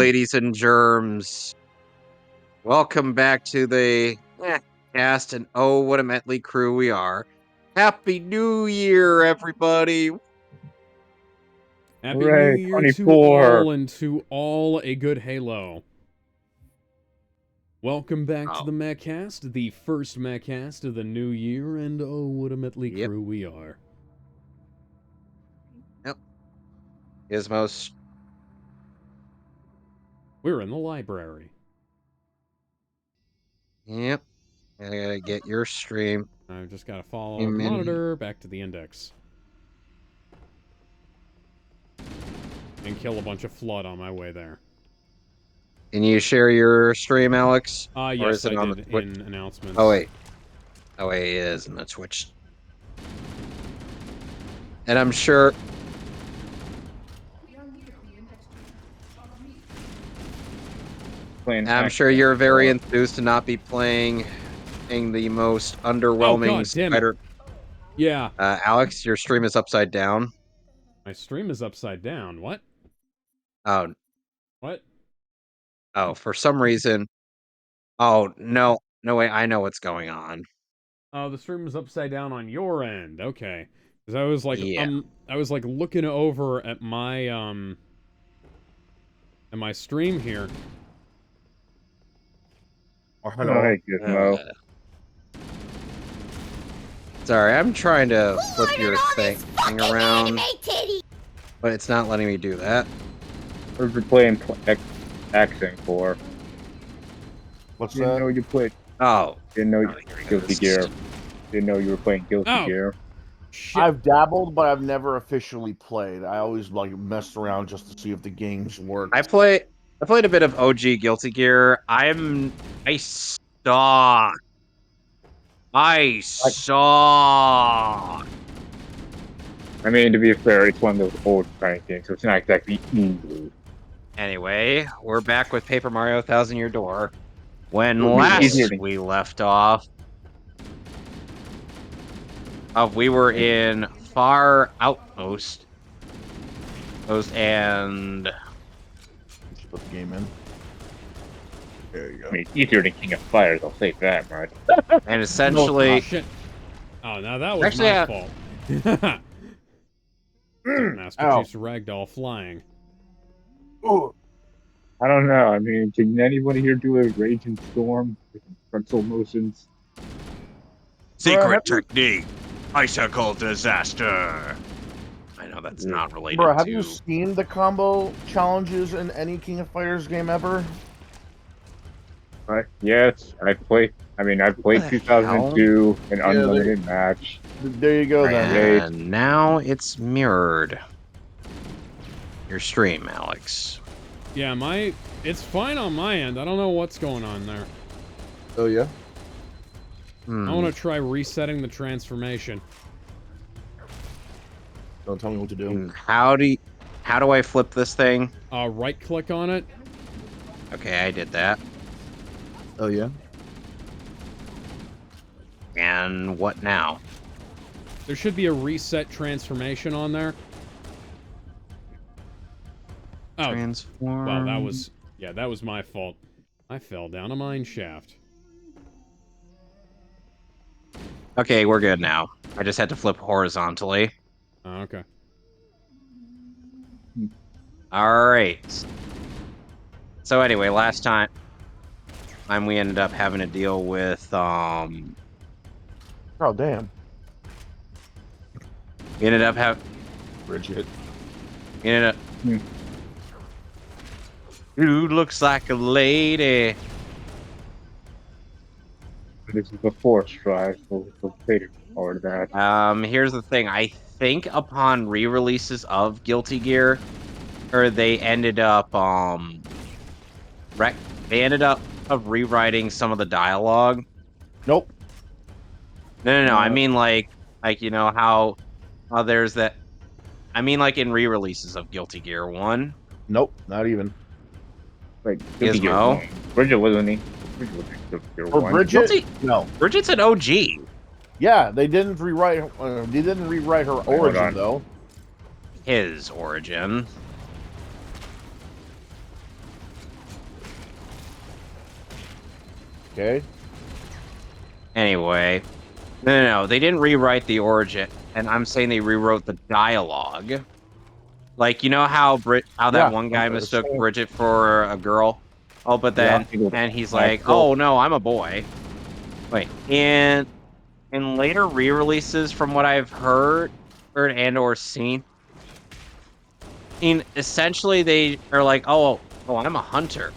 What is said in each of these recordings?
ladies and germs. Welcome back to the Mehcast, and oh, what a motley crew we are. Happy New Year, everybody! Happy Hooray, New Year 24. to all, and to all a good Halo. Welcome back to the Mehcast, the first Mehcast of the new year, and oh, what a motley crew we are. Yep. Gizmos. We're in the library. Yep. I gotta get your stream. I've just gotta follow the monitor back to the index. And kill a bunch of flood on my way there. Can you share your stream, Alex? Yes, or is it I on did the in announcements. Oh, wait. Oh, wait, it is in the Twitch. And I'm sure... I'm sure you're very enthused to not be playing the most underwhelming spider. Yeah. Alex, your stream is upside down. My stream is upside down. What? Oh. What? Oh, for some reason. Oh, no. No way, I know what's going on. Oh, the stream is upside down on your end. Okay. Because I was like, yeah. I was like looking over at my stream here. Oh, hello. Hey, Gizmo. Sorry, I'm trying to flip your thing around, but it's not letting me do that. What are you playing accent for? What's Didn't that? know you played. Oh. Didn't know Guilty Gear. Didn't know you were playing Guilty Gear. Shit. I've dabbled, but I've never officially played. I always like messed around just to see if the games work. I played a bit of OG Guilty Gear. I saw. I mean, to be fair, it's one of those old kind of games, so it's not exactly easy. Anyway, we're back with Paper Mario 1000 Year Door. When last we left off, we were in Far Outpost. And just put the game in. There you go. I mean, it's easier than King of Fighters, I'll say that much. And essentially... Oh, shit. Oh, now that was actually, my fault. Master Chief's ragdoll flying. Ooh. I don't know. I mean, can anybody here do a Raging Storm with frontal motions? Secret technique. Icicle disaster. I know that's not related Bro, have to... you seen the combo challenges in any King of Fighters game ever? Yes, I've played 2002 an unlimited match. There you go, then. And now it's mirrored. Your stream, Alex. Yeah, it's fine on my end. I don't know what's going on there. Oh, yeah? I want to try resetting the transformation. Don't tell me what to do. How do I flip this thing? Right click on it. Okay, I did that. Oh, yeah? And what now? There should be a reset transformation on there. Oh, Transform. Wow, that was my fault. I fell down a mine shaft. Okay, we're good now. I just had to flip horizontally. Oh, okay. Alright. So anyway, last time we ended up having to deal with, Oh, damn. We ended up having... Bridget. We ended up... Who looks like a lady? This is the Force Drive, so we'll take part of that. Here's the thing. I think upon re-releases of Guilty Gear, they ended up, rewriting some of the dialogue. Nope. No. I mean, like, you know, how there's that... I mean, like, in re-releases of Guilty Gear 1. Nope, not even. Like, Gizmo? Bridget wasn't he? For Bridget? No. Bridget's an OG. Yeah, they didn't rewrite her origin, though. His origin. Okay. Anyway, no, they didn't rewrite the origin, and I'm saying they rewrote the dialogue. Like, you know how that Yeah. one guy mistook Same. Bridget for a girl? Oh, but Yeah. then and he's like, Actual. "Oh no, I'm a boy." Wait, in later re-releases, from what I've heard and or seen, essentially they are like, "Oh, I'm a hunter.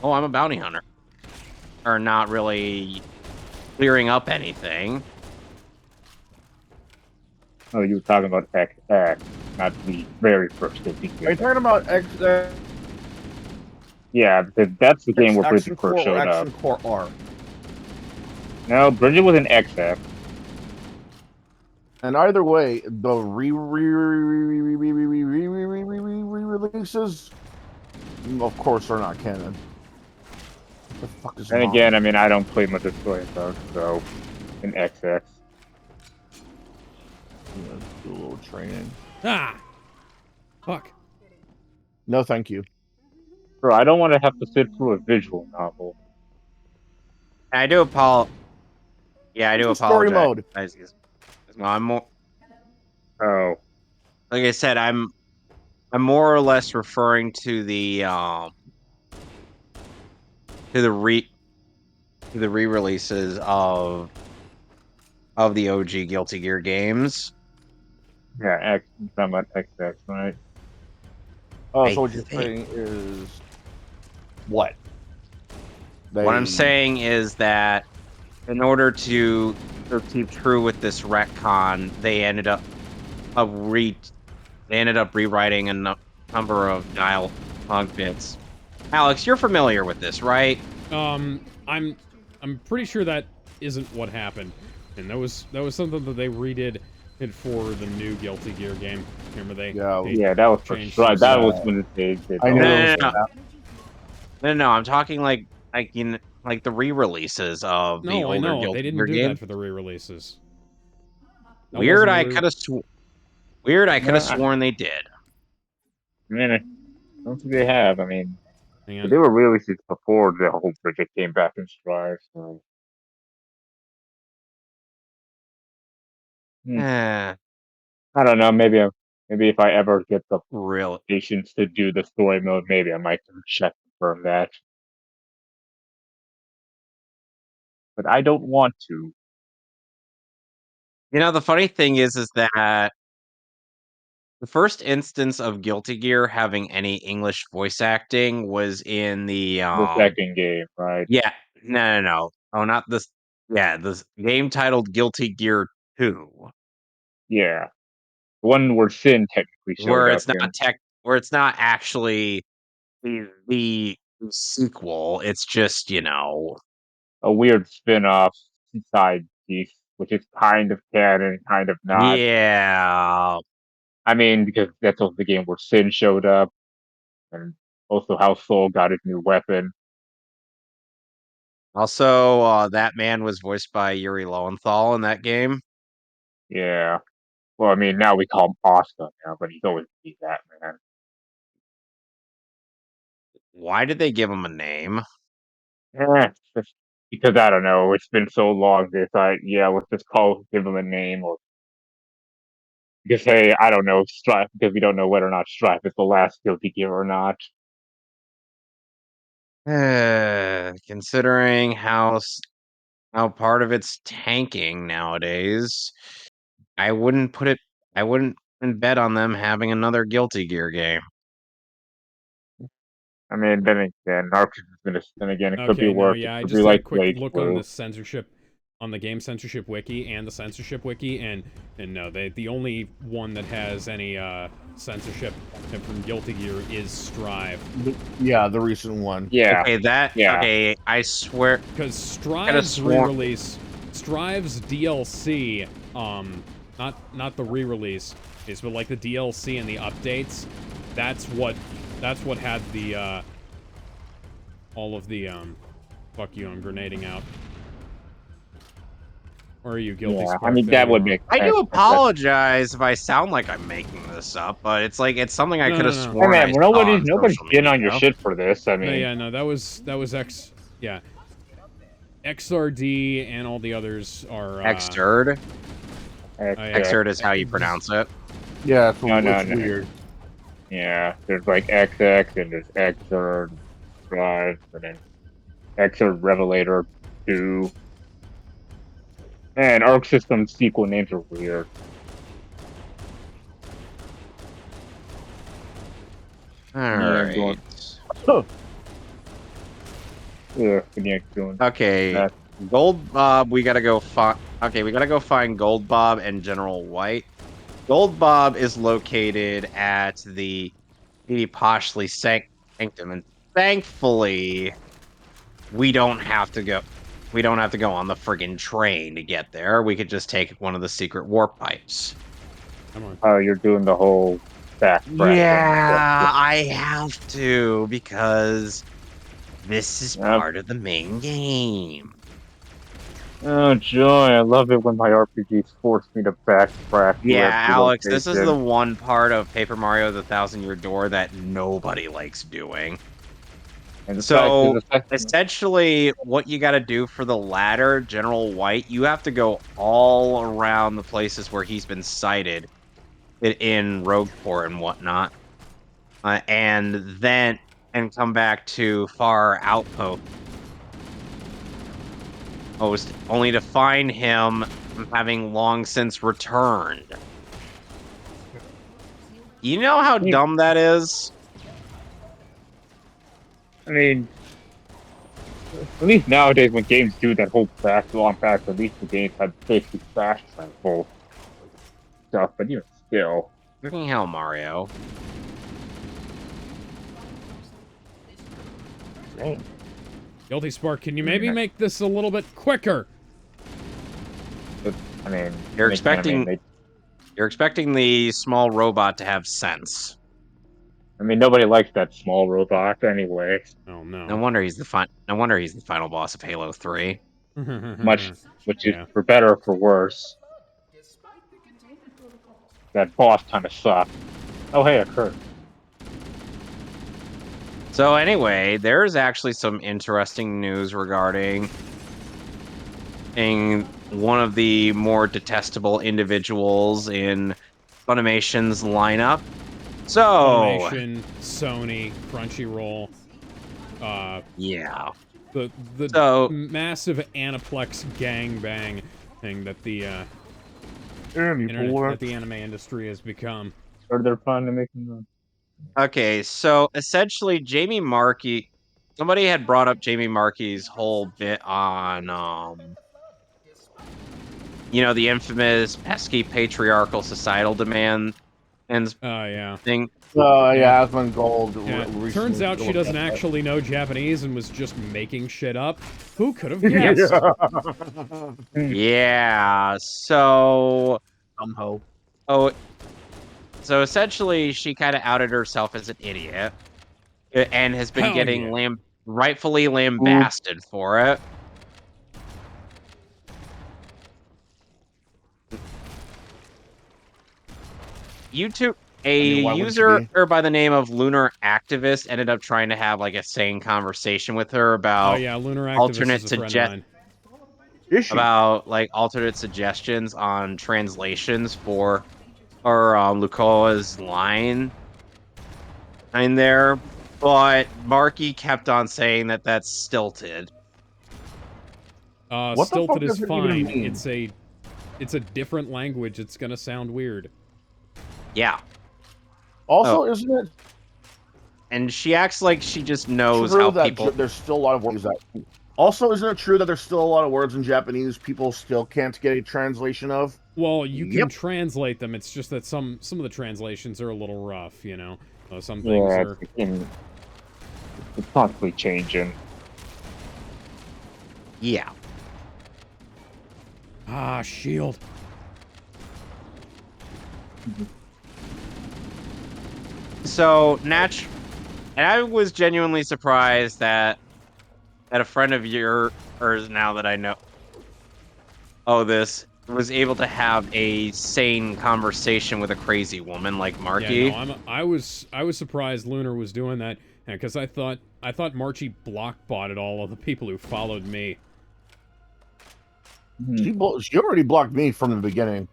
Oh, I'm a bounty hunter," are not really clearing up anything. Oh, you were talking about XX, not the very first Guilty Are you Gear. talking about Yeah, because that's the game where Action Bridget Core first or showed up. Action Core R? No, Bridget was an XX. And either way, the re-releases, of course, are not canon. What the fuck is And mom? again, I mean, I don't play much of story mode, so an XX. I'm gonna do a little training. Ah! Fuck. No, thank you. Bro, I don't want to have to sit through a visual novel. I do apologize. Yeah, I do It's story apologize. mode. No, I'm more Oh, like I said, I'm more or less referring to the to the re to the re-releases of the OG Guilty Gear games. yeah, X. I'm talking about XX, right? Oh, I so what you're think saying is what? what I'm They saying is that in order to keep true with this retcon, uh, re they ended up rewriting a number of dialogue bits. Alex, you're familiar with this, right? I'm pretty sure that isn't what happened, and that was something that they redid it for the new Guilty Gear game. Remember they Yeah, that was for changed sure. some That stuff. was when they did I all knew No, it that was no, no, stuff. that. no. I'm talking like the re-releases of the No, I older know they Guilty didn't Gear do that game. for the re-releases. That Weird, wasn't a I re. could have weird, I could have No, sworn they did. I mean, I don't think they have. I mean, Hang but on. they were released before the whole Bridget came back in Strive. So, hmm, Eh, I don't know. Maybe if I ever get the real. patience to do the story mode, maybe I might check for that. But I don't want to. You know, the funny thing is that the first instance of Guilty Gear having any English voice acting was in the The second game, right? yeah, no. Oh, not this. Yeah, this game titled Guilty Gear 2, Yeah, the one where Sin technically showed where up it's not in where it's not actually the sequel. It's just, a weird spin-off side piece, which is kind of canon, kind of not. yeah. I mean, because that's also the game where Sin showed up, and also how Soul got his new weapon. Also, that man was voiced by Yuri Lowenthal in that game. Yeah. Well, I mean, now we call him Oscar now, but he's always been that man. Why did they give him a name? Just because I don't know. It's been so long. They thought, yeah, let's just give him a name, or because hey, I don't know, Stripe, because we don't know whether or not Stripe is the last Guilty Gear or not. Considering how part of it's tanking nowadays, I wouldn't put it. I wouldn't bet on them having another Guilty Gear game. I mean, then again, Narcus is gonna. Then again, it could be Okay, no, worse. It yeah, I could be just did a like quick Blade look on Blue. the censorship, on the game censorship wiki and the censorship wiki, and no, the only one that has any censorship from Guilty Gear is Strive, Yeah, the recent one. Yeah, yeah. Okay. I swear, because could've Strive's sworn. re-release, Strive's DLC, not the re-release, is but like the DLC and the updates. That's what had the all of the fuck you, I'm grenading out. Or are you guilty? Yeah, I Spark? mean There that you would are. make I sense. do apologize if I sound like I'm making this up, but it's something I No, could no, have no. Hey sworn I man, saw on nobody's social getting on your media. shit for this. I No, mean, yeah, no, that was X. Yeah, XRD and all the others are Xrd. X, Xrd is how you pronounce it. Yeah, it's, No, no, it's no. weird. Yeah, there's like XX and there's Xrd Drive and then Xrd Revelator 2. And Arc System sequel names are weird. All Yeah, right. Yeah, yeah, doing Okay. that. Gold Bob, we gotta go find. Okay, we gotta go find Gold Bob and General White. Gold Bob is located at the Poshly Sanctum, and thankfully, we don't have to go. We don't have to go on the friggin' train to get there. We could just take one of the secret warp pipes. Come on. Oh, you're doing the whole backtrack thing. Yeah, I have to because this is Yep. part of the main game. Oh, joy. I love it when my RPGs force me to backtrack to Yeah, every Alex, this is the location. one part of Paper Mario: The Thousand-Year Door that nobody likes doing. And So, the fact, essentially, what you got to do for the ladder, General White, you have to go all around the places where he's been sighted in Rogueport and whatnot, and come back to Far Outpost, only to find him having long since returned. You know how dumb that is? I mean, at least nowadays when games do that whole long back, at least the games have basically fast travel stuff, but even still. Fucking hell, Mario. Dang. Guilty Spark, can you maybe make this a little bit quicker? But, I mean, You're makes me- I mean, they- You're expecting the small robot to have sense. I mean, nobody likes that small robot anyway. Oh no. No wonder he's the final boss of Halo 3. Which is Yeah. for better or for worse. That boss kind of sucked. Oh, hey, a Kurt. So anyway, there's actually some interesting news regarding one of the more detestable individuals in Funimation's lineup. So Funimation, Sony, Crunchyroll, yeah. the So massive Aniplex gangbang thing that the Anymore. that the anime industry has become. Or they're fun to make them. okay, so essentially Jamie Markey, somebody had brought up Jamie Markey's whole bit on the infamous pesky patriarchal societal demand and Oh yeah. thing. Yeah, Asmongold. Yeah. recently Turns out she looked doesn't at that. actually know Japanese and was just making shit up. Who could have guessed? Yeah, so Somehow. so essentially she kind of outed herself as an idiot and has been Hell getting yeah. rightfully lambasted for it. YouTube, why wouldn't you user be? by the name of Lunar Activist ended up trying to have like a sane conversation with her Oh about yeah, Lunar Activist alternate is a friend of mine. Is she? about like alternate suggestions on translations for Lukoa's line in there, but Marky kept on saying that that's stilted. What the fuck Stilted is does it even fine. mean? It's a different language. It's gonna sound weird. Yeah, Also, isn't it and she acts like she just knows true how that people. there's still a lot of words that. Also, isn't it true that there's still a lot of words in Japanese people still can't get a translation of? Well, you can Yep. translate them. It's just that some of the translations are a little rough. You know, some things Yeah, are. it's constantly changing. Yeah. Ah, shield. So and I was genuinely surprised that a friend of yours, now that I know, this was able to have a sane conversation with a crazy woman like Marky. Yeah, no, I was surprised Lunar was doing that because I thought Marchie block botted all of the people who followed me. She already blocked me from the beginning.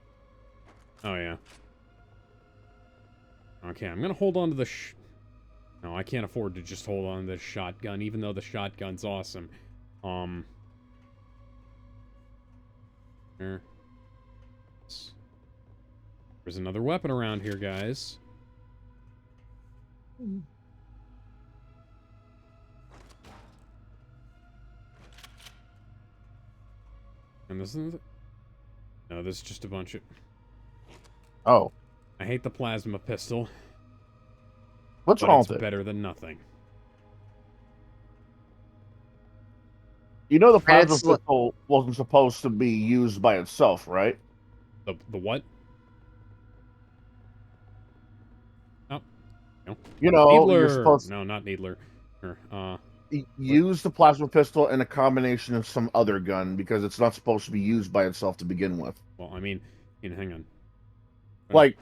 Oh, yeah. Okay, I'm gonna hold on to the No, I can't afford to just hold on to this shotgun, even though the shotgun's awesome. There. There's another weapon around here, guys. And this is... No, this is just a bunch of... Oh. I hate the plasma pistol. What's but wrong it's with it? better than nothing. You know the plasma It's pistol wasn't supposed to be used by itself, right? The what? Oh. No. You know, you're Needler! supposed No, not Needler. to use the plasma pistol in a combination of some other gun because it's not supposed to be used by itself to begin with. Well, I mean, hang on. Like,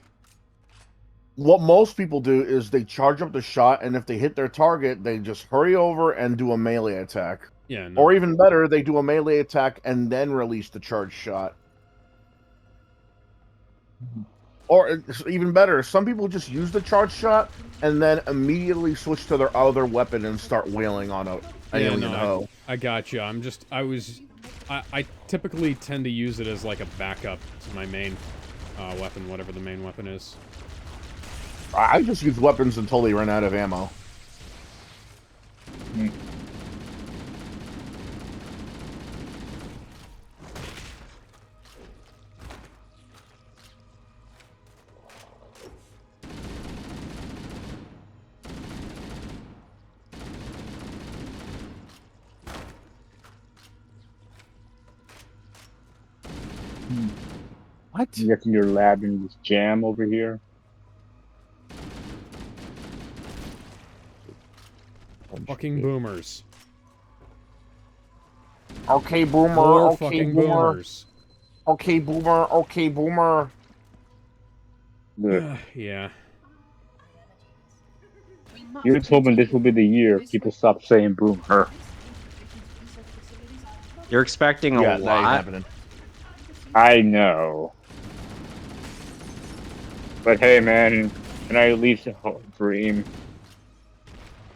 what most people do is they charge up the shot, and if they hit their target, they just hurry over and do a melee attack. Yeah, no. Or even better, they do a melee attack and then release the charged shot. Or even better, some people just use the charged shot and then immediately switch to their other weapon and start wailing on a alien hoe. I got you. I typically tend to use it as like a backup to my main weapon, whatever the main weapon is. I just use weapons until they run out of ammo. What? You get in your lab in this jam over here. Fucking boomers. Okay, boomer. More Okay, fucking boomer. boomers. Okay, boomer. Okay, boomer. Yeah. Here's hoping this will be the year people stop saying boomer. You're expecting a Yeah, that ain't lot. happening. I know. But hey, man, can I at least dream?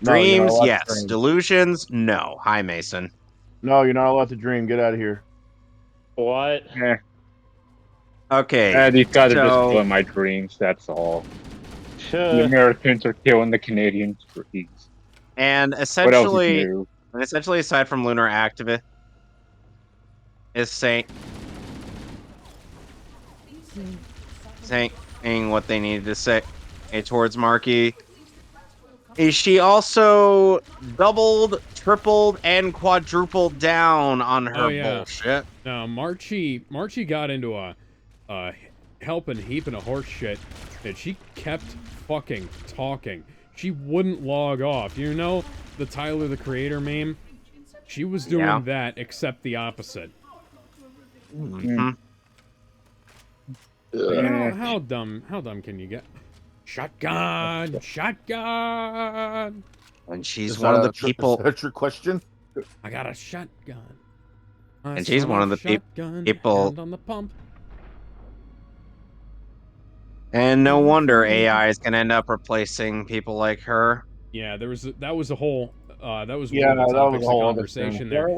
No, you're not Dreams, allowed to yes. dream. Delusions, no. Hi, Mason. No, you're not allowed to dream. Get out of here. What? Okay. These guys are just so killing my dreams, that's all. The Americans are killing the Canadians' dreams. and What else is essentially, new? aside from Lunar Activist, is saying what they needed to say towards Marky. Is she also doubled, tripled, and quadrupled down on her bullshit? No, Marchie got into a helping heaping of horse shit that she kept fucking talking. She wouldn't log off. You know the Tyler the Creator meme? She was doing that, except the opposite. Mm-hmm. How dumb can you get? Shotgun! Shotgun! And she's one of the people. Is that your question? I got a shotgun. And she's one of the people. Hand on the pump. And no wonder AI is going to end up replacing people like her. Yeah, that was a whole that was Yeah, one of the that was topics a of whole other conversation thing. there.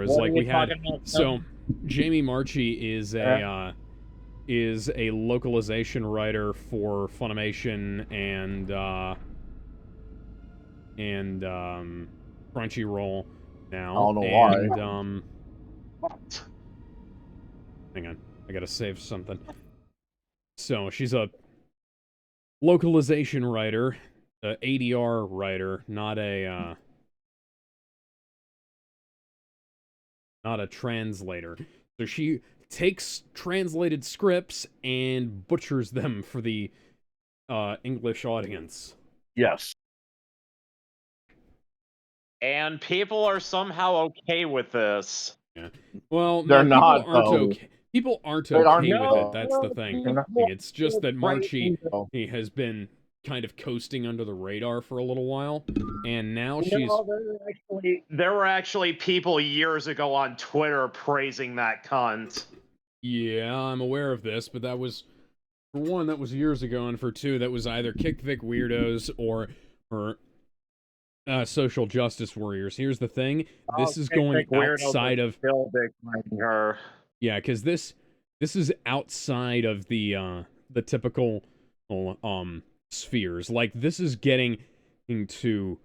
What are we had talking about? so Jamie Marchi is a localization writer for Funimation and Crunchyroll now. I don't know why. And hang on, I gotta save something. So she's a localization writer, ADR writer, not a translator. So she takes translated scripts and butchers them for the English audience. Yes. And people are somehow okay with this. Yeah. Well, They're no, people not, aren't though. okay. People aren't They aren't, okay with though. it. That's the thing. It's just that Marchi he has been kind of coasting under the radar for a little while, and now she's... No, there were actually people years ago on Twitter praising that cunt. Yeah, I'm aware of this, but that was, for one, that was years ago, and for two, that was either Kick Vic weirdos or social justice warriors. Here's the thing, this is going outside of... her. Yeah, because this is outside of the typical spheres. Like, this is getting into...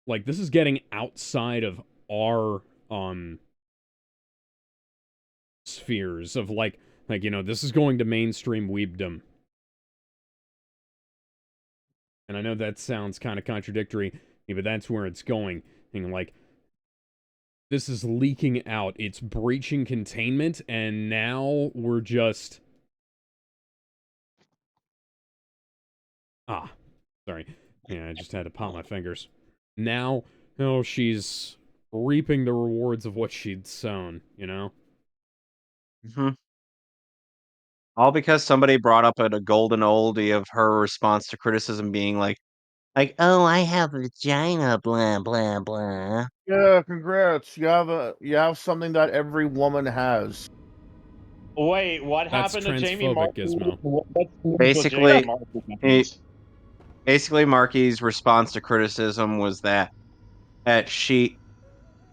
Like, this is getting outside of our spheres of like you know, this is going to mainstream weebdom. And I know that sounds kind of contradictory, but that's where it's going. And like, this is leaking out, it's breaching containment, and now we're just... Sorry. Yeah, I just had to pop my fingers. Now, she's reaping the rewards of what she'd sown, you know? Mm-hmm. All because somebody brought up a golden oldie of her response to criticism being like, oh, I have a vagina, blah, blah, blah. Yeah, congrats. You have something that every woman has. Wait, what That's happened to Jamie transphobic, Gizmo? Basically, Marky's response to criticism was that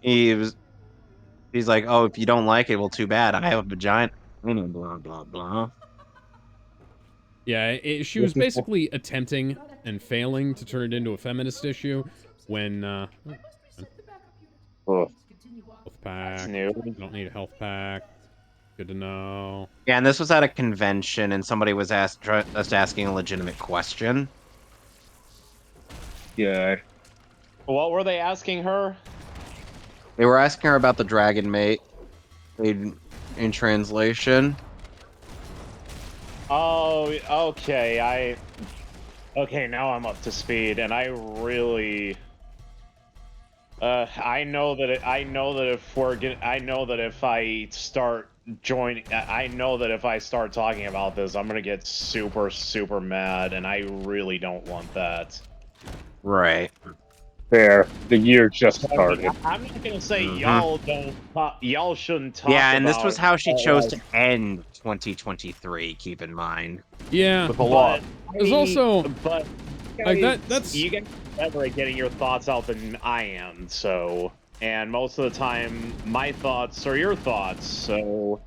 he's like, oh, if you don't like it, well, too bad. I have a vagina. Blah, blah, blah. Yeah, she was basically attempting and failing to turn it into a feminist issue when, Oh. health pack. Don't need a health pack. Good to know. Yeah, and this was at a convention, and somebody was just asking a legitimate question. Yeah. What were they asking her? They were asking her about the dragon mate in translation. Oh, okay. Okay, now I'm up to speed, and I really. I know that if I start talking about this, I'm gonna get super, super mad, and I really don't want that. Right. Fair. The year just started. I'm not gonna say y'all shouldn't talk. Yeah, and this was how she chose to end 2023. Keep in mind. Yeah, with a lot. There's also, but like that's you guys are better at getting your thoughts out than I am. So, and most of the time, my thoughts are your thoughts. So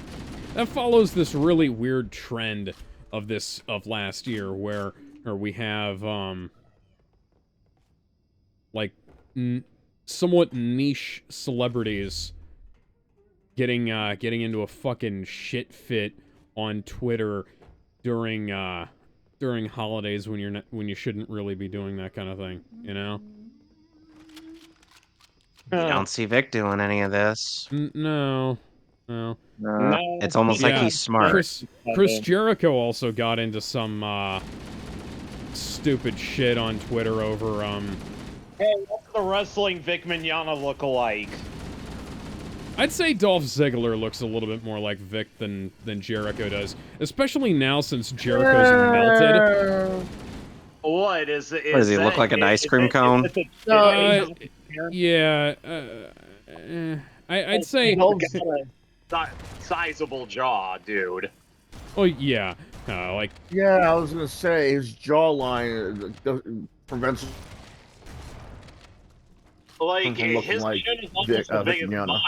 that follows this really weird trend of last year where we have like somewhat niche celebrities getting into a fucking shit fit on Twitter during holidays when you shouldn't really be doing that kind of thing, you know? You don't see Vic doing any of this. No. It's almost like he's smart. Chris Jericho also got into some stupid shit on Twitter over Hey, what's the wrestling Vic Mignogna look alike? I'd say Dolph Ziggler looks a little bit more like Vic than Jericho does, especially now since Jericho's melted. What is it? What does he look like, an ice cream cone? Yeah. I'd say a sizable jaw, dude. Oh yeah, like. Yeah, I was gonna say his jawline prevents. Like his like chin is almost as big as mine.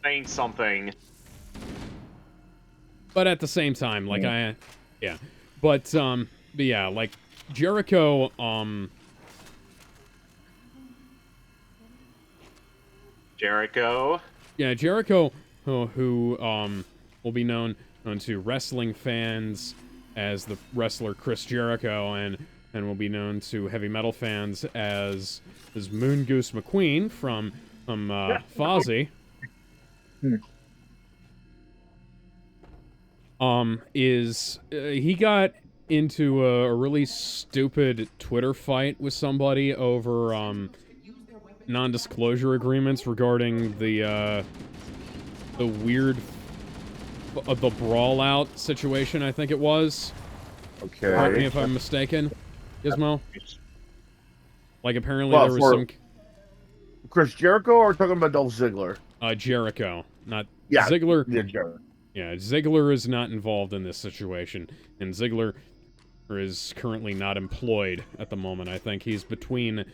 Saying something. But at the same time, like but yeah, like Jericho, Yeah, Jericho, who will be known to wrestling fans as the wrestler Chris Jericho, and will be known to heavy metal fans as Moon Goose McQueen from Fozzy. He got into a really stupid Twitter fight with somebody over non-disclosure agreements regarding the weird the brawl out situation, I think it was. Okay. Correct me if I'm mistaken. Gizmo? Like, apparently Well, there was some... Chris Jericho, or talking about Dolph Ziggler? Jericho, not Yeah, Ziggler. yeah, Jericho. Yeah, Ziggler is not involved in this situation, and Ziggler is currently not employed at the moment. I think he's between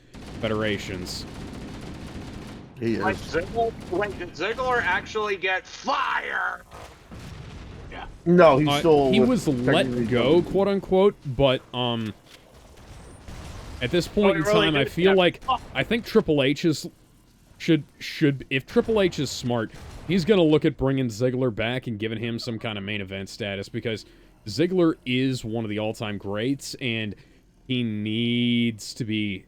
federations. He is. Wait, did Ziggler actually get fired? Yeah. No, he's still. He was let go, quote unquote, but at this point in time, I feel like I think Triple H is should if Triple H is smart, he's gonna look at bringing Ziggler back and giving him some kind of main event status, because Ziggler is one of the all-time greats, and he needs to be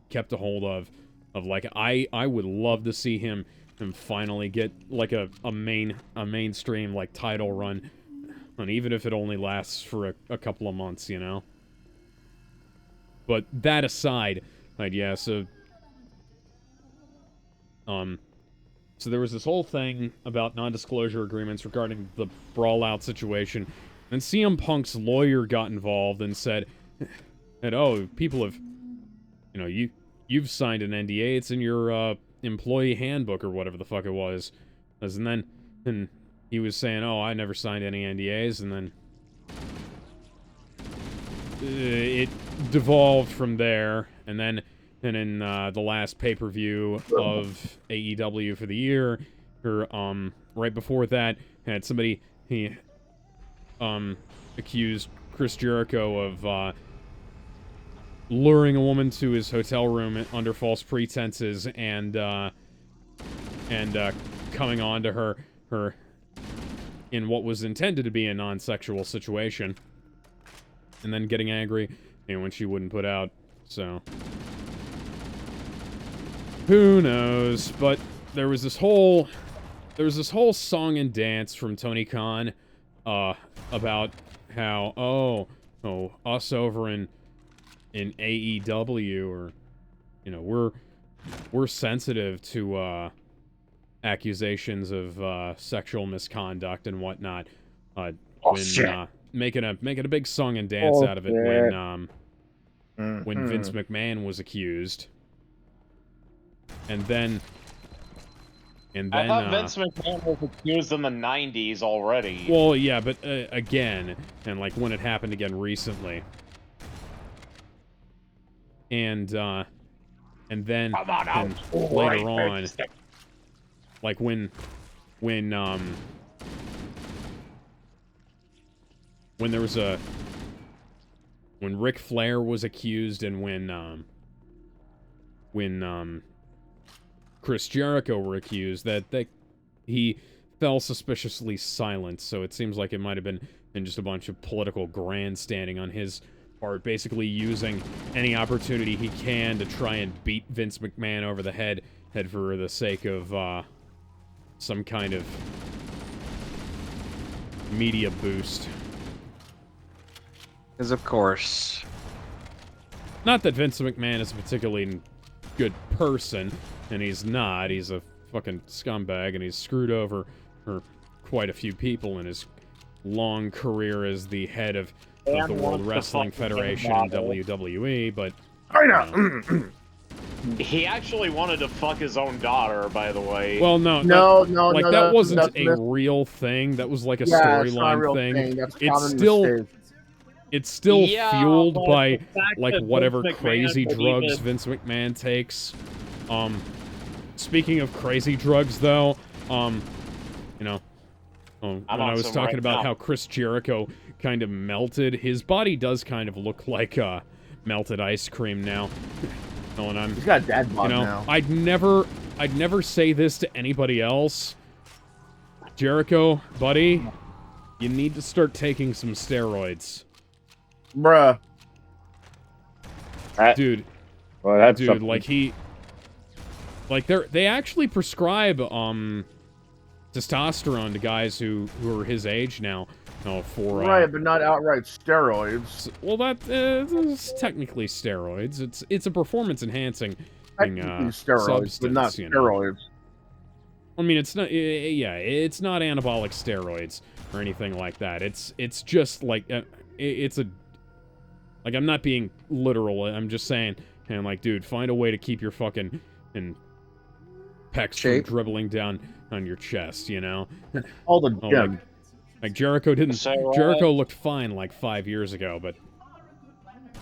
kept a hold of. Like, I would love to see him finally get like a mainstream like title run, and even if it only lasts for a couple of months, you know. But that aside, like, yeah, so there was this whole thing about non-disclosure agreements regarding the brawl-out situation, and CM Punk's lawyer got involved and said that, oh, people have, you know, you've signed an NDA, it's in your employee handbook or whatever the fuck it was, and he was saying, oh, I never signed any NDAs, and then it devolved from there, and then in the last pay-per-view of AEW for the year, or right before that, had somebody accused Chris Jericho of luring a woman to his hotel room under false pretenses and coming on to her in what was intended to be a non-sexual situation, and then getting angry when she wouldn't put out. So who knows? But there was this whole song and dance from Tony Khan about how us over in AEW, or, you know, we're sensitive to accusations of sexual misconduct and whatnot, making a big song and dance out of it when Vince McMahon was accused. And then I thought Vince McMahon was accused in the 90s already. Well, yeah, but again, and like when it happened again recently. And then later on, like when there was when Ric Flair was accused, and when Chris Jericho were accused, that he fell suspiciously silent. So it seems like it might have been just a bunch of political grandstanding on his part, basically using any opportunity he can to try and beat Vince McMahon over the head for the sake of some kind of media boost. Because of course. Not that Vince McMahon is a particularly good person, and he's not. He's a fucking scumbag, and he's screwed over quite a few people in his long career as the head of the World Wrestling Federation and WWE, but I know. He actually wanted to fuck his own daughter, by the way. Well, no, that wasn't a real thing. That was like a storyline thing. It's still fueled by like whatever crazy drugs Vince McMahon takes. Speaking of crazy drugs, though, you know, when I was talking about how Chris Jericho kind of melted, his body does kind of look like melted ice cream now. And he's got dad bod now. I'd never say this to anybody else. Jericho, buddy, you need to start taking some steroids. Bruh. Dude. Well, that's dude, something. like they actually prescribe testosterone to guys who are his age now. For right, but not outright steroids. Well, that is technically steroids. It's a performance enhancing steroids, substance, but not steroids. I mean, it's not. Yeah, it's not anabolic steroids or anything like that. It's just like it's Like, I'm not being literal. I'm just saying, and like, dude, find a way to keep your fucking and pecs Shape. from dribbling down on your chest, you know? All the Oh, gym. like Jericho didn't. So, Jericho looked fine like 5 years ago, but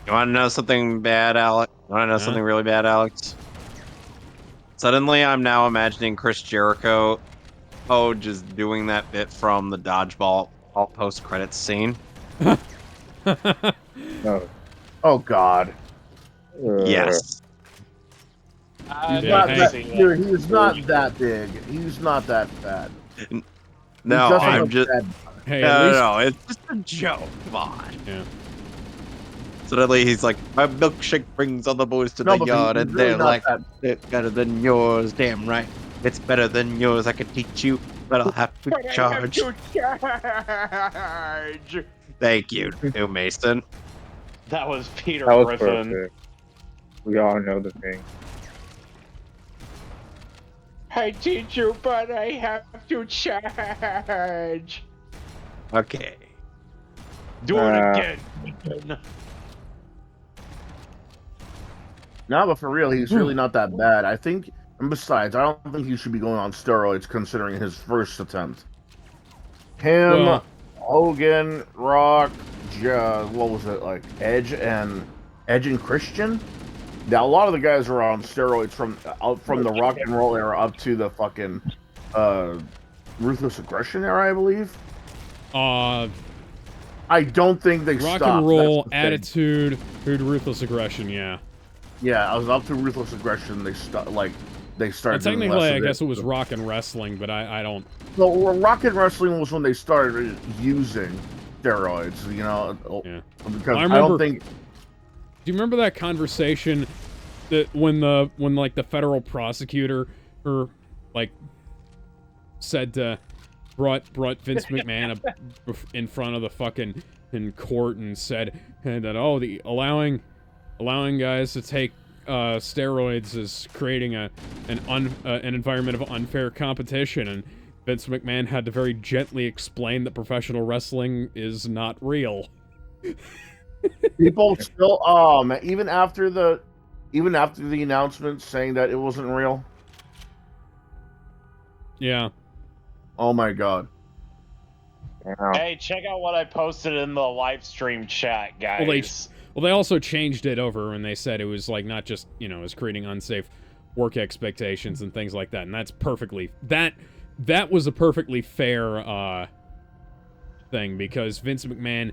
You want to know something bad, Alex? You want to know something really bad, Alex? Suddenly, I'm now imagining Chris Jericho, just doing that bit from the dodgeball all post-credits scene. No. Oh God. Yes. He's Yeah, not hey. that. Dude, he's not that big. He's not that fat. No, doesn't I'm look just. bad. hey, No, at least no, it's just a joke. Come on. yeah. Suddenly, he's like, my milkshake brings all the boys to No, the but yard, he's and really they're not like, that. it's better than yours. Damn right. It's better than yours. I can teach you, but I'll have to charge. Thank you, New Mason. That was Peter That was Griffin. perfect. We all know the thing. I teach you, but I have to charge. Okay. Do it again. No, but for real, he's really not that bad. I think, and besides, I don't think he should be going on steroids considering his first attempt. Him, Well- Hogan, Rock, what was it, like Edge and Christian? Now a lot of the guys are on steroids from the rock and roll era up to the fucking ruthless aggression era, I believe. I don't think they Rock stopped. and roll, That's the thing. attitude, ruthless aggression, yeah. Yeah, I was up to ruthless aggression. They started Well, doing technically, less of I guess it was so. rock and wrestling, but I don't. Well, rock and wrestling was when they started using steroids. You know, Yeah. because I I, remember- don't think. Do you remember that conversation that when like the federal prosecutor said brought Vince McMahon up in front of the fucking in court and said that the allowing guys to take steroids is creating an environment of unfair competition, and Vince McMahon had to very gently explain that professional wrestling is not real. People still, man, even after the announcement saying that it wasn't real. Yeah. Oh my God. Wow. Hey, check out what I posted in the live stream chat, guys. Well, they also changed it over when they said it was like not just, it was creating unsafe work expectations and things like that. And that's perfectly that was a perfectly fair thing, because Vince McMahon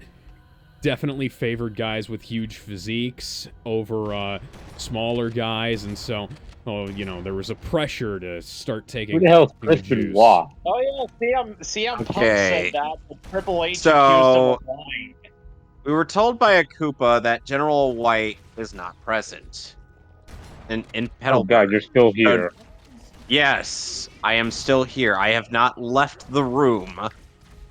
definitely favored guys with huge physiques over smaller guys, and so there was a pressure to start taking Who the hell's the Christian juice. Law? Oh yeah, CM Punk Okay. said that, but Triple H So- accused him of lying. We were told by a Koopa that General White is not present. In Oh Petalburg. God, you're still here. Yes, I am still here. I have not left the room.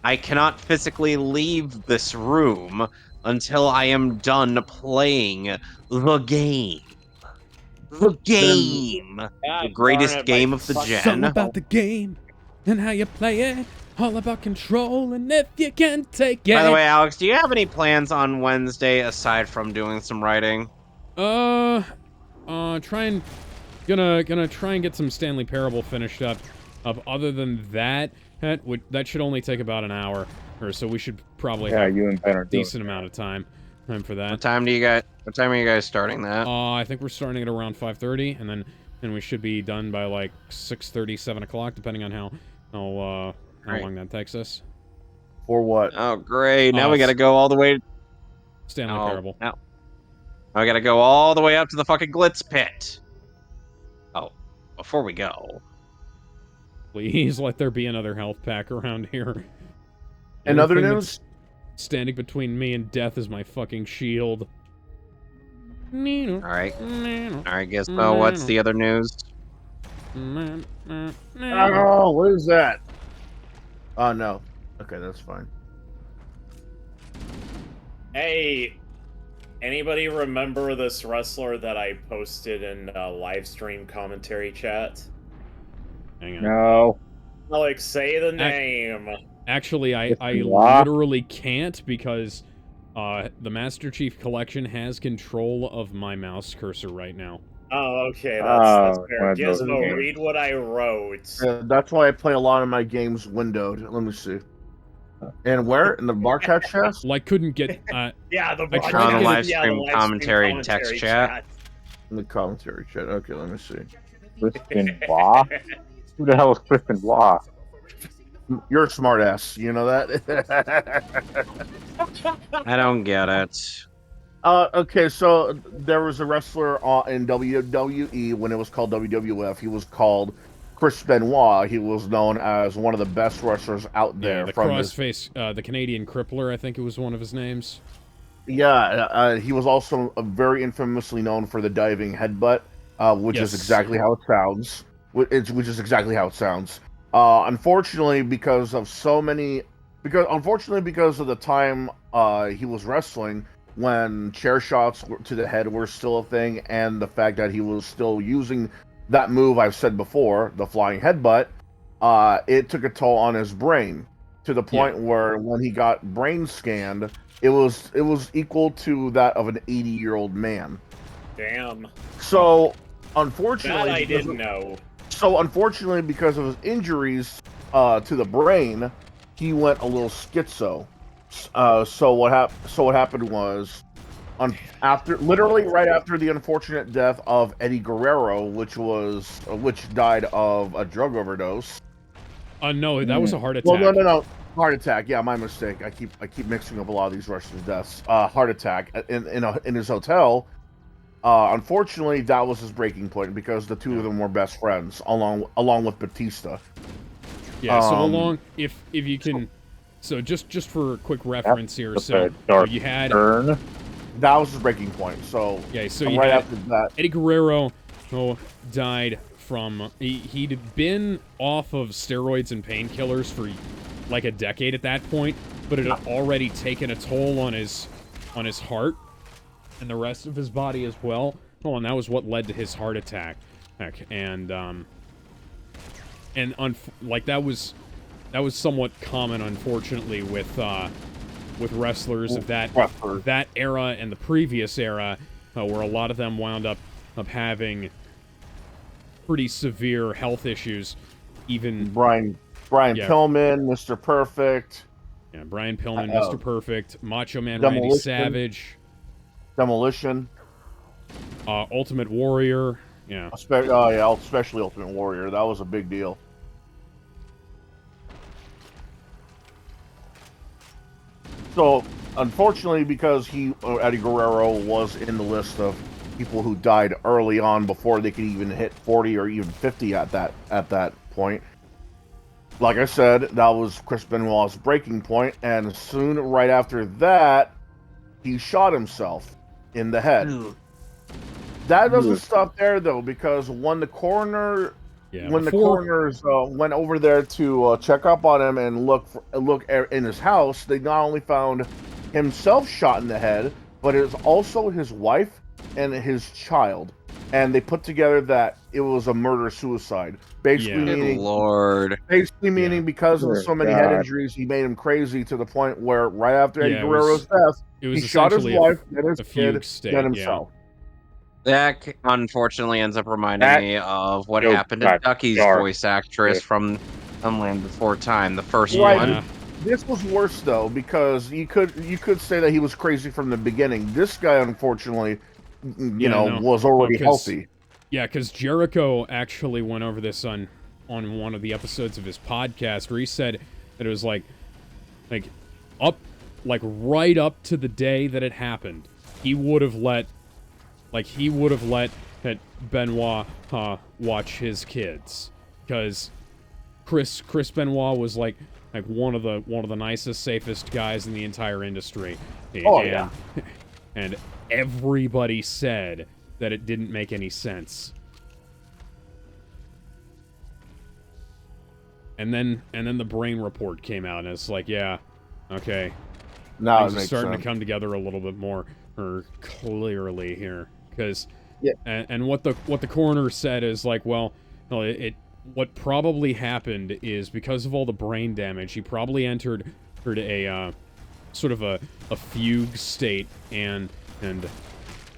I cannot physically leave this room until I am done playing the game. The game! God The greatest darn it, game my of the fucking- gen. Something about the game and how you play it. All about control, and if you can take it. By the way, Alex, do you have any plans on Wednesday aside from doing some writing? Gonna try and get some Stanley Parable finished up. Other than that, that should only take about an hour or so. We should probably Yeah, have you and Ben are a doing decent amount of time for that. What time are you guys starting that? I think we're starting at around 5:30, and then we should be done by like 6:30, 7 o'clock, depending on how Right. long that takes us. For what? Oh, great. Now we it's- gotta go all the way. Stanley Oh, Parable. now I gotta go all the way up to the fucking Glitz Pit. Oh, before we go. Please let there be another health pack around here. In other Everything news, that's standing between me and death is my fucking shield. Alright. Alright, guess so. What's the other news? oh, what is that? Oh no. Okay, that's fine. Hey, anybody remember this wrestler that I posted in live stream commentary chat? Hang on. No. Alex, say the name. Actually, I It's Law. literally can't, because The Master Chief Collection has control of my mouse cursor right now. Oh, okay, that's Oh, fair. one of those Gizmo, games. read what I wrote. That's why I play a lot of my games windowed. Let me see. And where? In the Barcat chest? Like, couldn't get, Yeah, the I tried On the to live get yeah, the stream live commentary stream text chat. In the commentary chat. Okay, let me see. Crispin Blah? Who the hell is Crispin Blah? You're a smartass. You know that? I don't get it. Okay, so there was a wrestler in WWE when it was called WWF. He was called Chris Benoit. He was known as one of the best wrestlers out there. Yeah, the from his, crossface, the Canadian Crippler, I think it was one of his names. yeah, he was also very infamously known for the diving headbutt, which Yes. is exactly how it sounds. Which is exactly how it sounds. Unfortunately, because of the time he was wrestling, when chair shots to the head were still a thing, and the fact that he was still using that move I've said before, the flying headbutt, it took a toll on his brain to the point where when he got brain scanned, it was equal to that of an 80-year-old man. Damn. So, unfortunately, That I didn't know. So, unfortunately, because of his injuries to the brain, he went a little schizo. So what happened was, literally right after the unfortunate death of Eddie Guerrero, which died of a drug overdose. No, that was a heart attack. Well, no, heart attack. Yeah, my mistake. I keep mixing up a lot of these wrestlers' deaths. Heart attack in his hotel. Unfortunately, that was his breaking point because the two of them were best friends, along with Batista. Yeah. So if you can. So just for a quick reference here, so you had turn. That was his breaking point. So yeah, so right after that, Eddie Guerrero died from he'd been off of steroids and painkillers for like a decade at that point, but it had already taken a toll on his heart and the rest of his body as well. Oh, and that was what led to his heart attack. And like that was somewhat common, unfortunately, with wrestlers of that era and the previous era, where a lot of them wound up having pretty severe health issues. Even Brian Pillman, Mr. Perfect. Yeah, Brian Pillman, Mr. Perfect, Macho Man Demolition. Randy Savage, Demolition, Ultimate Warrior. Yeah. Especially Ultimate Warrior. That was a big deal. So, unfortunately, because Eddie Guerrero was in the list of people who died early on before they could even hit 40 or even 50 at that point. Like I said, that was Chris Benoit's breaking point, and soon right after that, he shot himself in the head. That doesn't stop there though, because when the coroners went over there to check up on him and look in his house, they not only found himself shot in the head, but it was also his wife and his child, and they put together that it was a murder-suicide. Basically, meaning because of so many head injuries, he made him crazy to the point where right after Eddie Guerrero's death, he shot his wife, then his kid, then himself. That unfortunately ends up reminding me of what happened to Ducky's voice actress from Land Before Time, the first one. This was worse though, because you could say that he was crazy from the beginning. This guy, unfortunately, was already healthy. Yeah, because Jericho actually went over this on one of the episodes of his podcast, where he said that it was like right up to the day that it happened, he would have let that Benoit watch his kids, because Chris Benoit was like one of the nicest, safest guys in the entire industry. And everybody said that it didn't make any sense. And then the brain report came out, and it's like, yeah, okay, now things are starting to come together a little bit more clearly here, because and what the coroner said is like, well, what probably happened is because of all the brain damage, he probably entered a sort of a fugue state and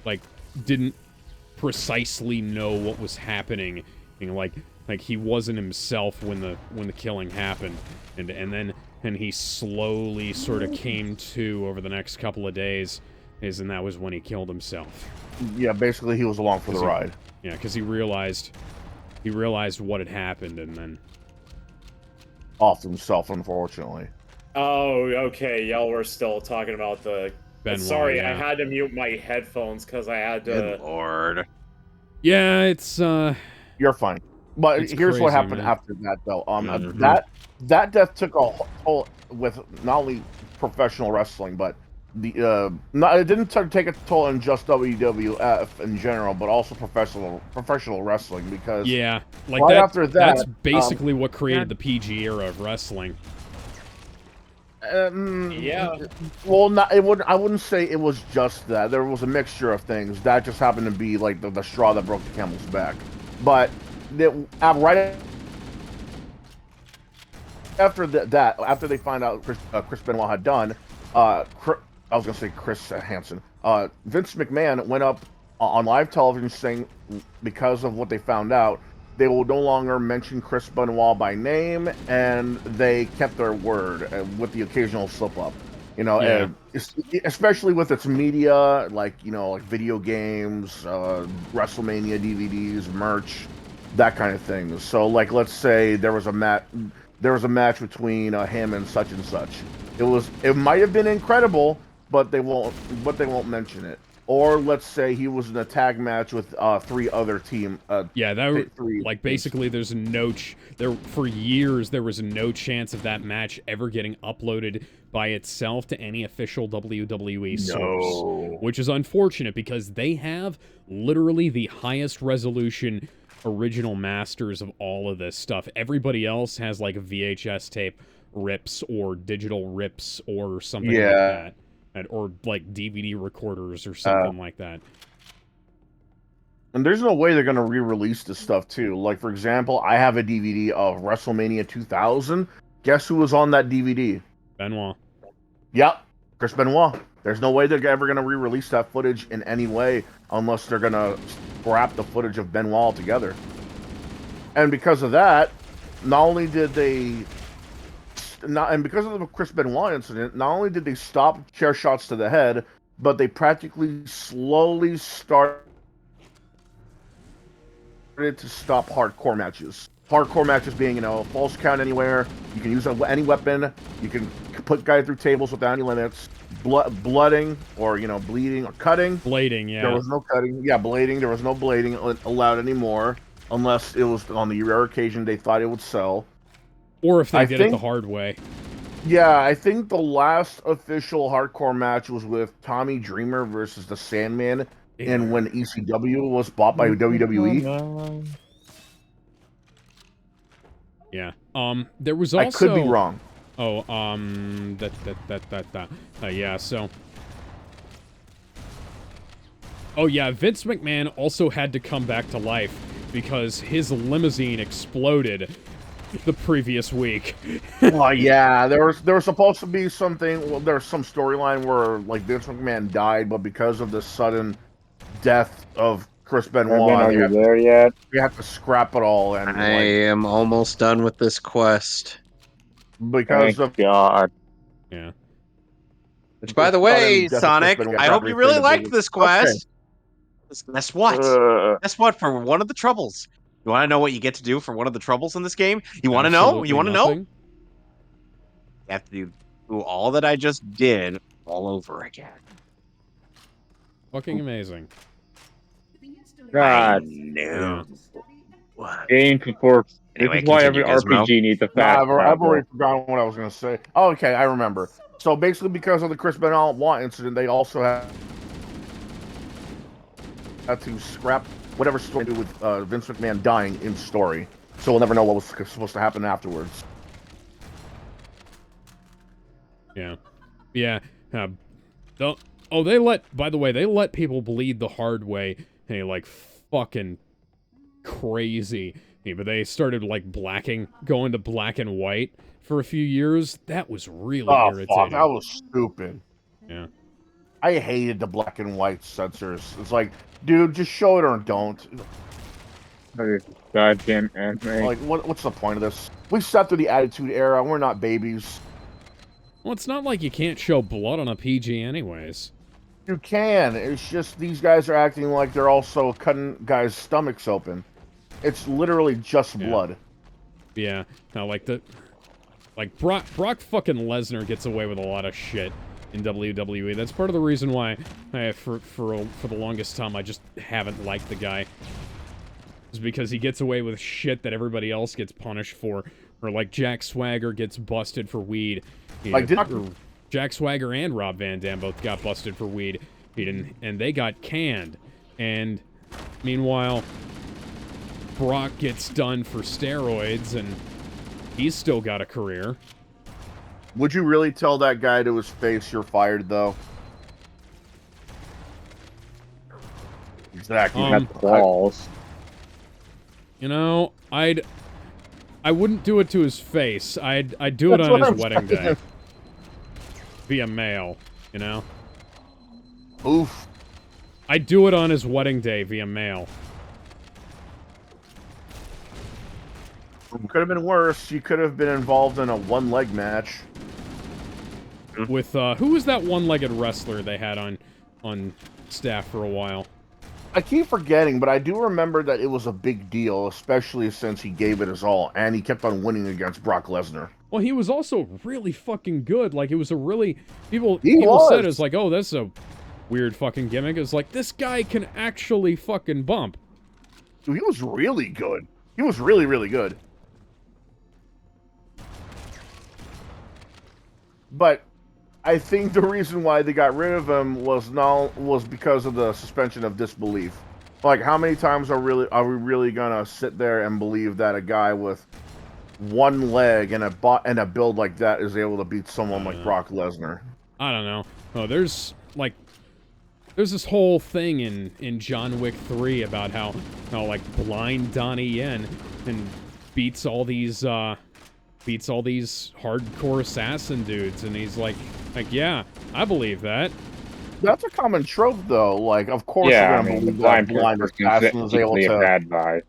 like didn't precisely know what was happening. You know, like he wasn't himself when the killing happened, and then he slowly sort of came to over the next couple of days, and that was when he killed himself. Yeah, basically he was along for the ride. Yeah, because he realized what had happened, and then Off himself, unfortunately. Oh, okay. Y'all were still talking about the. Benoit, Sorry, yeah. I had to mute my headphones because I had Good to. lord. Yeah, it's You're fine. But It's here's what crazy, happened man. after that, though. Mhm. That death took a toll with not only professional wrestling, but the not it didn't take a toll on just WWF in general, but also professional wrestling because yeah, like right after that's that, basically what created the PG era of wrestling. Yeah. Well, not it would. I wouldn't say it was just that. There was a mixture of things. That just happened to be like the straw that broke the camel's back. But right after that, after they find out Chris Benoit had done, I was gonna say Chris Hansen. Vince McMahon went up on live television saying because of what they found out, they will no longer mention Chris Benoit by name, and they kept their word with the occasional slip up. You know, Yeah. especially with its media, like like video games, WrestleMania DVDs, merch, that kind of thing. So, like, let's say there was a match between him and such. It might have been incredible, but they won't mention it. Or let's say he was in a tag match with three other team. Yeah, that three like teams. basically there's there for years there was no chance of that match ever getting uploaded by itself to any official WWE source, which is unfortunate because they have literally the highest resolution original masters of all of this stuff. Everybody else has like VHS tape rips or digital rips or something like that. Or like DVD recorders or something like that. And there's no way they're gonna re-release this stuff too. Like, for example, I have a DVD of WrestleMania 2000. Guess who was on that DVD? Benoit. Yep, Chris Benoit. There's no way they're ever gonna re-release that footage in any way unless they're gonna scrap the footage of Benoit altogether. And because of that, not only did they and because of the Chris Benoit incident, not only did they stop chair shots to the head, but they practically slowly started to stop hardcore matches. Hardcore matches being, false count anywhere. You can use any weapon. You can put guys through tables without any limits. Blooding or, bleeding or cutting. Blading, yeah. There was no cutting. Yeah, blading. There was no blading allowed anymore unless it was on the rare occasion they thought it would sell. Or if they did it the hard way. Yeah, I think the last official hardcore match was with Tommy Dreamer versus the Sandman, and when ECW was bought by WWE. Yeah. There was also. I could be wrong. Oh, yeah. So. Oh yeah, Vince McMahon also had to come back to life because his limousine exploded the previous week. Well, yeah, there was supposed to be something. Well, there's some storyline where like Vince McMahon died, but because of the sudden death of Chris Benoit, they have to scrap it all. And I am almost done with this quest. Because of God. Yeah. Which, by the way, Sonic, I hope you really liked this quest. Okay. Guess what? Guess what? For one of the troubles. You want to know what you get to do for one of the troubles in this game? You want to know? You want to know? You have to do all that I just did all over again. Fucking amazing. God. No. Game for Anyway, this is why every Gizmo. RPG needs a fast I've already forgotten what I was going to say. Oh, okay, I remember. So basically, because of the Chris Benoit incident, they also had to scrap whatever story to do with Vince McMahon dying in story. So we'll never know what was supposed to happen afterwards. Yeah. Yeah. They let people bleed the hard way. Hey, like fucking crazy. Yeah, but they started like going to black and white for a few years. That was really Oh irritating. fuck, that was stupid. Yeah. I hated the black and white censors. It's like, dude, just show it or don't. Goddamn anime. Like, what's the point of this? We sat through the Attitude Era. We're not babies. Well, it's not like you can't show blood on a PG anyways. You can. It's just these guys are acting like they're also cutting guys' stomachs open. It's literally just blood. Yeah. No, like Brock fucking Lesnar gets away with a lot of shit in WWE. That's part of the reason why for the longest time I just haven't liked the guy. Is because he gets away with shit that everybody else gets punished for. Or like Jack Swagger gets busted for weed. Like Jack Swagger and Rob Van Dam both got busted for weed. And they got canned. And meanwhile, Brock gets done for steroids and he's still got a career. Would you really tell that guy to his face you're fired though? Exactly. That's balls. You know, I wouldn't do it to his face. I'd do it on his wedding day. Via mail, you know? Oof. I'd do it on his wedding day via mail. Could have been worse. You could have been involved in a one-leg match. With, who was that one-legged wrestler they had on staff for a while? I keep forgetting, but I do remember that it was a big deal, especially since he gave it his all, and he kept on winning against Brock Lesnar. Well, he was also really fucking good. Like, it was a really... People said it was like, oh, that's a weird fucking gimmick. It's like, this guy can actually fucking bump. Dude, he was really good. He was really, really good. But I think the reason why they got rid of him was because of the suspension of disbelief. Like, how many times are we really gonna sit there and believe that a guy with one leg and a build like that is able to beat someone like Brock Lesnar? I don't know. Oh, there's this whole thing in John Wick 3 about how like blind Donnie Yen and beats all these hardcore assassin dudes, and he's like, yeah, I believe that. That's a common trope, though. Like, of course, Yeah, we're gonna believe that blind assassin is able to. Bad guy.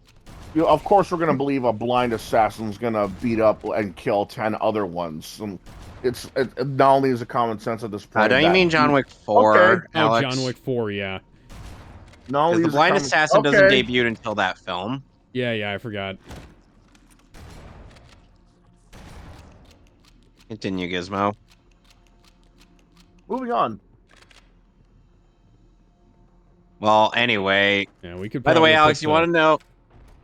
You know, of course, we're gonna believe a blind assassin's gonna beat up and kill 10 other ones. And it not only is it common sense at this point. Don't you mean John Wick 4, Okay. Alex? Oh, John Wick 4, yeah. Not only The is blind it assassin doesn't debut until that film. Yeah, I forgot. Continue, Gizmo. Moving on. Well, anyway. Yeah, we could. By the way, Alex, you want want to know?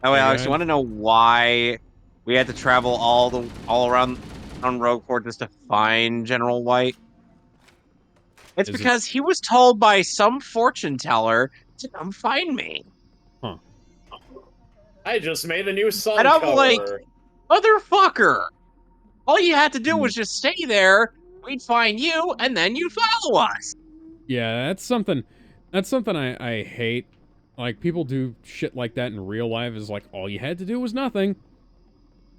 Oh, Yeah, Alex, you want to know why we had to travel all around on Rogue Fort just to find General White? It's because he was told by some fortune teller to come find me. Huh. I just made a new song And I'm cover. like, motherfucker! All you had to do was just stay there, we'd find you, and then you'd follow us! Yeah, that's something I hate. Like, people do shit like that in real life, is like, all you had to do was nothing.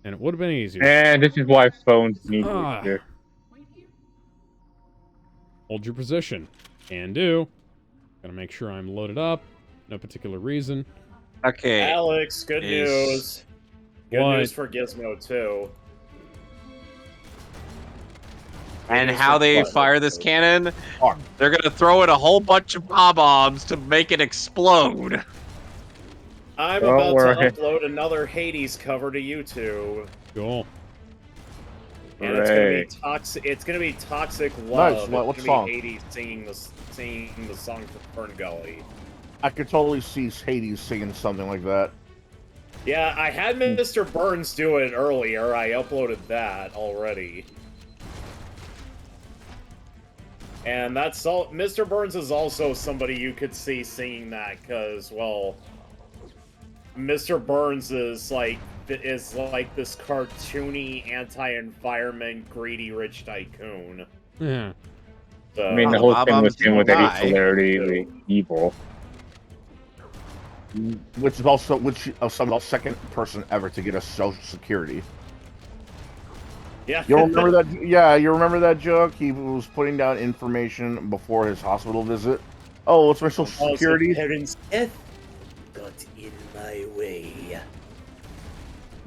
And it would have been easier. And this is why phones need to exist. Hold your position. Can do. Gotta make sure I'm loaded up. No particular reason. Okay. Alex, good news. Good news for Gizmo, too. And how they fire this cannon, they're gonna throw in a whole bunch of bombs to make it explode. I'm about to upload another Hades cover to YouTube. Cool. And it's gonna be toxic. It's gonna be Toxic Love. Nice. What it's song? gonna be Hades singing the song for Fern Gully. I could totally see Hades singing something like that. Yeah, I had Mr. Burns do it earlier. I uploaded that already. And that's all. Mr. Burns is also somebody you could see singing that, because, well, Mr. Burns is like this cartoony, anti-environment, greedy, rich tycoon. Yeah. I mean, the whole thing was him with any hilarity evil. which is also some the second person ever to get a Social Security. Yeah. You remember that? Yeah, you remember that joke? He was putting down information before his hospital visit. Oh, what's my Social Security? Parents' death got in my way.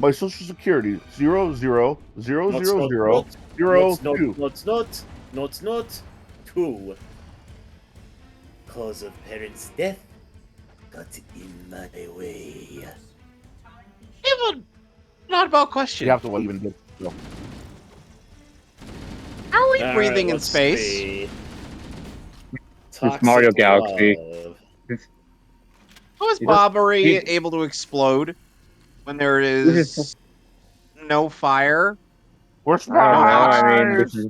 My Social Security 0000002. Not 2. Cause of parents' death got in my way. An oddball question. You have to even get. So. How are we All breathing right, in let's space? see. It's Mario Toxic Galaxy. love. How is He- Bobbery he- able to explode when there This is no fire? We're I don't know. I mean, spies.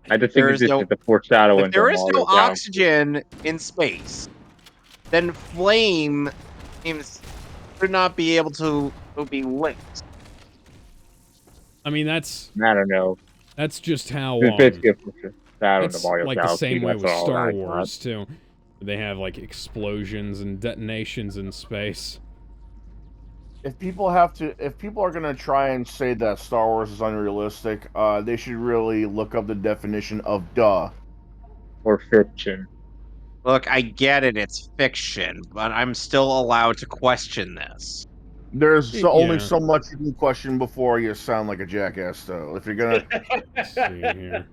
I just There think is this no. is the foreshadowing If there of is Mario no Galaxy. oxygen in space, then flame should not be able to be lit. I mean, that's I don't know. just how It's basically a foreshadowing of that's Mario like the Galaxy. same way That's with all Star I got. Wars too. They have like explosions and detonations in space. If people are gonna try and say that Star Wars is unrealistic, they should really look up the definition of duh. Or fiction. Look, I get it, it's fiction, but I'm still allowed to question this. There's only Yeah. so much you can question before you sound like a jackass, though. If you're gonna, Let's see here.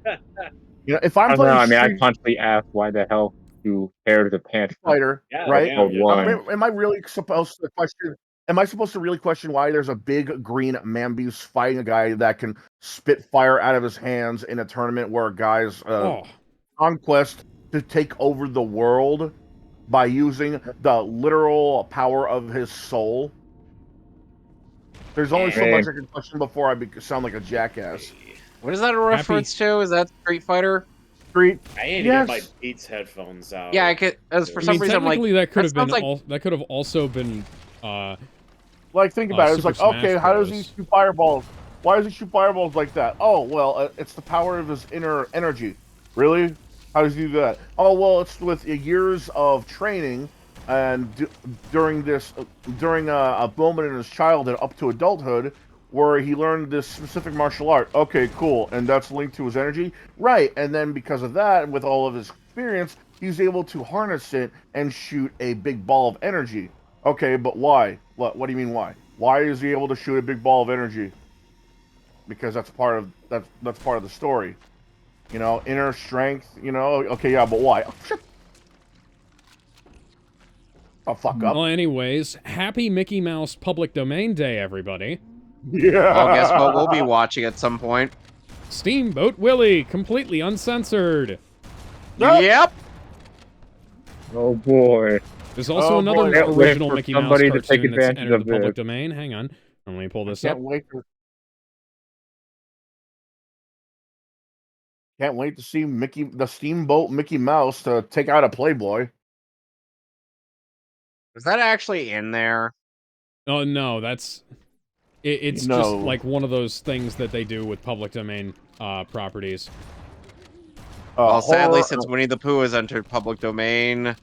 if I I'm don't know. playing I mean, I Street constantly ask why the hell you hair the pants Fighter, Yeah, right? yeah, code yeah. one. Am I really supposed to question? Am I supposed to really question why there's a big green Mambius fighting a guy that can spit fire out of his hands in a tournament where a guy's Oh, conquest to take over the world by using the literal power of his soul? There's only so much I can question before I sound like a jackass. What is that a reference to? Is that Street Fighter? Street, I need to get my Beats headphones out. Yeah, I could. As for I some mean, reason, I'm like, technically that could that have been sounds like- that could have also been like think about it. It's Super like, Smash okay, how does he Bros. shoot fireballs? Why does he shoot fireballs like that? Oh, well, it's the power of his inner energy. Really? How does he do that? Oh, well, it's with years of training and during a moment in his childhood up to adulthood where he learned this specific martial art. Okay, cool. And that's linked to his energy? Right. And then because of that, and with all of his experience, he's able to harness it and shoot a big ball of energy. Okay, but why? What do you mean why? Why is he able to shoot a big ball of energy? Because that's part of the story. You know, inner strength, you know. Okay, yeah, but why? Oh, shit. Oh, fuck up. Well, anyways, happy Mickey Mouse Public Domain Day, everybody. Yeah. Well, guess what? We'll be watching at some point. Steamboat Willie, completely uncensored. Yep. Oh boy. There's also Oh, another boy. Can't wait original for Mickey Mouse somebody to take cartoon that's advantage entered of the public this. domain. Hang on. Let me pull this Can't up. wait to see the Steamboat Mickey Mouse to take out a Playboy. Is that actually in there? Oh, no, that's... It's No. just like one of those things that they do with public domain properties. Well, sadly, Horror- since Winnie the Pooh has entered public domain,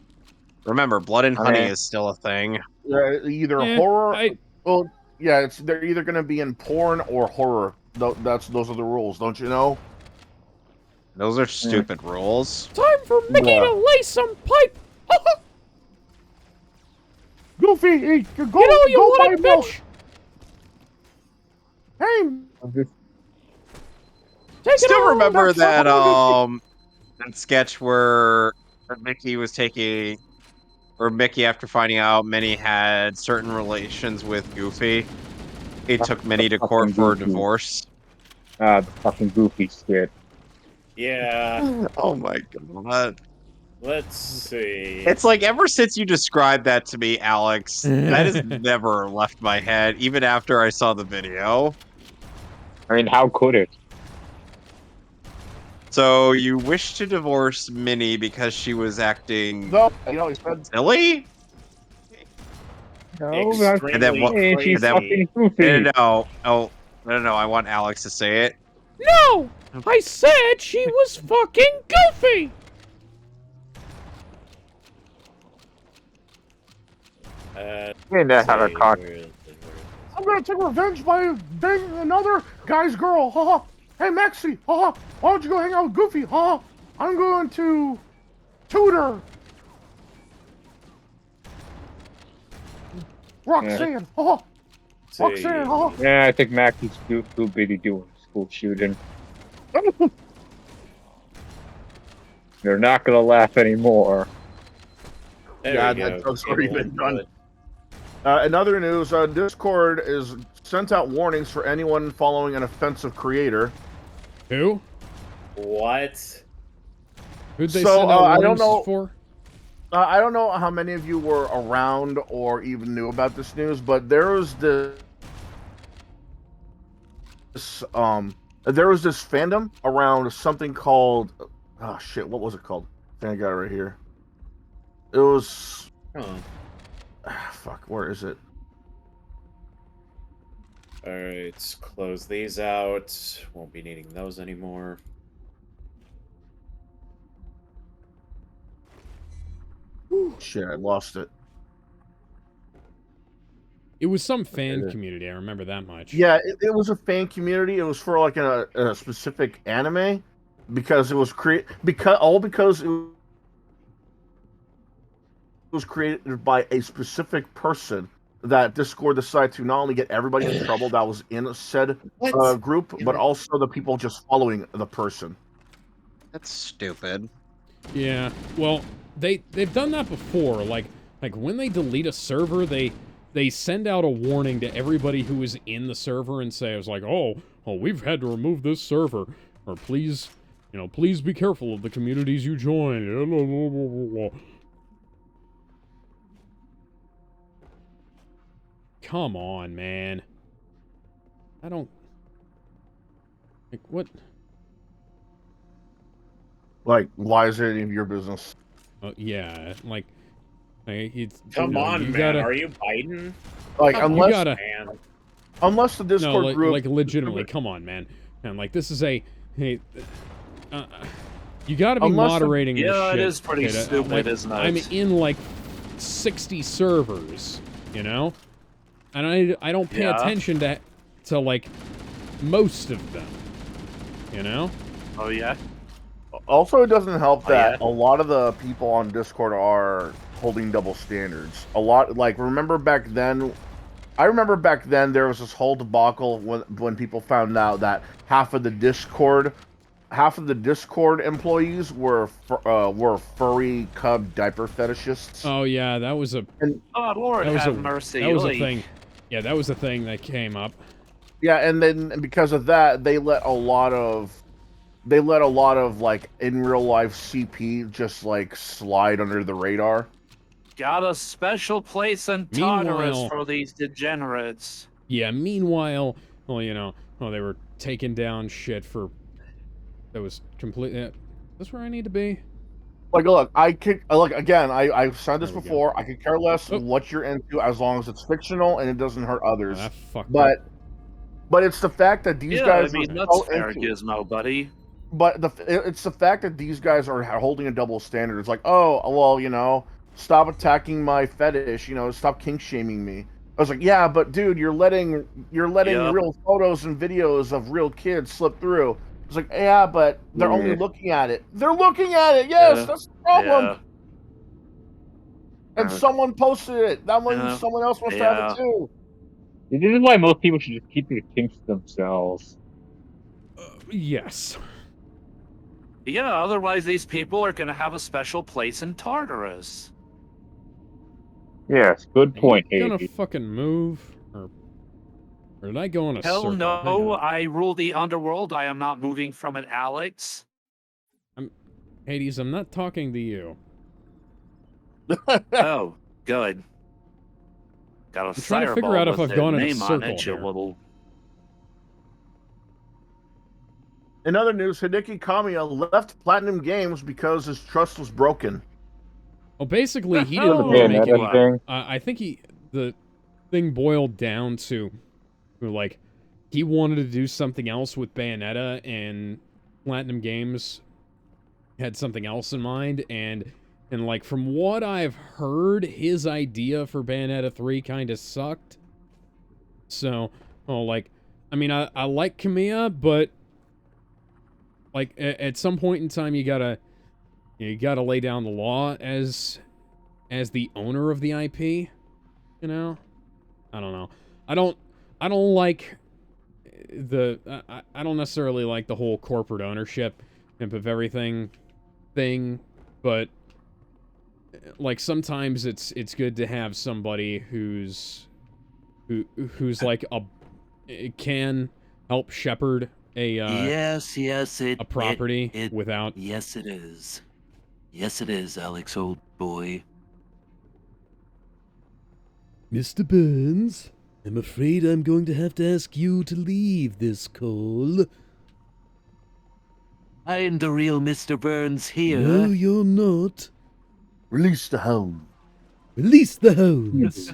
remember, blood and honey is still a thing. either Eh, horror. Well, yeah, they're either going to be in porn or horror. Those are the rules, don't you know? Those are stupid rules. Time for Mickey Yeah. to lay some pipe! Goofy, go You know you go want it, buy milk. bitch! Hey, Take it Still on! remember that's that that sketch where Mickey was where Mickey, after finding out Minnie had certain relations with Goofy, he took Minnie to court for a divorce. The fucking Goofy skit. Yeah. Oh my god. Let's see. It's like, ever since you described that to me, Alex, that has never left my head, even after I saw the video. I mean, how could it? So, you wish to divorce Minnie because she was acting no, you know, he said silly? No, Extremely And then what- hey, crazy. she's fucking Goofy. No, I want Alex to say it. No! I said she was fucking goofy! Ain't that how to cock? I'm gonna take revenge by banging another guy's girl. Haha. Hey Maxie. Haha. Why don't you go hang out with Goofy? Haha. I'm going to tutor Roxanne. Haha. Roxanne. Haha. Yeah, I think Max is too busy doing school shooting. They're not gonna laugh anymore. Yeah, that joke's already been done. In other news, Discord is sent out warnings for anyone following an offensive creator. Who? What? Who'd they So, send out I don't warnings know- for? I don't know how many of you were around or even knew about this news, but there was this fandom around something called, oh shit, what was it called? I think I got it right here. It was, fuck, where is it? Alright, close these out. Won't be needing those anymore. Shit, I lost it. It was some fan community, I remember that much. Yeah, it was a fan community. It was for like a specific anime because it was because it was created by a specific person that Discord decided to not only get everybody in trouble that was in said group, but also the people just following the person. That's stupid. Yeah, well, they've done that before. Like when they delete a server, they send out a warning to everybody who is in the server and say, "It's like, oh, we've had to remove this server, or please, please be careful of the communities you join." Come on, man. I don't... Like, what? Like, why is it any of your business? Yeah, like it's... Come on, man. Gotta, Are you Biden? Like, unless... You gotta... Man. Unless the Discord no, group... like, legitimately, come on, man. And, like, this is a... Hey, you gotta be moderating this shit. Yeah, it is pretty stupid, like, isn't it? I'm in, like, 60 servers, you know? And I don't pay attention to, like, most of them, you know? Oh, yeah? Also, it doesn't help that a lot of the people on Discord are holding double standards. A lot, like, remember back then... I remember back then there was this whole debacle when people found out that half of the Discord employees were furry cub diaper fetishists. Oh yeah, that was a... Oh, Lord have mercy. That was a thing. Yeah, that was a thing that came up. Yeah, and then because of that, they let a lot of like in real life CP just like slide under the radar. Got a special place in Tartarus for these degenerates. Yeah, meanwhile, well, they were taking down shit for... That was completely... That's where I need to be? Like, look, again, I've said this before, I could care less what you're into as long as it's fictional and it doesn't hurt others. But it's the fact that these guys... I mean, that's fair, Gizmo, buddy. But it's the fact that these guys are holding a double standard. It's like, oh, well, stop attacking my fetish, stop kink-shaming me. I was like, yeah, but dude, you're letting real photos and videos of real kids slip through. It's like, yeah, but they're only looking at it. They're looking at it. Yes, that's the problem. Yeah. And someone posted it. That means someone else must have it too. This is why most people should just keep their kinks to themselves. Yes. Yeah, otherwise these people are going to have a special place in Tartarus. Yes, good point, Are you gonna fucking move? Or did I go on a Hell circle? no, I rule the underworld. I am not moving from it, Alex. Hades, I'm not talking to you. Oh, good. Got a I'm trying to figure out if I've gone in a circle here. In other news, Hideki Kamiya left Platinum Games because his trust was broken. Well, basically, he didn't make it. I think the thing boiled down to, like, he wanted to do something else with Bayonetta, and Platinum Games had something else in mind, and And, like, from what I've heard, his idea for Bayonetta 3 kind of sucked. So, like, I mean, I like Kamiya, but, like, at some point in time, you gotta lay down the law as the owner of the IP, you know? I don't know. I don't like I don't necessarily like the whole corporate ownership of everything thing, but like sometimes it's good to have somebody who's like can help shepherd a yes, a property it without. Yes, it is. Yes, it is, Alex, old boy. Mr. Burns, I'm afraid I'm going to have to ask you to leave this call. I am the real Mr. Burns here. No, you're not. Release the hound. Release the hounds.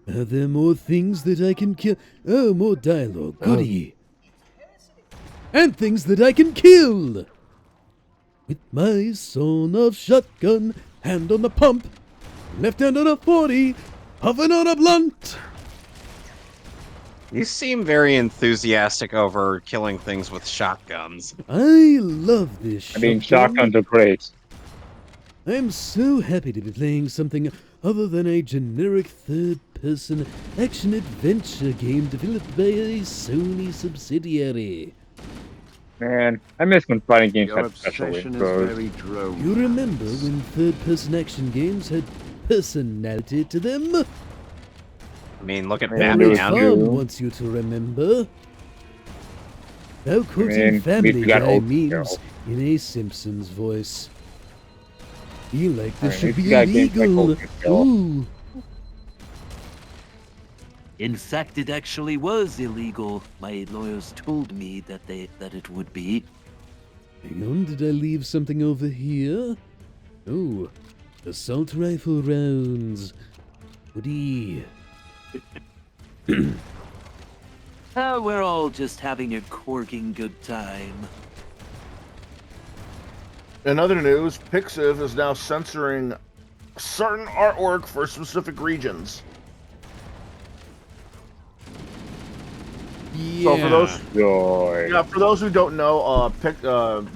Are there more things that I can kill? Oh, more dialogue. Goody. And things that I can kill. With my sawn-off shotgun, hand on the pump, left hand on a 40, puffing on a blunt. You seem very enthusiastic over killing things with shotguns. I love this I shotgun. mean, shotguns are great. I'm so happy to be playing something other than a generic third-person action-adventure game developed by a Sony subsidiary. Man, I miss when fighting games Your had special obsession is intros. very droll. You remember when third-person action games had personality to them? I mean, look at Man, Family Batman. Batman. Farm wants you to remember. Now quoting Man, Family we got Guy old memes girl. in a Simpsons voice. Feel like this Alright, should we be got games like illegal. Old Girl. Ooh. In fact, it actually was illegal. My lawyers told me that it would be. Hang on, did I leave something over here? Oh, assault rifle rounds. Woody. We're all just having a corking good time. In other news, Pixiv is now censoring certain artwork for specific regions. Yeah. So for those, Joy. yeah, for those who don't know,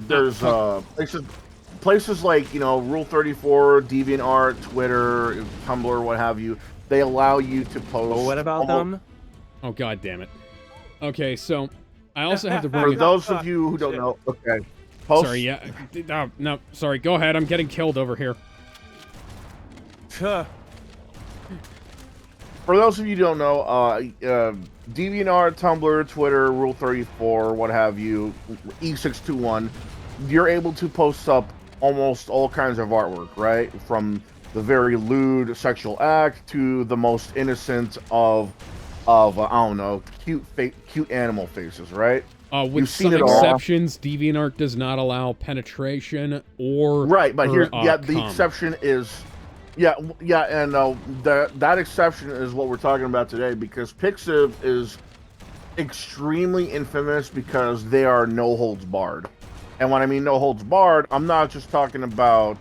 there's places like Rule 34, DeviantArt, Twitter, Tumblr, what have you. They allow you to post. But what about them? Oh, god damn it. Okay, so I also have to For bring it. those of you who don't know, okay. Post, Sorry, yeah. No, sorry. Go ahead. I'm getting killed over here. For those of you who don't know, DeviantArt, Tumblr, Twitter, Rule 34, what have you, E621, you're able to post up almost all kinds of artwork, right? From the very lewd sexual act to the most innocent of I don't know, cute animal faces, right? With You've some seen it all. exceptions, DeviantArt does not allow penetration or Right, but here's the cum. exception is and that exception is what we're talking about today, because Pixiv is extremely infamous because they are no holds barred. And when I mean no holds barred, I'm not just talking about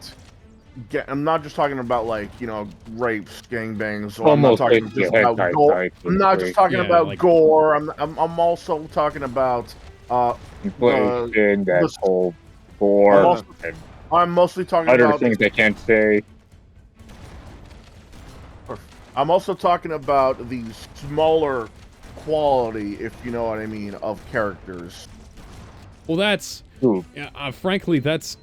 like, rapes, gangbangs, or I'm not Almost talking basically just about hentai gore. sites, I'm not just talking Yeah, about like- gore. I'm also talking about Inflation, that the- whole gore, also- and I'm mostly talking other about things I can't say. I'm also talking about the smaller quality, if you know what I mean, of characters. Well, that's Ooh. frankly, that's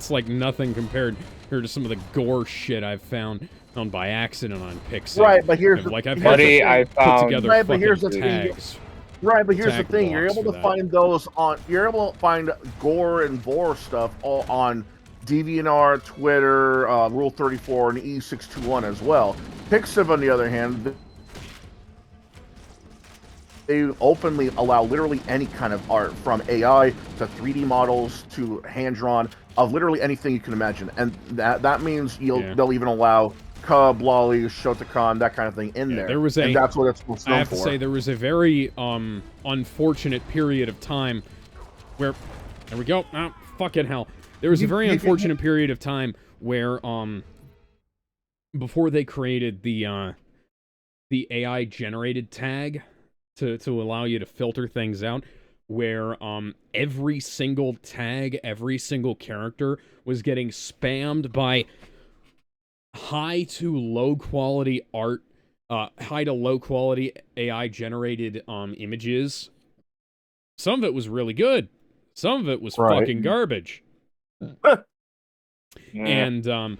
like nothing compared to some of the gore shit I've found by accident on Pixel. Right, but here's Like I've here's had the Buddy, to I put found together Right, but fucking here's the thing. tags. Right, but here's the tag thing: you're blocks able for to that. find those on. You're able to find gore and vor stuff all on DeviantArt, Twitter, Rule 34, and E621 as well. Pixiv, on the other hand, they openly allow literally any kind of art, from AI to 3D models to hand-drawn, of literally anything you can imagine, and that means they'll even allow Cub, Lolly, Shotokan, that kind of thing in there. There was and that's what it's known I have for. to say, there was a very unfortunate period of time where There we go. Oh, fucking hell. There was a very unfortunate period of time where, before they created the AI generated tag to allow you to filter things out, where every single tag, every single character was getting spammed by high to low quality art, high to low quality AI generated images. Some of it was really good. Some of it was fucking garbage. And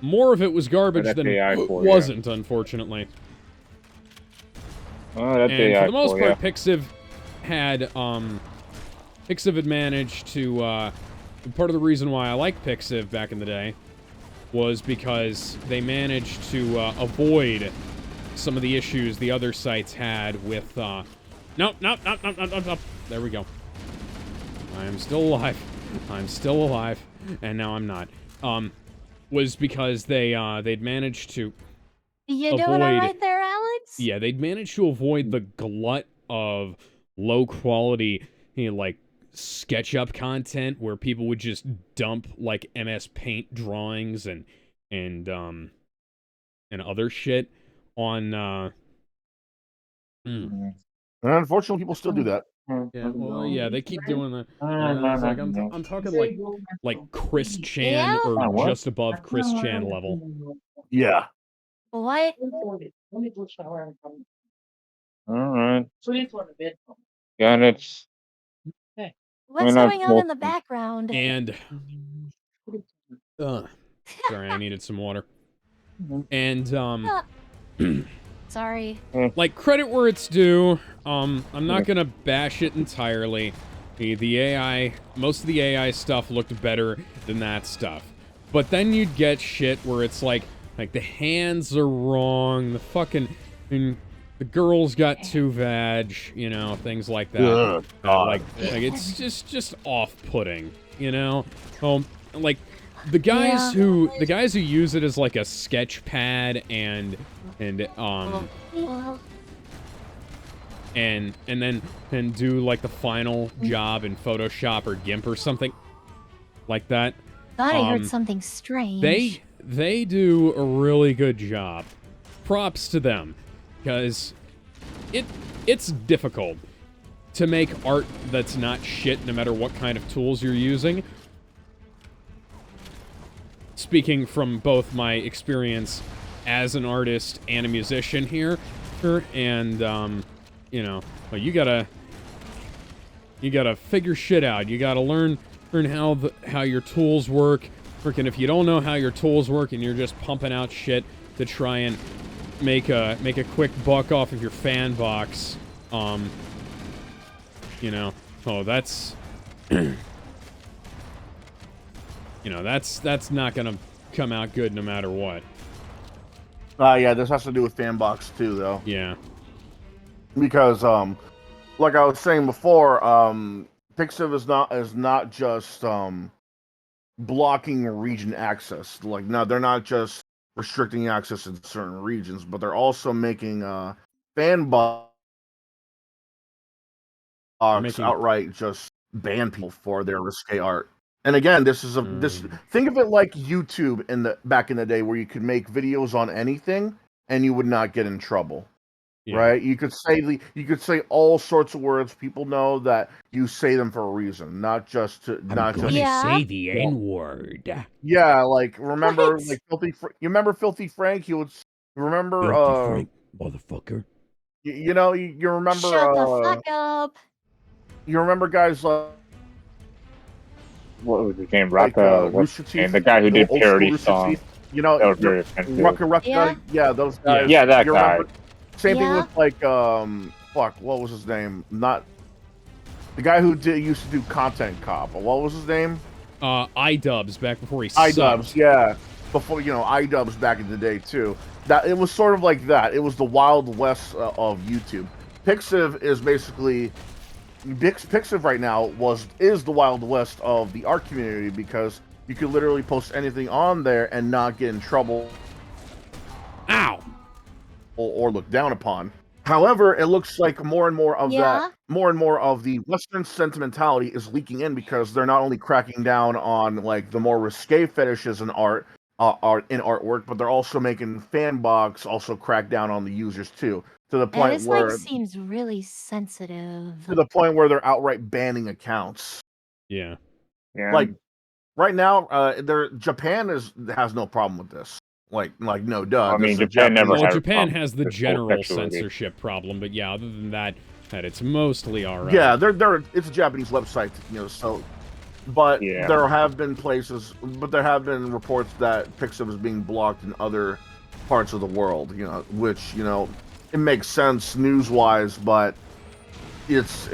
more of it was garbage than wasn't, unfortunately. That's And AI for the most for part, Pixiv had managed to part of the reason why I liked Pixiv back in the day was because they managed to avoid some of the issues the other sites had with nope. There we go. I am still alive. I'm still alive, and now I'm not. Was because they'd managed to You doing all right there, Alex? yeah, they'd managed to avoid the glut of low quality, like SketchUp content where people would just dump like MS Paint drawings and other shit on And unfortunately, people still do that. Yeah, well, yeah, they keep doing that. It's like I'm talking like Chris Chan or just above Chris Chan level. Yeah. What? Alright. Got it. What's going on in the background? And sorry, I needed some water. And Sorry. like credit where it's due. I'm not gonna bash it entirely. The AI, most of the AI stuff looked better than that stuff. But then you'd get shit where it's like the hands are wrong, the fucking, the girl's got two vag, you know, things like that. Like it's just off-putting, you know. Like the guys who use it as like a sketch pad and then do like the final job in Photoshop or GIMP or something like that. Thought I heard something strange. They do a really good job. Props to them, because it's difficult to make art that's not shit no matter what kind of tools you're using. Speaking from both my experience as an artist and a musician here, and you know, well, you gotta figure shit out. You gotta learn how your tools work. Freaking, if you don't know how your tools work and you're just pumping out shit to try and make a quick buck off of your fan box, you know, that's you know, that's not gonna come out good no matter what. Yeah, this has to do with Fanbox too, though. Yeah. Because, like I was saying before, Pixiv is not just blocking region access. Like, no, they're not just restricting access in certain regions, but they're also making Fanbox outright just ban people for their risque art. And again, this is think of it like YouTube back in the day, where you could make videos on anything and you would not get in trouble. Yeah. Right? You could say all sorts of words. People know that you say them for a reason, not just to say the N-word. Yeah, like remember like you remember Filthy Frank? You would remember Filthy Frank, motherfucker. You know, you remember Shut the fuck up. You remember guys like what was his name? And the guy who did parody songs. You know, that was very offensive. Rucka, yeah, those guys. Yeah, that guy. Same thing with like fuck, what was his name? Not the guy who used to do Content Cop. What was his name? iDubbbz, back before he sucked. iDubbbz, yeah. Before, you know, iDubbbz back in the day too. That it was sort of like that. It was the Wild West of YouTube. Pixiv is basically Pixiv right now is the Wild West of the art community, because you could literally post anything on there and not get in trouble. Ow! Or looked down upon. However, it looks like more and more of Yeah. more and more of the Western sentimentality is leaking in because they're not only cracking down on like the more risque fetishes in artwork, but they're also making Fanbox also crack down on the users too, to the And point this like where seems really sensitive. they're outright banning accounts. Yeah. Yeah. Like right now, Japan has no problem with this. Like no duh. I This mean, is a Japan never Well, had a Japan problem has with the this whole general sexuality. censorship problem, but yeah, other than that it's mostly alright. Yeah, it's a Japanese website, so. But Yeah. there have been reports that Pixum is being blocked in other parts of the world, which, it makes sense news-wise, but it's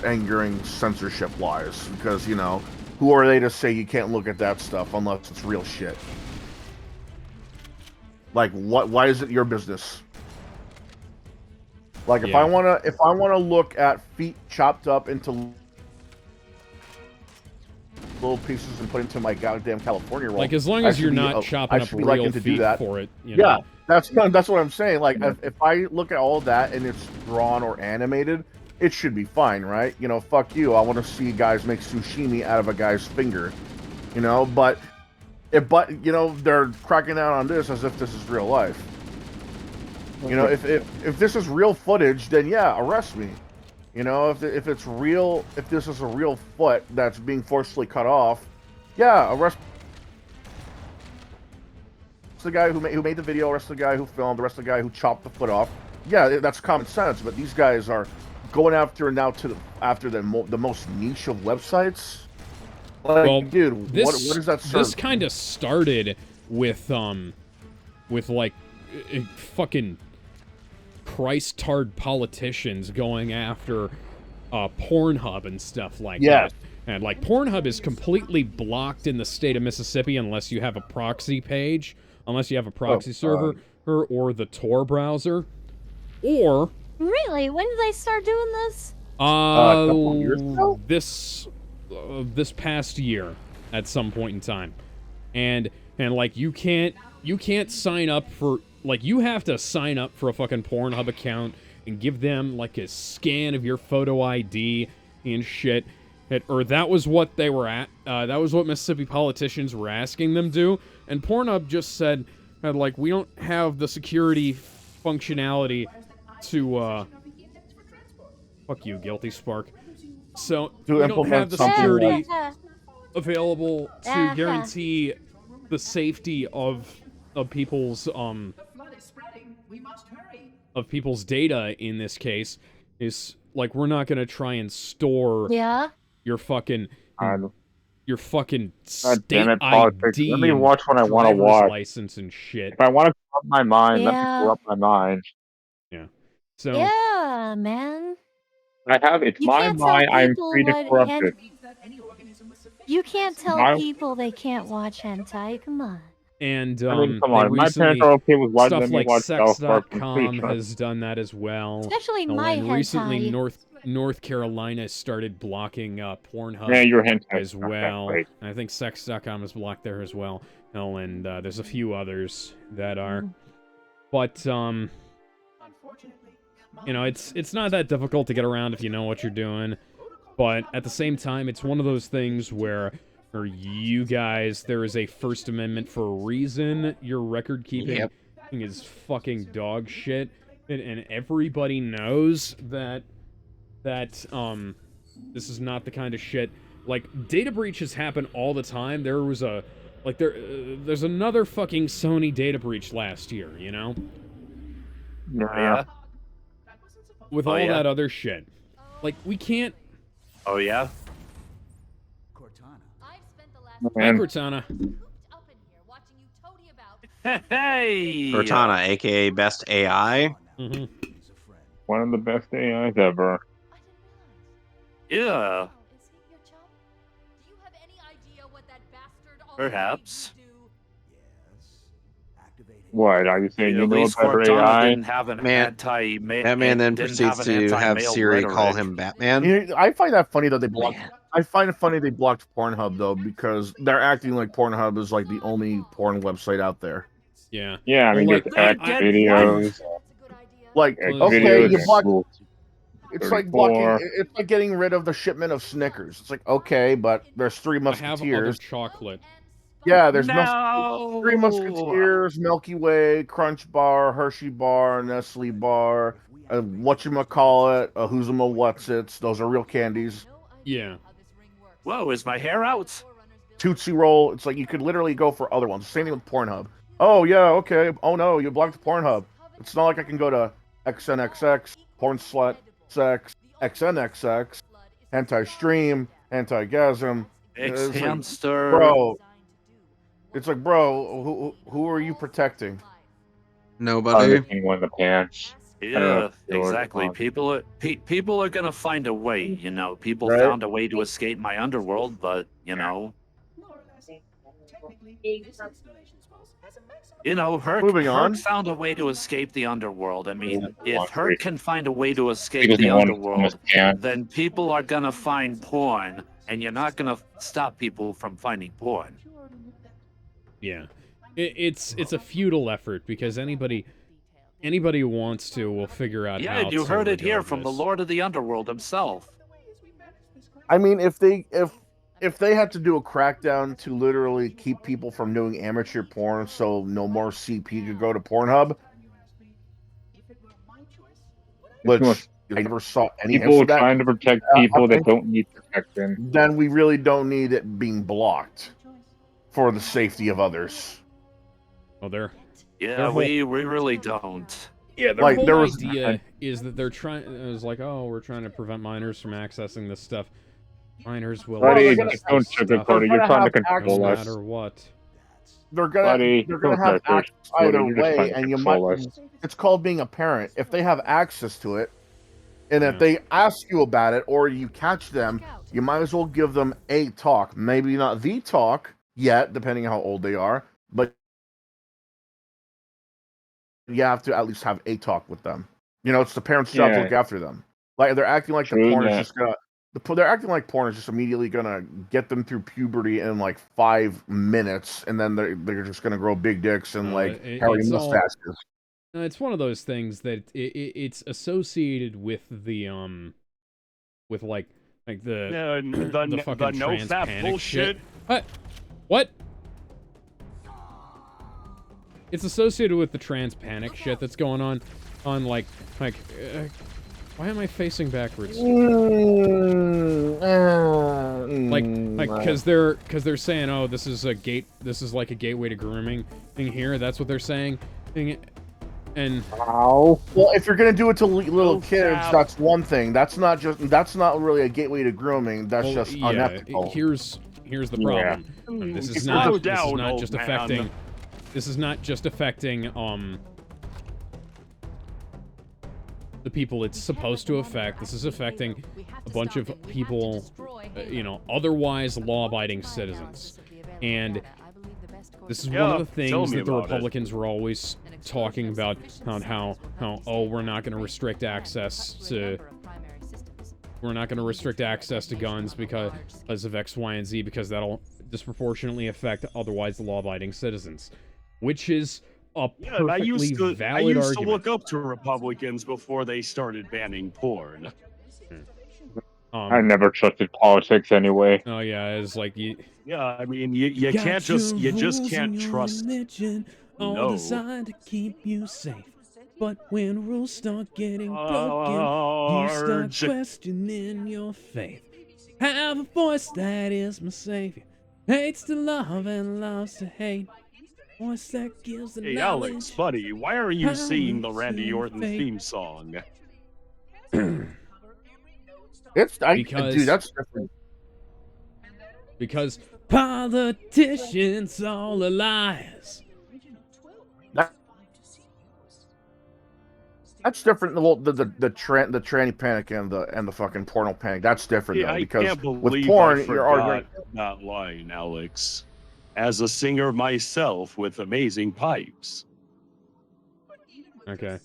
angering censorship-wise, because, who are they to say you can't look at that stuff unless it's real shit? Like, why is it your business? Like, if I wanna look at feet chopped up into little pieces and put into my goddamn California roll. Like, as long as you're not chopping up real feet for it, Yeah, that's what I'm saying. Like, if I look at all that and it's drawn or animated, it should be fine, right? Fuck you. I want to see guys make sushimi out of a guy's finger, But they're cracking down on this as if this is real life. If this is real footage, then yeah, arrest me. If it's real, if this is a real foot that's being forcibly cut off, yeah, arrest the guy who made the video, arrest the guy who filmed, arrest the guy who chopped the foot off. Yeah, that's common sense. But these guys are going after the most niche of websites. Like, well, dude, what does that serve? This kind of started with like fucking Christ-tard politicians going after Pornhub and stuff like that. And like Pornhub is completely blocked in the state of Mississippi unless you have a proxy page, unless you have a proxy server or the Tor browser. Or really, when did they start doing this? A couple years ago? This past year at some point in time. And like you can't sign up for, like, you have to sign up for a fucking Pornhub account and give them like a scan of your photo ID and shit. Or that was what they were at. That was what Mississippi politicians were asking them to. And Pornhub just said, like, we don't have the security functionality to, fuck you, Guilty Spark. So, we don't have the security available to guarantee the safety of people's, data in this case. Is, like, we're not gonna try and store your fucking state ID Let me watch what I want to watch. License and shit. If I want to corrupt my mind, let me corrupt my mind. Yeah. So. Yeah, man. It's my mind. I'm free to corrupt it. You can't tell people they can't watch hentai. Come on. And I mean, come on. My parents are okay with watching stuff like watch Sex.com has done that as well. Especially my hentai. Recently, North Carolina started blocking Pornhub as well. And I think Sex.com is blocked there as well. And there's a few others that are. But it's not that difficult to get around if you know what you're doing. But at the same time, it's one of those things where for you guys, there is a First Amendment for a reason. Your record keeping is fucking dog shit. And everybody knows that this is not the kind of shit. Like, data breaches happen all the time. There was there's another fucking Sony data breach last year, Yeah. With all that other shit. Like, we can't... Oh, yeah? Hi, Cortana. Hey! Cortana, aka Best AI. Mm-hmm. One of the best AIs ever. Yeah. Perhaps. What are you saying? You At know least better Cortana AI? didn't have an That man then proceeds to have Siri call him Batman. I find that funny that they blocked. I find it funny they blocked Pornhub though, because they're acting like Pornhub is like the only porn website out there. Yeah. Yeah, I mean, there's videos. Like, Close okay, videos you ears. block. rule It's like blocking. 34. It's like getting rid of the shipment of Snickers. It's like, okay, but there's Three I have other Musketeers. chocolate. Yeah, there's Three No. Musketeers, Milky Way, Crunch Bar, Hershey Bar, Nestle Bar, whatchamacallit, Who's 'em a What's It's. Those are real candies. Yeah. Whoa, is my hair out? Tootsie Roll. It's like you could literally go for other ones. Same thing with Pornhub. Oh, yeah, okay. Oh, no, you blocked Pornhub. It's not like I can go to XNXX, Porn Slut, Sex, XNXX, Hentai Stream, Hentai Gasm. It's like, Ex-hamster. bro, it's like, bro, who are you protecting? Nobody. One of the pants. Yeah, know, exactly. People are gonna find a way. You know, people Right. found a way to escape my underworld, but you know, Herc Moving on. found a way to escape the underworld. I mean, Yeah, if Herc can find a way to He escape doesn't the want to underworld, pants. then people are gonna find porn, and you're not gonna stop people from finding porn. Yeah. It's a futile effort because anybody who wants to will figure out how Yeah, you to heard it here from the regardless. Lord of the Underworld himself. I mean, if they had to do a crackdown to literally keep people from doing amateur porn, so no more CP could go to Pornhub, which I never saw any hints People of that, trying to protect people that don't need protection. then we really don't need it being blocked for the safety of others. Oh, their Yeah, we really don't. Yeah, their Like, whole there was- idea is that they're trying. It was like, oh, we're trying to prevent minors from accessing this stuff. Minors will Buddy, access don't this stuff sugarcoat it. You're trying to control no us. matter what. They're Buddy, gonna don't have sugarcoat access it. either You're just way, trying to and you might. control us. It's called being a parent. If they have access to it, and Yeah. if they ask you about it or you catch them, you might as well give them a talk. Maybe not the talk yet, depending on how old they are, but you have to at least have a talk with them. You know, it's the parents' job to Yeah. look after them. Like they're acting like True the porn is that. just gonna. They're acting like porn is just immediately gonna get them through puberty in like 5 minutes, and then they're just gonna grow big dicks and like hairy it's all- mustaches. It's one of those things that it's associated with the with like the fucking no trans fap panic bullshit. shit. What? It's associated with the trans panic shit that's going on like why am I facing backwards? Like because they're saying, oh, this is like a gateway to grooming thing here. That's what they're saying. And well, if you're gonna do it to little kids, fap. that's one thing. That's not really a gateway to grooming. That's well, just yeah, unethical. here's the problem. And this is Slow not down, old just man. affecting. This is not just affecting the people it's supposed to affect. This is affecting a bunch of people, otherwise law-abiding citizens. And this is one of the tell things me that the about it. Republicans were always talking about how we're not going to restrict access to guns because of X, Y, and Z, because that'll disproportionately affect otherwise law-abiding citizens, which is a Yeah, I perfectly used to valid argument. look up to Republicans before they started banning porn. I never trusted politics anyway. Oh yeah, it's like you. Yeah, I mean, you can't just can't trust. Religion, all No. designed to keep you safe. But when rules start getting broken, you start Arg. questioning your faith. Have a voice that is my savior. Hates to love and loves to hate. Voice that gives the Hey, knowledge. Alex, buddy, why are you How singing the it's Randy in Orton fate. theme song? Because- that's different. Because Politicians all are liars. That's different. Well, the tranny panic and the fucking porno panic. That's different Yeah, though, I because can't with believe porn, I you're arguing. forgot that line, Alex. As a singer myself with amazing pipes. okay,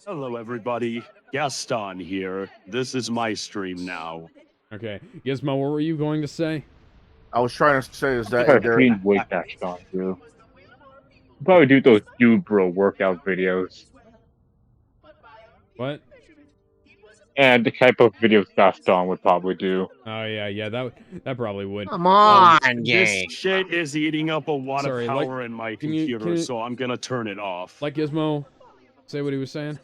Hello, everybody. Gaston here. This is my stream now. okay. Gizmo, what were you going to say? I was trying to say is that I've they're seen way past on too. Probably do those dude bro workout videos. What? And the type of videos Gaston would probably do. Oh yeah, that probably would. Come on, This game. shit is eating up a lot Sorry, of like, power in my can you- computer, so I'm gonna turn it off. Like Gizmo, say what he was saying.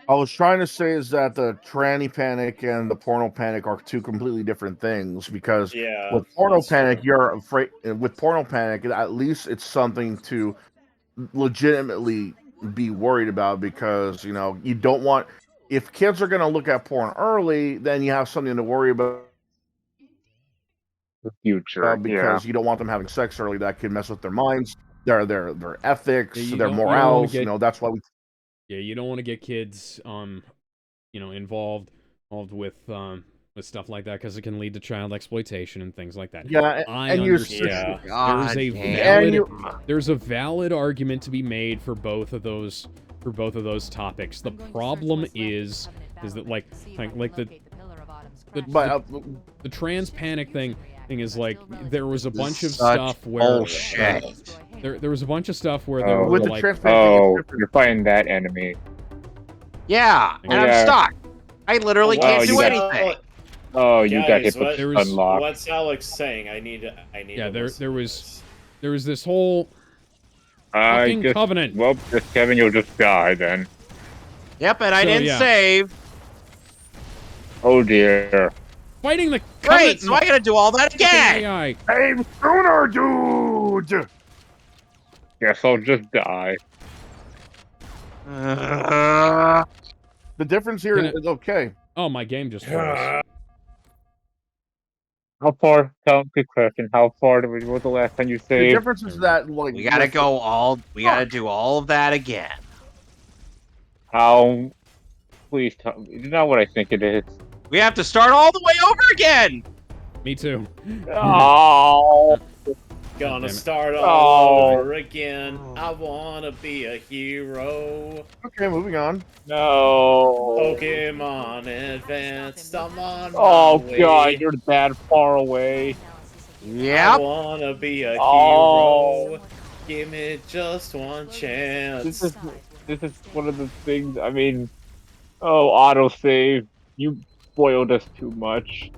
I was trying to say is that the tranny panic and the porno panic are two completely different things because Yeah, with porno that's panic, true. you're afraid. With porno panic, at least it's something to legitimately be worried about because you don't want if kids are going to look at porn early, then you have something to worry about The future, because you don't want them having sex early. That could mess with their minds, their ethics, Yeah, you their don't wanna morals. get- That's why we. Yeah, you don't want to get kids, involved with stuff like that because it can lead to child exploitation and things like that. Yeah, I and you're understand. God There's a damn. valid, there's a valid argument to be made for both of those topics. The problem is that like the trans panic thing is like there was a bunch of Such stuff where bullshit. there was a bunch of stuff where there were With the like trans panic, you're fighting that enemy. Yeah, and Yeah. I'm stuck. I literally Wow, can't you do got- anything. Oh, you got Guys, hit with there was- unlock. What's Alex saying? I need yeah to listen there to was this. there was this whole I fucking just covenant. well, just Kevin, you'll just die then. Yep, and I So, didn't yeah. save. Oh dear. Fighting the Great, covenant. so I gotta do all that again. AI. Aim sooner, dude. Guess I'll just die. Uh, the difference here Can is okay. Oh, my game just froze. How far? Quick question. How far was the last time you The saved? difference is that like we gotta with- go all. We gotta do all of that again. How? Please tell me. It's not what I think it is. We have to start all the way over again. Me too. Oh. Gonna damn it. start all Oh. over again. I wanna be a hero. Okay, moving on. No. Pokemon Advanced, I'm on Oh my way. god, you're that far away. I Yep. wanna be a Oh. hero. Give me just one chance. This is one of the things. I mean, autosave. You spoiled us too much.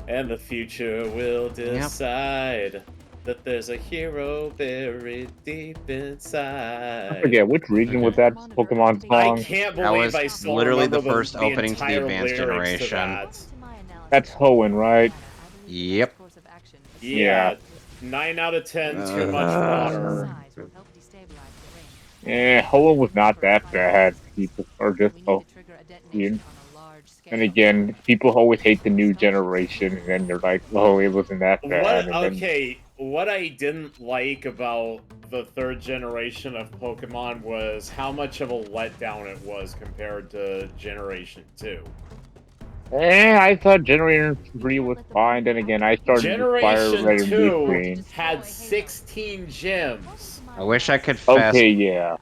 And the future will decide that there's a hero buried deep inside. I forget which region was that Pokemon I song. can't That believe was I still literally remember the first opening to the entire Advanced lyrics to Generation. that. That's Hoenn, right? Yep. Yeah. 9 out of 10, too much water. Yeah, Hoenn was not that bad. People are just and again, people always hate the new generation, and then they're like, "Oh, it wasn't that bad." And then- Okay, what I didn't like about the third generation of Pokemon was how much of a letdown it was compared to Generation 2. I thought Generation 3 was fine. Then again, I started with Fire Generation Red and Blue 2 Green. had 16 gyms. I wish I could fast. Okay, yeah.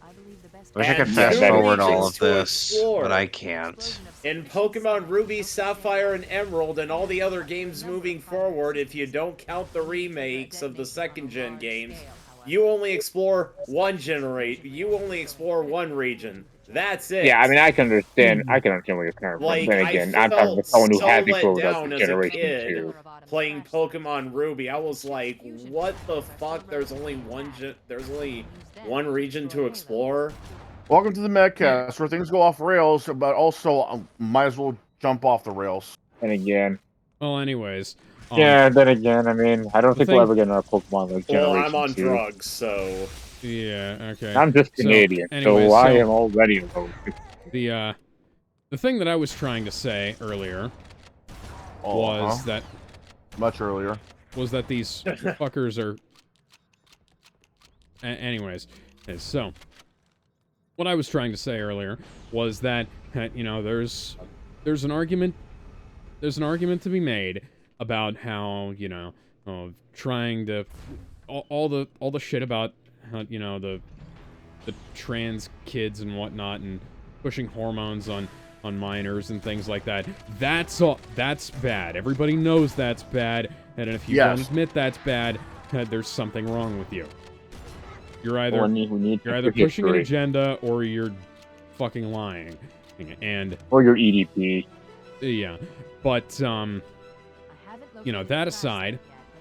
I wish I could And fast two forward all regions of to this, explore. but I can't. In Pokemon Ruby, Sapphire, and Emerald, and all the other games moving forward, if you don't count the remakes of the second-gen games, you only explore one region. That's it. Yeah, I mean, I can understand. I can understand what you're coming from. Like, Then I again, I'm talking felt about someone who so has let exposed down up to as a Generation kid 2. playing Pokemon Ruby. I was like, what the fuck? There's only one region to explore. Welcome to the Mehcast, where things go off rails, but also might as well jump off the rails. And again, Well, anyways. yeah. Then again, I mean, I don't the think we'll thing- ever get another Pokemon like Well, Generation I'm on 2. drugs, so... Yeah. Okay. I'm just So, Canadian, anyways, so I so- am already allergic. The thing that I was trying to say earlier was that much earlier was that these fuckers are. Anyways, so what I was trying to say earlier was that there's an argument to be made about how trying to all the shit about the trans kids and whatnot and pushing hormones on minors and things like that. That's bad. Everybody knows that's bad, and if you don't admit that's bad, there's something wrong with you. You're either We need pushing an agenda or you're fucking lying. And or your EDP. yeah, but you know, that aside,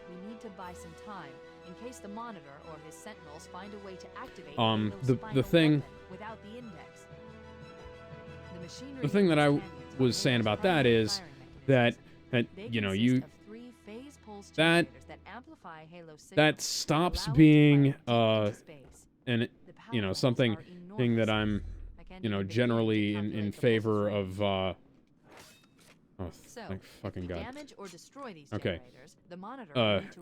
we need to buy some time in case the monitor or his sentinels find a way to activate the thing without the index. the thing that I was saying about that is that you know, that stops being and you know, something that I'm, you know, generally in favor of oh, thank fucking God. Okay.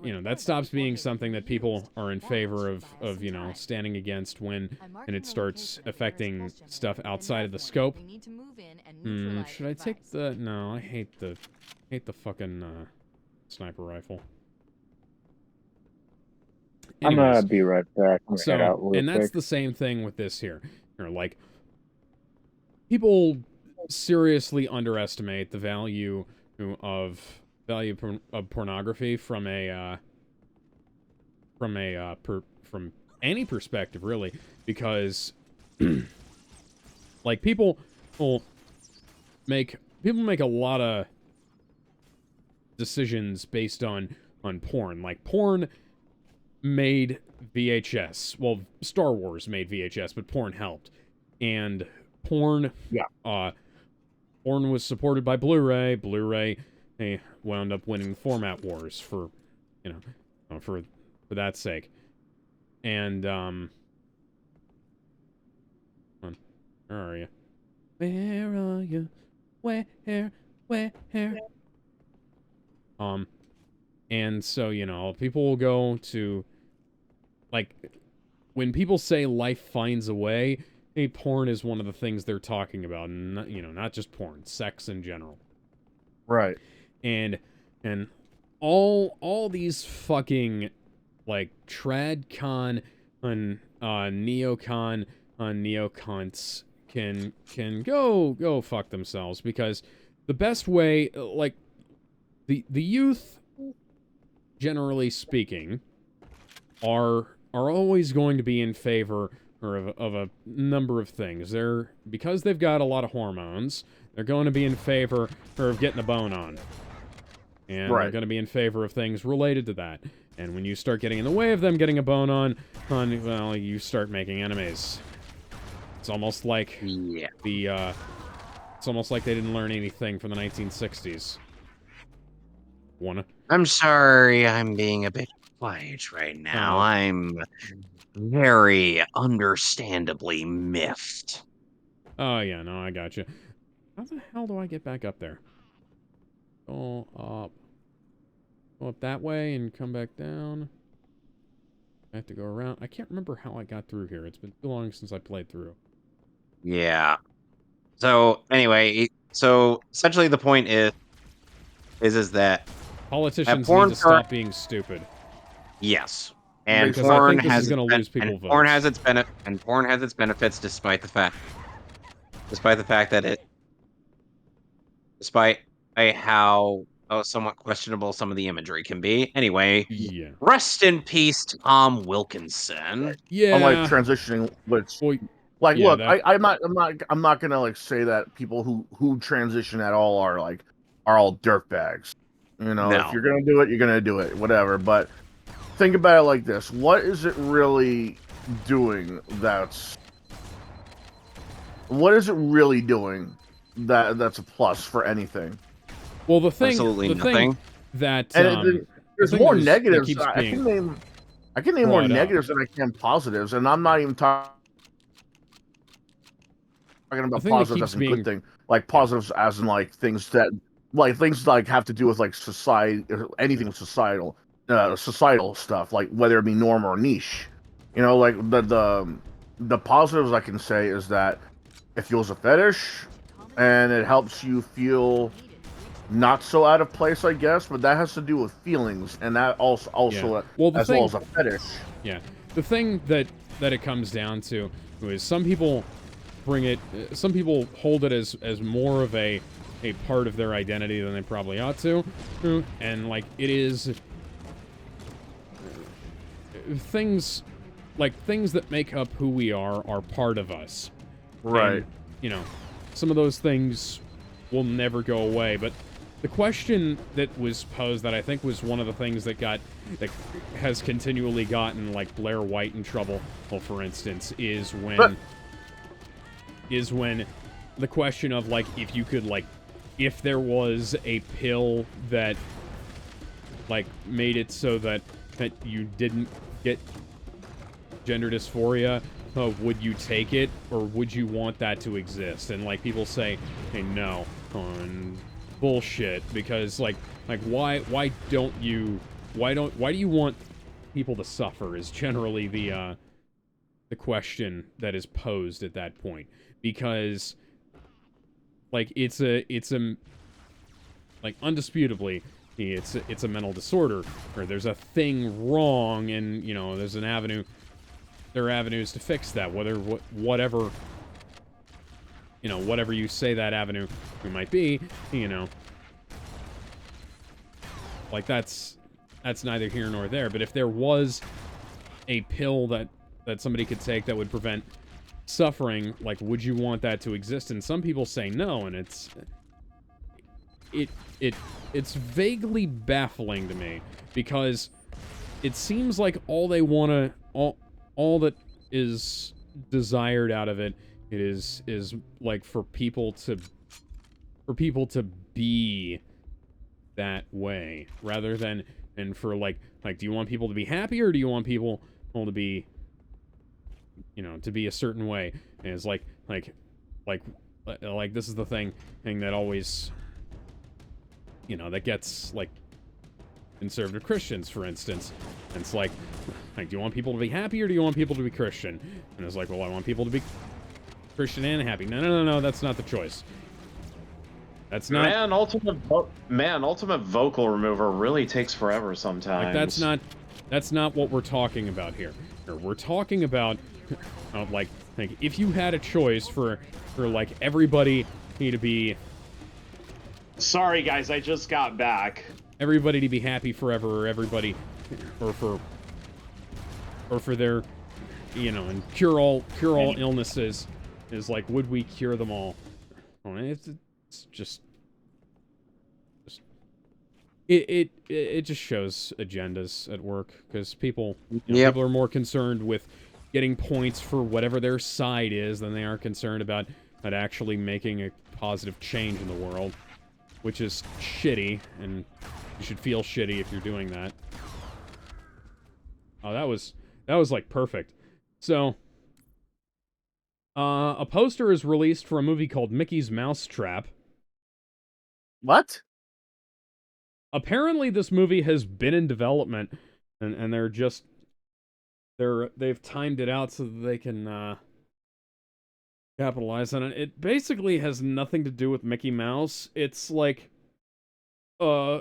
You know, that stops being something that people are in favor of, you know, standing against when and it starts affecting stuff outside of the scope. Should I take the... No, I hate the fucking sniper rifle. Anyways, I'm gonna be right back. So, and that's the same thing with this here. You know, like, people seriously underestimate the value of pornography from any perspective, really, because like people make a lot of decisions based on porn. Like, porn made VHS. Well, Star Wars made VHS, but porn helped. And porn, porn was supported by Blu-ray. Blu-ray, they wound up winning the format wars for, you know, for that sake. And where are you? Where are you? Where? And so, you know, people will go to, like, when people say life finds a way, hey, porn is one of the things they're talking about, and not, you know, not just porn, sex in general. Right. And all these fucking, like, tradcon and neocon neocons can go fuck themselves, because the best way, like, the youth, generally speaking, are always going to be in favor of a number of things. Because they've got a lot of hormones, they're going to be in favor of getting a bone on. And they're going to be in favor of things related to that. And when you start getting in the way of them getting a bone on, well, you start making enemies. It's almost like it's almost like they didn't learn anything from the 1960s. I'm sorry, I'm being a bit quiet right now. I'm very understandably miffed. Oh, yeah, no, I got you. How the hell do I get back up there? Go up that way and come back down. I have to go around. I can't remember how I got through here. It's been too long since I played through. Yeah. So, anyway, so essentially the point is that politicians need to stop being stupid. Yes. And because porn I think this is going to lose people votes. Porn has its benefits despite the fact that despite how somewhat questionable some of the imagery can be. Anyway, rest in peace, Tom Wilkinson. Yeah. I'm like transitioning, which, like, yeah, look, I'm not gonna like say that people who transition at all are all dirtbags. You know, if you're gonna do it, you're gonna do it, whatever. But think about it like this: what is it really doing? What is it really doing that's a plus for anything? Well, the thing, absolutely nothing. Thing that there's more negatives. I can name more negatives than I can positives, and I'm not even talking about positives as a good thing. Like positives as in like things that have to do with like society, anything societal stuff, like whether it be norm or niche. You know, like the positives I can say is that it fuels a fetish, and it helps you feel not so out of place, I guess, but that has to do with feelings, and that also well as a fetish. Yeah, the thing that it comes down to is some people hold it as more of a part of their identity than they probably ought to, and like it is things that make up who we are part of us, right? you know, some of those things will never go away. But the question that was posed that I think was one of the things that has continually gotten like Blair White in trouble, well, for instance, is when the question of like if you could like if there was a pill that like made it so that you didn't get gender dysphoria, would you take it or would you want that to exist? And like people say, hey, no, bullshit, because like why do you want people to suffer is generally the question that is posed at that point, because like it's a like undisputably it's a mental disorder, or there's a thing wrong, and you know there are avenues to fix that, whatever you say that avenue might be, you know, like that's neither here nor there. But if there was a pill that somebody could take that would prevent suffering, like, would you want that to exist? And some people say no, and it's vaguely baffling to me, because it seems like all they want to all that is desired out of it is like for people to be that way, rather than, and for like do you want people to be happy, or do you want people to be, you know, to be a certain way? And it's like this is the thing that always, you know, that gets like conservative Christians, for instance. And it's like do you want people to be happy, or do you want people to be Christian? And it's like, well, I want people to be Christian and happy. No, that's not the choice. That's not... Ultimate vocal remover really takes forever sometimes. Like, that's not what we're talking about here. We're talking about, like, if you had a choice for like, everybody to be... Sorry, guys, I just got back. Everybody to be happy forever, or everybody... Or for their, you know, and cure all illnesses, is like, would we cure them all? It's just it just shows agendas at work, because people, people are more concerned with getting points for whatever their side is than they are concerned about actually making a positive change in the world, which is shitty, and you should feel shitty if you're doing that. Oh, that was like perfect. So, a poster is released for a movie called Mickey's Mousetrap. What? Apparently, this movie has been in development, and they've timed it out so that they can capitalize on it. It basically has nothing to do with Mickey Mouse. It's like an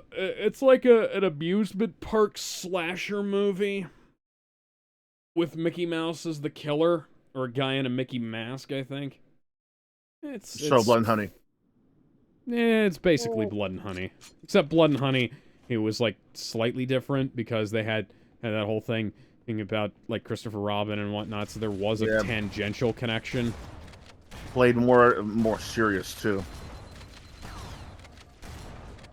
amusement park slasher movie with Mickey Mouse as the killer, or a guy in a Mickey mask, I think. It's Blood and Honey. Yeah, it's basically Blood and Honey. Except Blood and Honey, it was, like, slightly different, because they had that whole thing about, like, Christopher Robin and whatnot, so there was a tangential connection. Played more serious, too.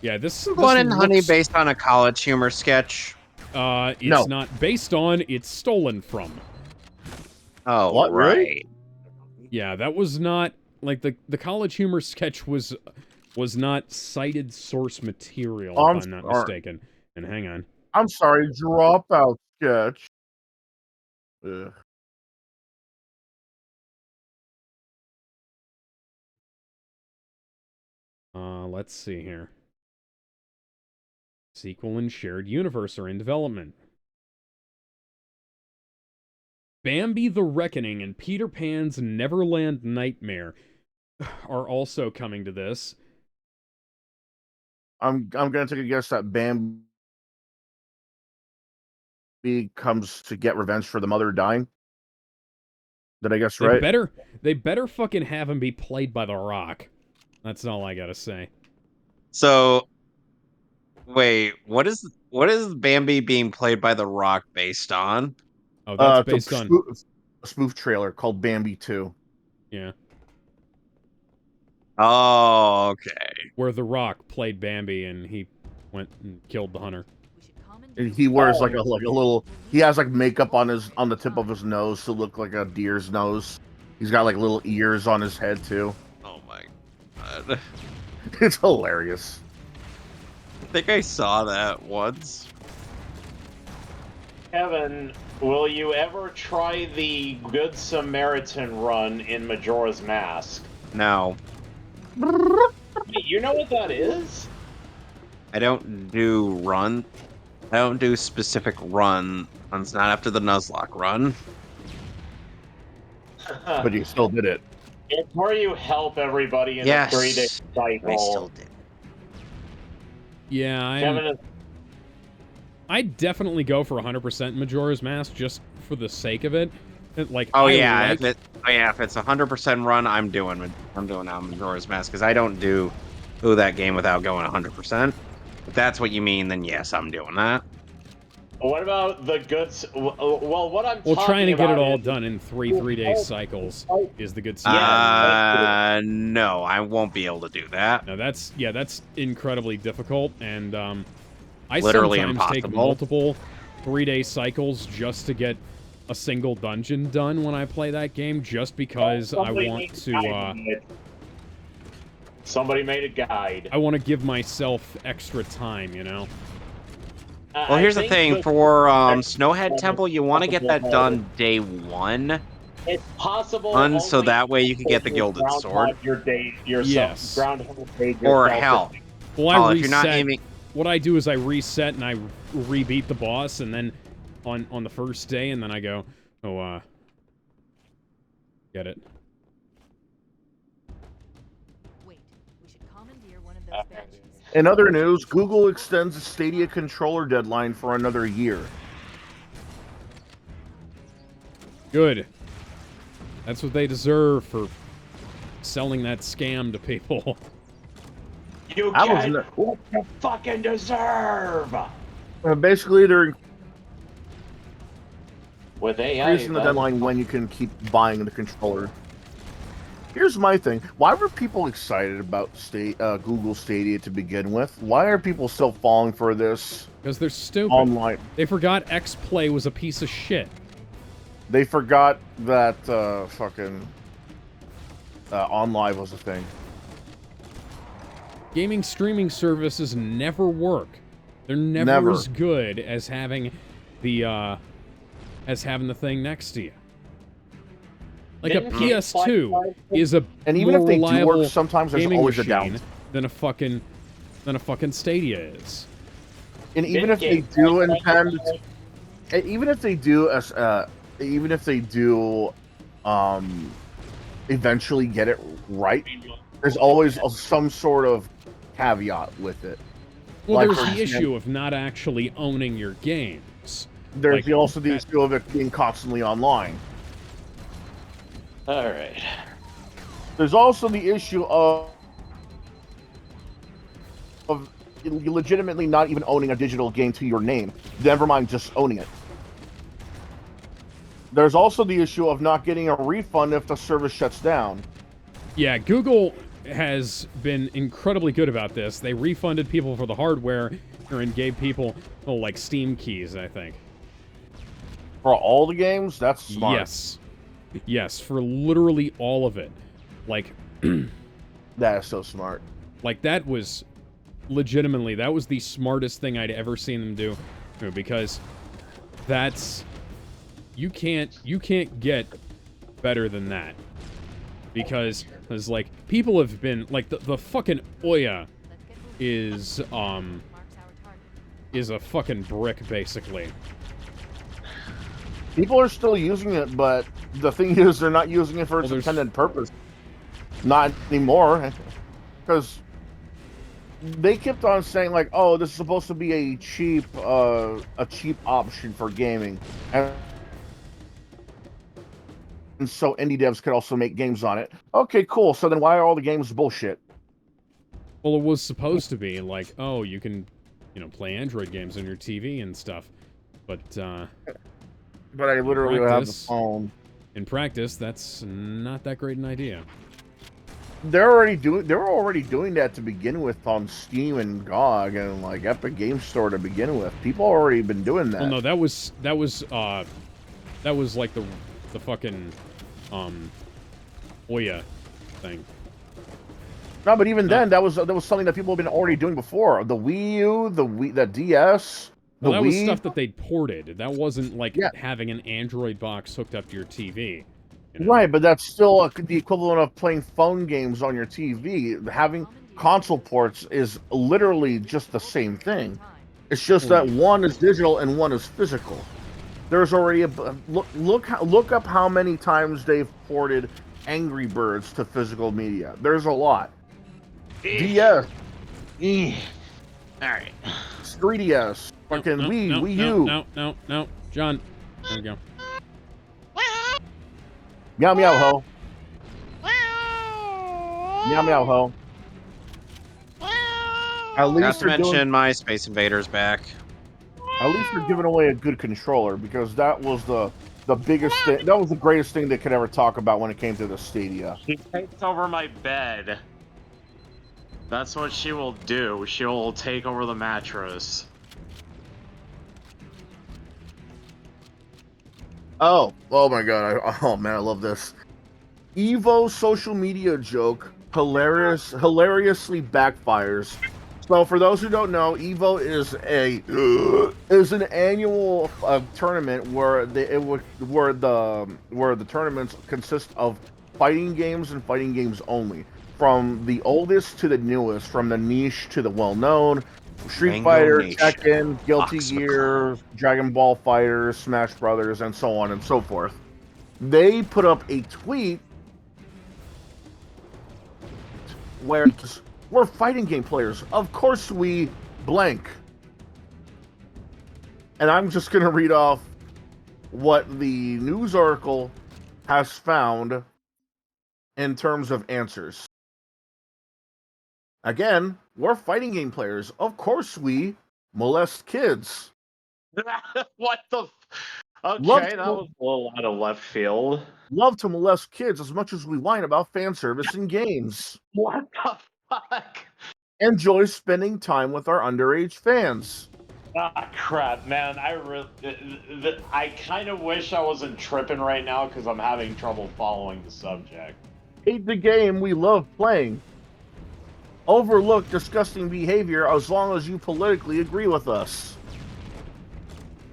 Yeah, this Blood and Honey based on a College Humor sketch? It's not based on, it's stolen from. Oh, what, right. Really? Yeah, that was not, like, the College Humor sketch was not cited source material, if I'm not mistaken. And hang on. I'm sorry, Dropout sketch. Ugh. Let's see here. Sequel and shared universe are in development. Bambi the Reckoning and Peter Pan's Neverland Nightmare are also coming to this. I'm gonna take a guess that Bambi comes to get revenge for the mother dying. Did I guess right? They better fucking have him be played by The Rock. That's all I gotta say. So, wait, what is Bambi being played by The Rock based on? Oh, that's based on a spoof trailer called Bambi 2. Yeah. Oh, okay. Where The Rock played Bambi and he went and killed the hunter. And he wears like a little. He has like makeup on the tip of his nose to look like a deer's nose. He's got like little ears on his head too. Oh my god. It's hilarious. I think I saw that once. Kevin, will you ever try the Good Samaritan run in Majora's Mask? No. Wait, you know what that is? I don't do I don't do specific runs, not after the Nuzlocke run. But you still did it. It's where you help everybody in Yes, a 3-day cycle. I still did. Yeah, Kevin is I'd definitely go for 100% Majora's Mask just for the sake of it. Like, Oh I yeah, like... if it's 100% run, I'm doing now Majora's Mask because I don't do that game without going 100%. If that's what you mean, then yes, I'm doing that. What about the good? Well, what I'm Well, talking trying to get it about all is- done in three-day cycles is the good No, I won't be able to do that. No, that's incredibly difficult, and I Literally sometimes take impossible. multiple 3-day cycles just to get a single dungeon done when I play that game, just because I want to. Somebody made a guide. I want to give myself extra time, you know. Well, here's the thing for Snowhead Temple, you want to get that done day 1. It's possible. So that way you can get the Gilded Sword. Yes. Or hell. Well, I if you're not reset. aiming. What I do is I reset and I rebeat the boss, and then on the first day, and then I go, get it. In other news, Google extends the Stadia controller deadline for another year. Good. That's what they deserve for selling that scam to people. You get what you fucking deserve. Basically, they're with AI increasing the deadline when you can keep buying the controller. Here's my thing. Why were people excited about Google Stadia to begin with? Why are people still falling for this? Because they're stupid. Online. They forgot X-Play was a piece of shit. They forgot that fucking OnLive was a thing. Gaming streaming services never work. They're never as good as having the thing next to you. Like a PS2 is a and even more if they do reliable work, sometimes there's gaming always a machine down. than a fucking Stadia is. And even if they do intend, even if they do eventually get it right, there's always some sort of caveat with it. Well, Like, there's for the example, issue of not actually owning your games. There's Like, also the issue of it being constantly online. All right. There's also the issue of you legitimately not even owning a digital game to your name. Never mind just owning it. There's also the issue of not getting a refund if the service shuts down. Yeah, Google has been incredibly good about this. They refunded people for the hardware and gave people, like Steam keys, I think. For all the games? That's smart. Yes. Yes, for literally all of it. Like, that is so smart. Like, that was legitimately, that was the smartest thing I'd ever seen them do, because that's, you can't get better than that. Because like, people have been, like, the fucking Ouya is a fucking brick, basically. People are still using it, but the thing is, they're not using it for its intended purpose. Not anymore. Because they kept on saying, like, oh, this is supposed to be a cheap option for gaming. And so indie devs could also make games on it. Okay, cool. So then why are all the games bullshit? Well, it was supposed to be, like, oh, you can, play Android games on your TV and stuff. But I literally have the phone. In practice, that's not that great an idea. They were already doing that to begin with on Steam and GOG and like Epic Game Store to begin with. People already been doing that. Well, no, that was like the fucking Oya thing. No, but even then, that was something that people have been already doing before. The Wii U, the DS, the Well, that Wii. was stuff that they'd ported. That wasn't like having an Android box hooked up to your TV. You know? Right, but that's still the equivalent of playing phone games on your TV. Having console ports is literally just the same thing. It's just that one is digital and one is physical. There's already look up how many times they've ported Angry Birds to physical media. There's a lot. DS. All right. 3DS. Fucking Wii U. No. John. There we go. Meow meow ho. Meow meow ho. At least Not to mention my Space Invaders back. At least they're giving away a good controller because that was the biggest thing. That was the greatest thing they could ever talk about when it came to the Stadia. She takes over my bed. That's what she will do. She will take over the mattress. Oh my god! Oh man, I love this. Evo social media joke hilariously backfires. So for those who don't know, Evo is an annual tournament where the tournaments consist of fighting games and fighting games only, from the oldest to the newest, from the niche to the well-known. Street Fighter, Tekken, Guilty Gear, Dragon Ball Fighters, Smash Brothers, and so on and so forth. They put up a tweet where we're fighting game players. Of course we blank. And I'm just going to read off what the news article has found in terms of answers. Again, we're fighting game players. Of course we molest kids. What the? Okay, that was a little out of left field. Love to molest kids as much as we whine about fan service in games. What the fuck? Enjoy spending time with our underage fans. Ah, crap, man. I kind of wish I wasn't tripping right now because I'm having trouble following the subject. Hate the game we love playing. Overlook disgusting behavior as long as you politically agree with us.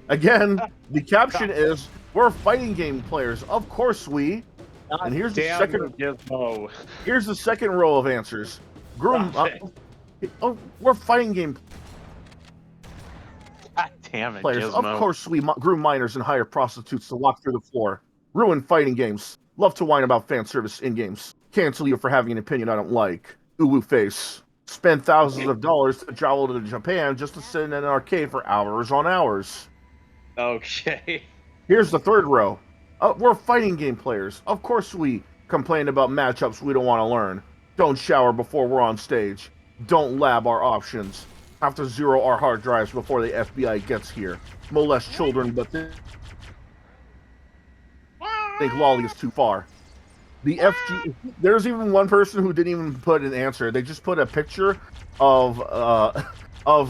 Again, the caption is, we're fighting game players. Of course we. And here's the second. Here's the second row of answers. Groom. We're fighting game God damn it, players. Gizmo. Of course we groom minors and hire prostitutes to walk through the floor. Ruin fighting games. Love to whine about fan service in games. Cancel you for having an opinion I don't like. Uwu face. Spend thousands of dollars to travel to Japan just to sit in an arcade for hours on hours. Okay. Here's the third row. We're fighting game players. Of course we complain about matchups we don't want to learn. Don't shower before we're on stage. Don't lab our options. Have to zero our hard drives before the FBI gets here. Molest children, but think lolly is too far. The FG. There's even one person who didn't even put an answer. They just put a picture of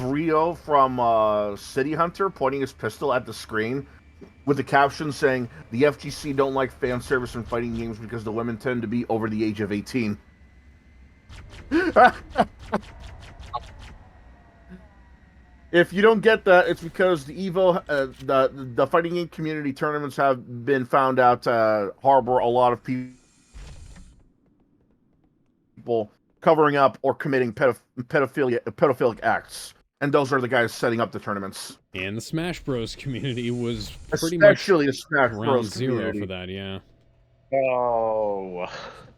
Rio from City Hunter pointing his pistol at the screen, with the caption saying, "The FGC don't like fan service in fighting games because the women tend to be over the age of 18." If you don't get that, it's because the Evo, the fighting game community tournaments have been found out to harbor a lot of people covering up or committing pedophilic acts, and those are the guys setting up the tournaments. And the Smash Bros. Community was pretty especially much the Smash ground Bros. zero Community. for that, yeah. Oh.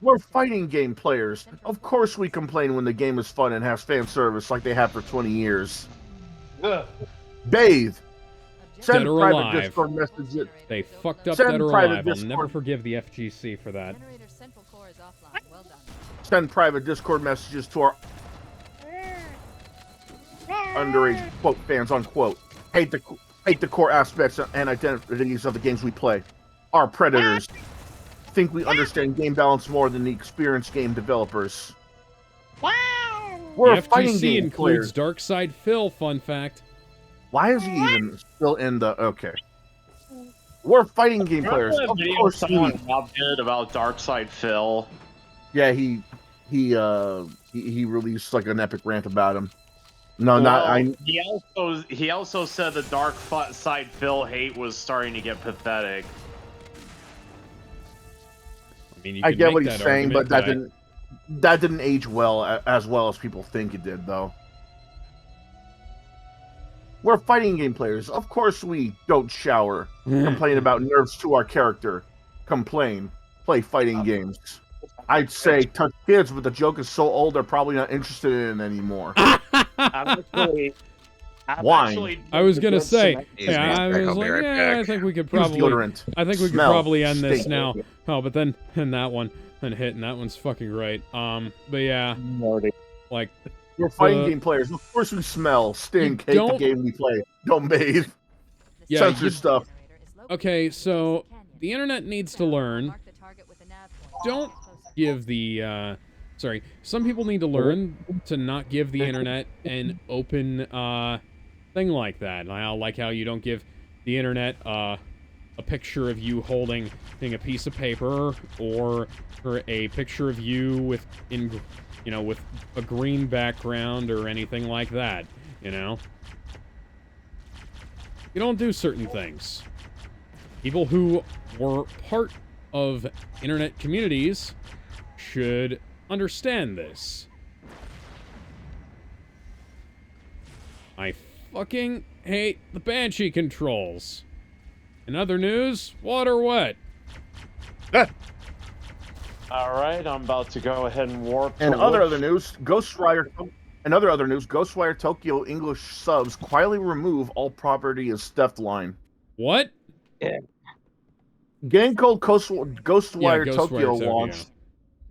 We're fighting game players. Of course we complain when the game is fun and has fan service like they have for 20 years. Bathe. Send Dead or private alive. Discord messages. They fucked up Send Dead or private Alive. I'll Discord. never forgive the FGC for that. Send private Discord messages to our underage quote fans unquote. Hate the core aspects and identities of the games we play. Our predators. think we understand game balance more than the experienced game developers. Wow. We're the fighting FGC game includes players. Darkside Phil, fun fact. Why is he even still in the... Okay. We're fighting game Remember players. that Of video course someone we... Rob did about Darkside Phil? Yeah, he released like an epic rant about him. No, Well, not I. he also said the Dark Side Phil hate was starting to get pathetic. I mean, you I could get make what he's that saying, but argument, that didn't age well as well as people think it did, though. We're fighting game players. Of course, we don't shower, complain about nerfs to our character, play fighting games. I'd say touch kids, but the joke is so old they're probably not interested in it anymore. Why? I was gonna say, Excuse me, I I'll was be like, right yeah, I back. think we could Use probably, deodorant. I think we could Smell. probably end this Stink. now. Oh, but then that one and that one's fucking great. But yeah, like We're fighting game players. Of course, we smell, stink, hate the don't- game we play. Don't bathe. Yeah, Censor you- stuff. Okay, so the internet needs to learn. Don't give the sorry. Some people need to learn to not give the internet an open thing like that. I like how you don't give the internet a picture of you holding a piece of paper or a picture of you with with a green background or anything like that, you know? You don't do certain things. People who were part of internet communities should understand this. I fucking hate the Banshee controls. In other news, water wet. Alright, I'm about to go ahead and warp. And other news, Ghostwire Tokyo English subs quietly remove all property as theft line. What? Yeah. Game called Ghostwire Ghostwire Tokyo Tokyo. launched,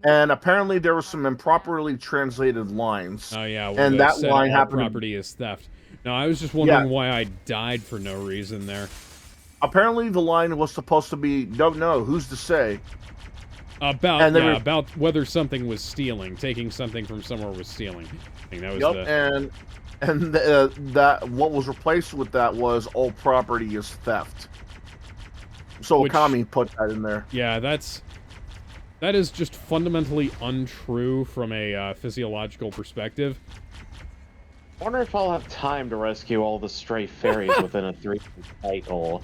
and apparently there were some improperly translated lines. Oh yeah, well, and they that said line all happened. property is theft. No, I was just wondering why I died for no reason there. Apparently the line was supposed to be, don't know, who's to say? About about whether something was stealing, taking something from somewhere was stealing. I think that was that what was replaced with that was all property is theft. So Okami put that in there. Yeah, that is just fundamentally untrue from a physiological perspective. I wonder if I'll have time to rescue all the stray fairies within a 3 cycle.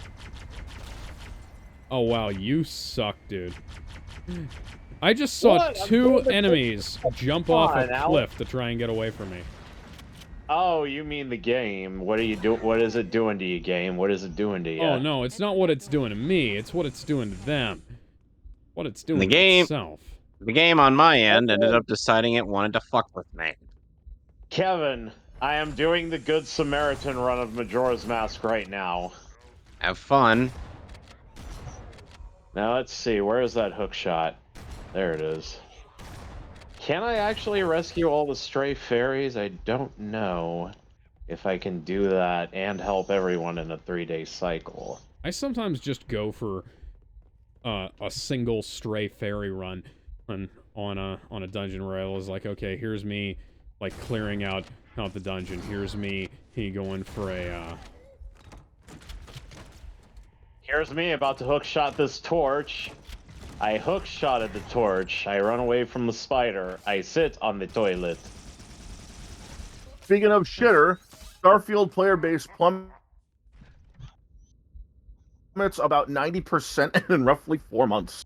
Oh wow, you suck, dude. I just saw two enemies jump off a cliff to try and get away from me. Oh, you mean the game. What are you do? What is it doing to you, game? What is it doing to you? Oh no, it's not what it's doing to me, it's what it's doing to them. What it's doing The to game, itself. the game on my end ended up deciding it wanted to fuck with me. Kevin, I am doing the Good Samaritan run of Majora's Mask right now. Have fun. Now let's see, where is that hook shot? There it is. Can I actually rescue all the stray fairies? I don't know if I can do that and help everyone in a 3-day cycle. I sometimes just go for a single stray fairy run on a dungeon where I was like, okay, here's me like clearing out the dungeon. Here's me going for a Here's me about to hookshot this torch. I hookshotted the torch. I run away from the spider. I sit on the toilet. Speaking of shitter, Starfield player base plummets about 90% in roughly 4 months.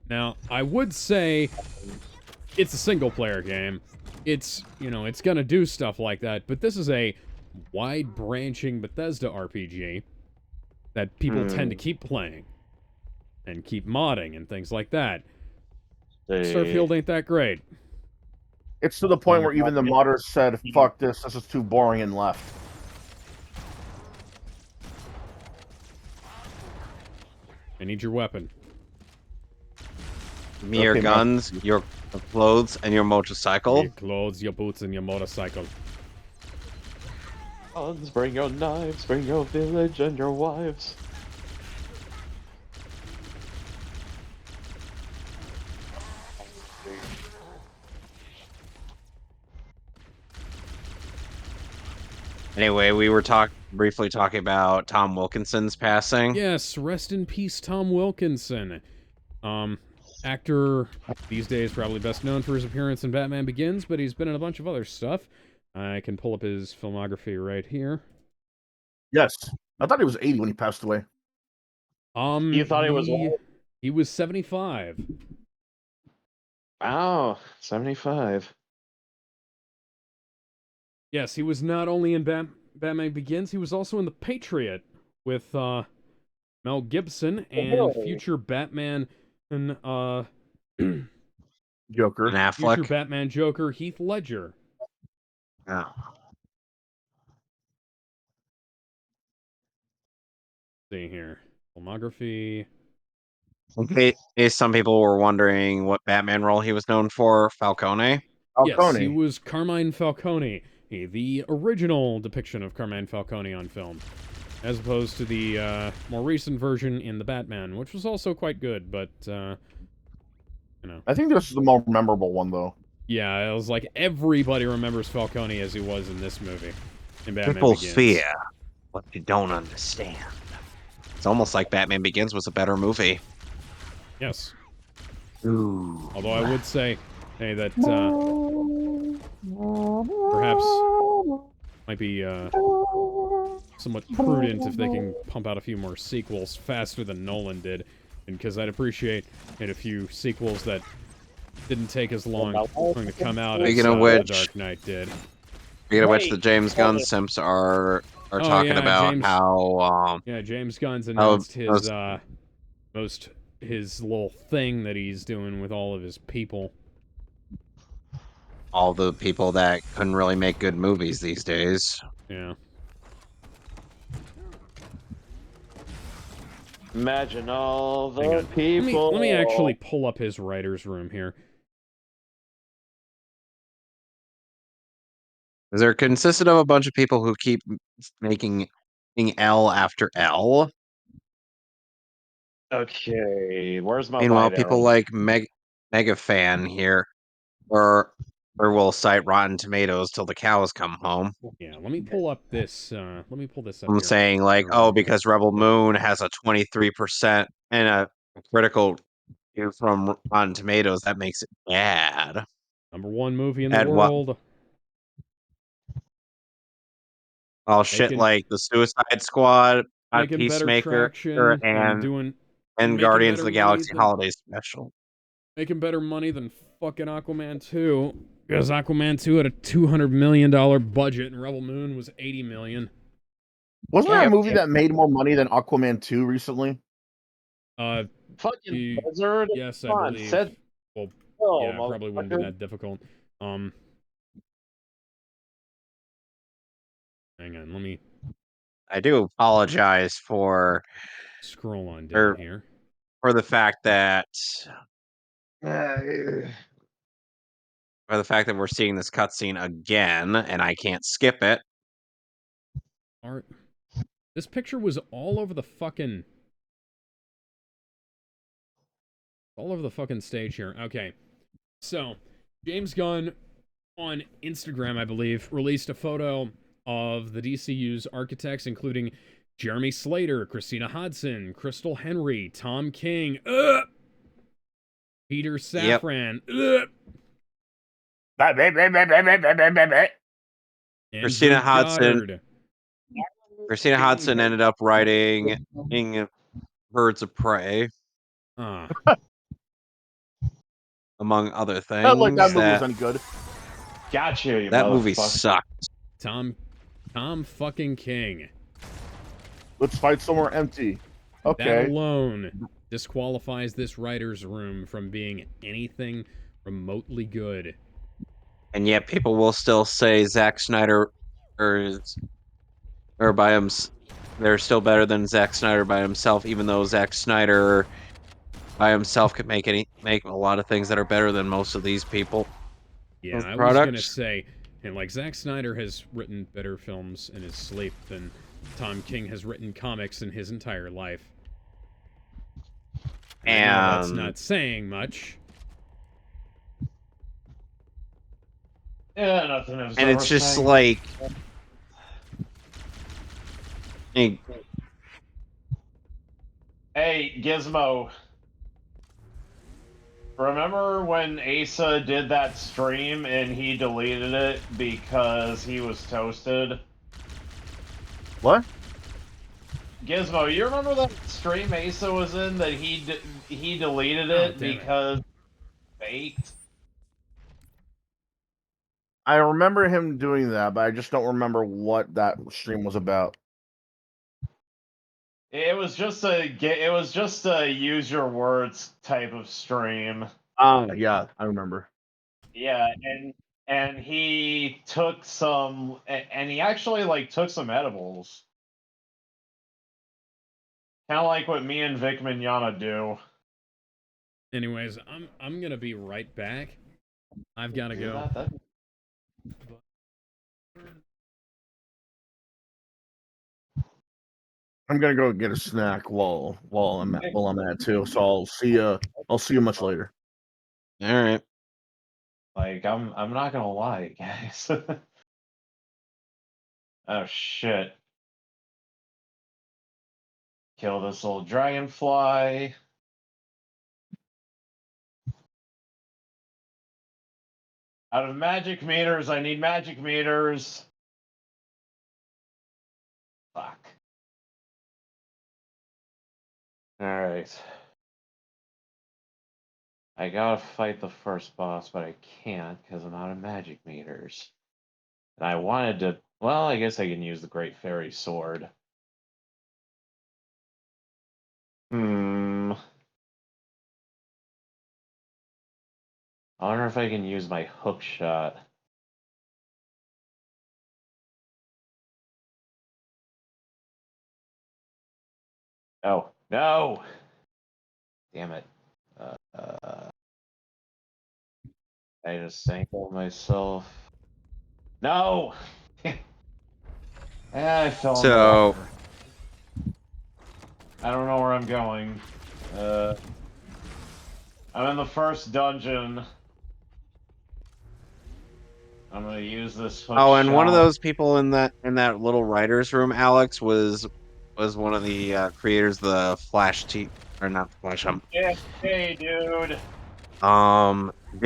Now, I would say it's a single-player game. It's, it's gonna do stuff like that, but this is a wide-branching Bethesda RPG that people tend to keep playing and keep modding and things like that. Starfield ain't that great. It's to the point where even the modders said, fuck this is too boring, and left. I need your weapon. Give me your guns, your clothes, and your motorcycle. Your clothes, your boots, and your motorcycle. Guns, bring your knives, bring your village and your wives. Anyway, we were briefly talking about Tom Wilkinson's passing. Yes, rest in peace, Tom Wilkinson. Actor these days probably best known for his appearance in Batman Begins, but he's been in a bunch of other stuff. I can pull up his filmography right here. Yes. I thought he was 80 when he passed away. You thought he was old? He was 75. Wow, 75. Yes, he was not only in Batman Begins, he was also in The Patriot with Mel Gibson and future Batman and Joker. And Affleck. future Batman Joker Heath Ledger. Yeah. See here. Filmography. Okay, some people were wondering what Batman role he was known for. Falcone. Yes, he was Carmine Falcone, the original depiction of Carmine Falcone on film, as opposed to the more recent version in The Batman, which was also quite good, but, you know. I think this is the more memorable one, though. Yeah, it was like everybody remembers Falcone as he was in this movie, in Batman People Begins. fear what you don't understand. It's almost like Batman Begins was a better movie. Yes. Ooh. Although I would say, hey, that perhaps might be somewhat prudent if they can pump out a few more sequels faster than Nolan did, and because I'd appreciate a few sequels that didn't take as long to come out as The Dark Knight did. Speaking of which, the James Gunn simps are talking about how James Gunn's announced his little thing that he's doing with all of his people. All the people that couldn't really make good movies these days. Yeah. Imagine all the people. Let me actually pull up his writer's room here. They're consisted of a bunch of people who keep making L after L. Okay, where's my Meanwhile, bite people arrow? like Mega Fan here, or will cite Rotten Tomatoes till the cows come home. Yeah, let me pull up this. Let me pull this up. I'm here. saying like, oh, because Rebel Moon has a 23% and a critical review from Rotten Tomatoes, that makes it bad. #1 movie in the world. Well, shit like the Suicide Squad, Peacemaker, and Guardians of the Galaxy Holiday Special. Making better money than fucking Aquaman 2. Because Aquaman 2 had a $200 million budget and Rebel Moon was $80 million. Wasn't there a movie that made more money than Aquaman 2 recently? Fucking Blizzard. Yes, I believe. Well, yeah, probably wouldn't be that difficult. Hang on, let me. I do apologize for scroll on down here for the fact that we're seeing this cutscene again, and I can't skip it. This picture was all over the fucking stage here. Okay, so James Gunn on Instagram, I believe, released a photo of the DCU's architects, including Jeremy Slater, Christina Hodson, Crystal Henry, Tom King, Peter Safran, Christina Hodson. Christina Hodson ended up writing Birds of Prey. Among other things. Not like that movie was any good. Got you, that movie sucked. Tom fucking King. Let's fight somewhere empty. Okay. That alone disqualifies this writer's room from being anything remotely good. And yet people will still say Zack Snyder or by himself. They're still better than Zack Snyder by himself, even though Zack Snyder by himself could make a lot of things that are better than most of these people. Yeah, I was gonna say, and like Zack Snyder has written better films in his sleep than Tom King has written comics in his entire life. And that's not saying much. Yeah, nothing. And it's just like Hey, Hey, Gizmo. Remember when Asa did that stream and he deleted it because he was toasted? What? Gizmo, you remember that stream Asa was in that he deleted Oh, it damn it. because faked? I remember him doing that, but I just don't remember what that stream was about. It was just a use your words type of stream. Yeah, I remember. Yeah, and he took some and he actually like took some edibles. Kind of like what me and Vic Mignogna do. Anyways, I'm gonna be right back. I've gotta Do go. that. I'm gonna go get a snack while I'm at it too. So I'll see you much later. all right. Like I'm not gonna lie, guys. Oh shit. Kill this little dragonfly. Out of magic meters, I need magic meters. Fuck. Alright. I gotta fight the first boss, but I can't because I'm out of magic meters. And I wanted to. Well, I guess I can use the Great Fairy Sword. I wonder if I can use my hook shot. Oh, no! Damn it. I just sank myself. No! I fell in the So, water. I don't know where I'm going. I'm in the first dungeon. I'm gonna use this hook oh, and one of shot. those people in that little writers room, Alex, was one of the creators of the Flash T or not Flash, Yeah, hey, dude. Daredevil, the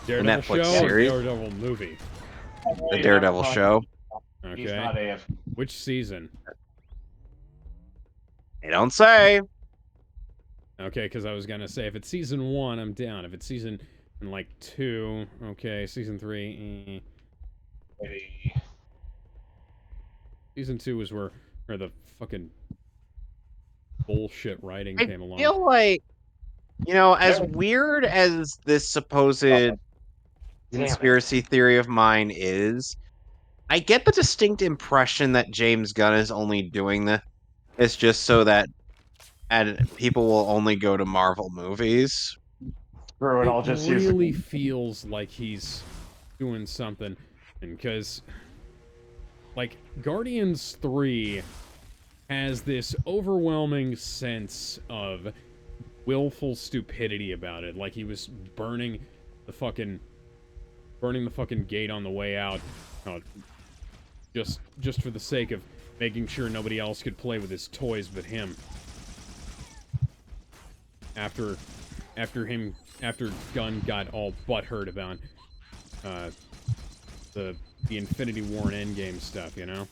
Daredevil Netflix show or series, Daredevil movie? the Hey, Daredevil never mind. show. He's Okay. not AF. Which season? They don't say. Okay, because I was gonna say if it's season 1, I'm down. If it's season like 2, okay. Season 3, Maybe. Season 2 is where the fucking bullshit writing I came along. feel like, as weird as this supposed conspiracy theory of mine is, I get the distinct impression that James Gunn is only doing this just so that people will only go to Marvel movies. Screw it, It I'll just use really feels like he's doing something, and because like Guardians 3 has this overwhelming sense of willful stupidity about it, like he was burning the fucking gate on the way out, just for the sake of making sure nobody else could play with his toys but him. After Gunn got all butthurt about the Infinity War and Endgame stuff, you know?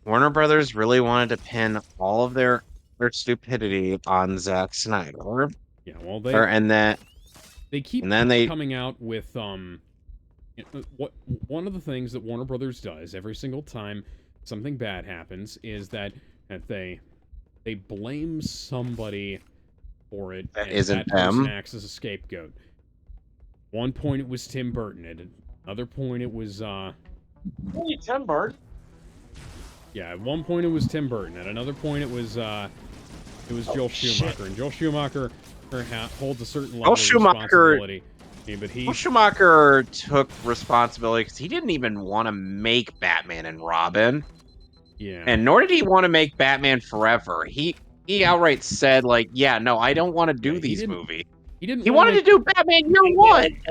Warner Brothers really wanted to pin all of their stupidity on Zack Snyder. Yeah, well, they keep coming out with one of the things that Warner Brothers does every single time something bad happens is that they blame somebody for it, That and isn't that person them. acts as a scapegoat. One point it was Tim Burton, at another point it was Hey, Tim Burton. yeah, at one point it was Tim Burton, at another point it was Joel Schumacher, and Joel Schumacher holds a certain level of responsibility. Yeah, but Schumacher took responsibility because he didn't even want to make Batman and Robin. Yeah. And nor did he want to make Batman Forever. He outright said, like, yeah, no, I don't want to do these movies. He didn't. He wanted to do Batman Year One.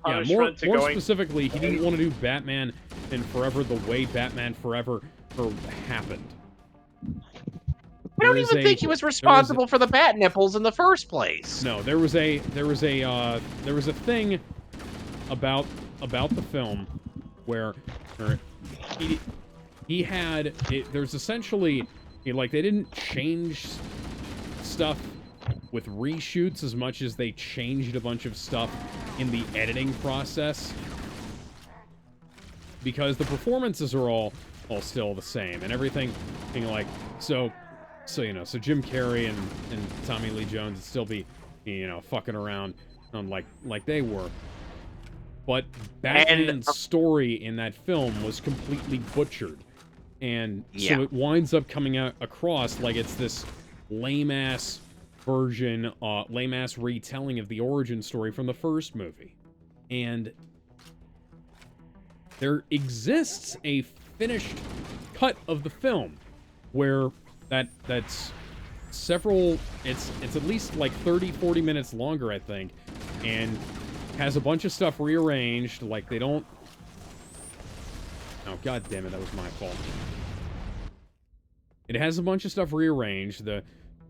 Yeah, more specifically, he didn't want to do Batman and Forever the way Batman Forever happened. I don't even think he was responsible for the bat nipples in the first place. No, there was a thing about the film where he had it. There's essentially like they didn't change stuff with reshoots as much as they changed a bunch of stuff in the editing process, because the performances are all still the same and everything being like so Jim Carrey and Tommy Lee Jones would still be fucking around like they were, but Batman's story in that film was completely butchered, and so it winds up coming across like it's this lame-ass version, lame-ass retelling of the origin story from the first movie. And there exists a finished cut of the film where that's several, it's at least like 30-40 minutes longer, I think, and has a bunch of stuff rearranged, like they don't... Oh, god damn it, that was my fault. It has a bunch of stuff rearranged. The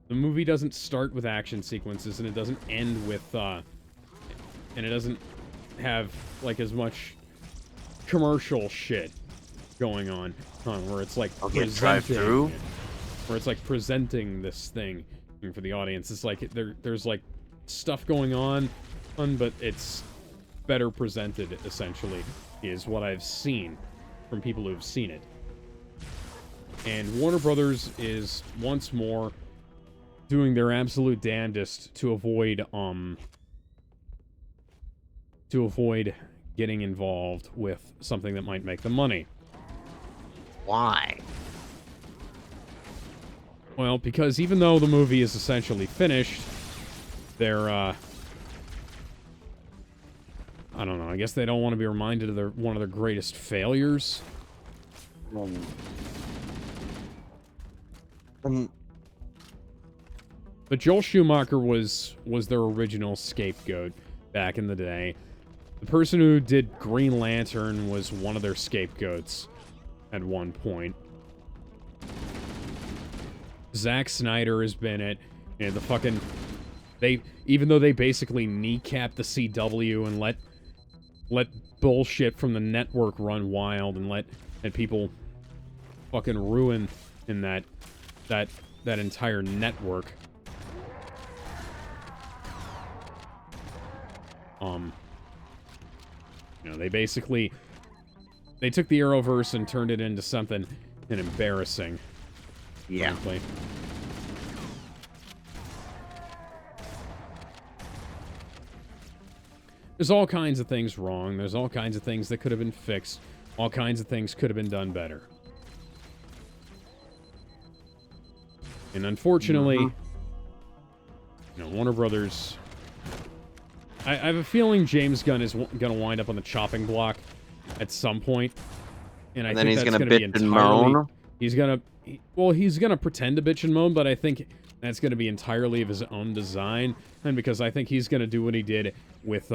movie doesn't start with action sequences, and it doesn't end with, and it doesn't have, like, as much commercial shit going on where it's, like, presenting... Where it's, like, presenting this thing for the audience. It's like, there's, like, stuff going on, but it's better presented, essentially, is what I've seen from people who've seen it. And Warner Brothers is, once more, doing their absolute damnedest to avoid getting involved with something that might make them money. Why? Well, because even though the movie is essentially finished, they're, I don't know, I guess they don't want to be reminded of one of their greatest failures. But Joel Schumacher was their original scapegoat back in the day. The person who did Green Lantern was one of their scapegoats at one point. Zack Snyder has been it. The fucking... even though they basically kneecapped the CW and let bullshit from the network run wild and let people fucking ruin in that entire network. They took the Arrowverse and turned it into something embarrassing. Yeah. Frankly. There's all kinds of things wrong. There's all kinds of things that could have been fixed. All kinds of things could have been done better. And unfortunately, Warner Brothers... I have a feeling James Gunn is going to wind up on the chopping block at some point. And I think that's going to be entirely... He's going to pretend to bitch and moan, but I think that's going to be entirely of his own design. And because I think he's going to do what he did with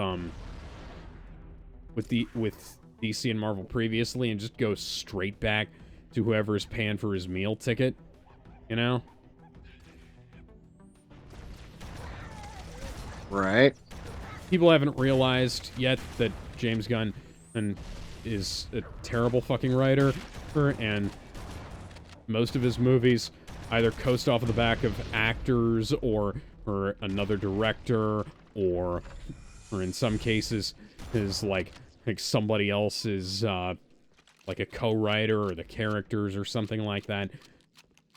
DC and Marvel previously and just go straight back to whoever's paying for his meal ticket, you know? Right. People haven't realized yet that James Gunn is a terrible fucking writer, and most of his movies either coast off of the back of actors or another director, or in some cases is like somebody else is like a co-writer or the characters or something like that.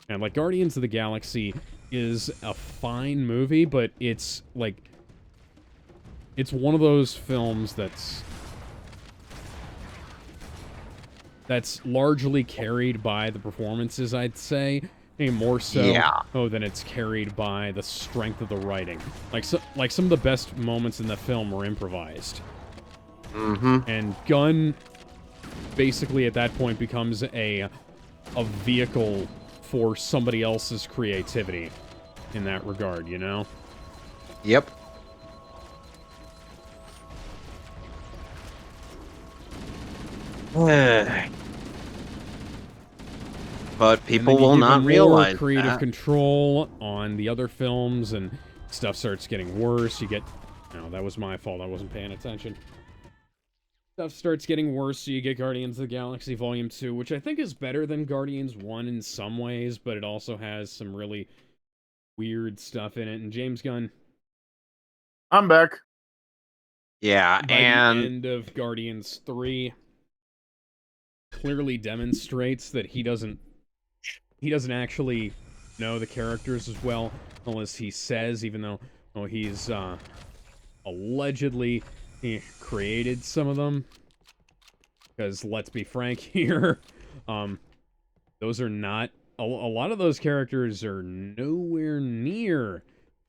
And like Guardians of the Galaxy is a fine movie, but it's like it's one of those films that's largely carried by the performances, I'd say. More so than it's carried by the strength of the writing. Like some of the best moments in the film were improvised. And Gunn basically at that point becomes a vehicle for somebody else's creativity in that regard, you know? Yep. But And people then you will give not them more realize creative that. control on the other films, and stuff starts getting worse. You get... No, that was my fault. I wasn't paying attention. Stuff starts getting worse, so you get Guardians of the Galaxy Volume 2, which I think is better than Guardians 1 in some ways, but it also has some really weird stuff in it. And James Gunn, I'm back. Yeah, by the end of Guardians 3, clearly demonstrates that he doesn't actually know the characters as well, unless he says, even though he's allegedly created some of them. Because let's be frank here, those are not... A lot of those characters are nowhere near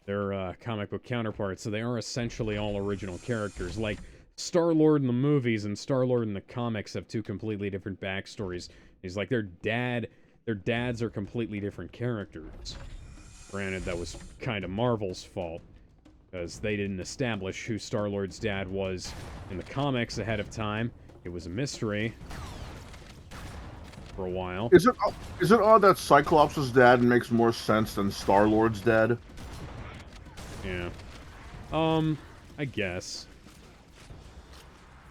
their comic book counterparts, so they are essentially all original characters. Like, Star-Lord in the movies and Star-Lord in the comics have two completely different backstories. He's like, their dads are completely different characters. Granted, that was kind of Marvel's fault, because they didn't establish who Star-Lord's dad was in the comics ahead of time. It was a mystery for a while. Is it odd that Cyclops' dad makes more sense than Star-Lord's dad? Yeah. I guess.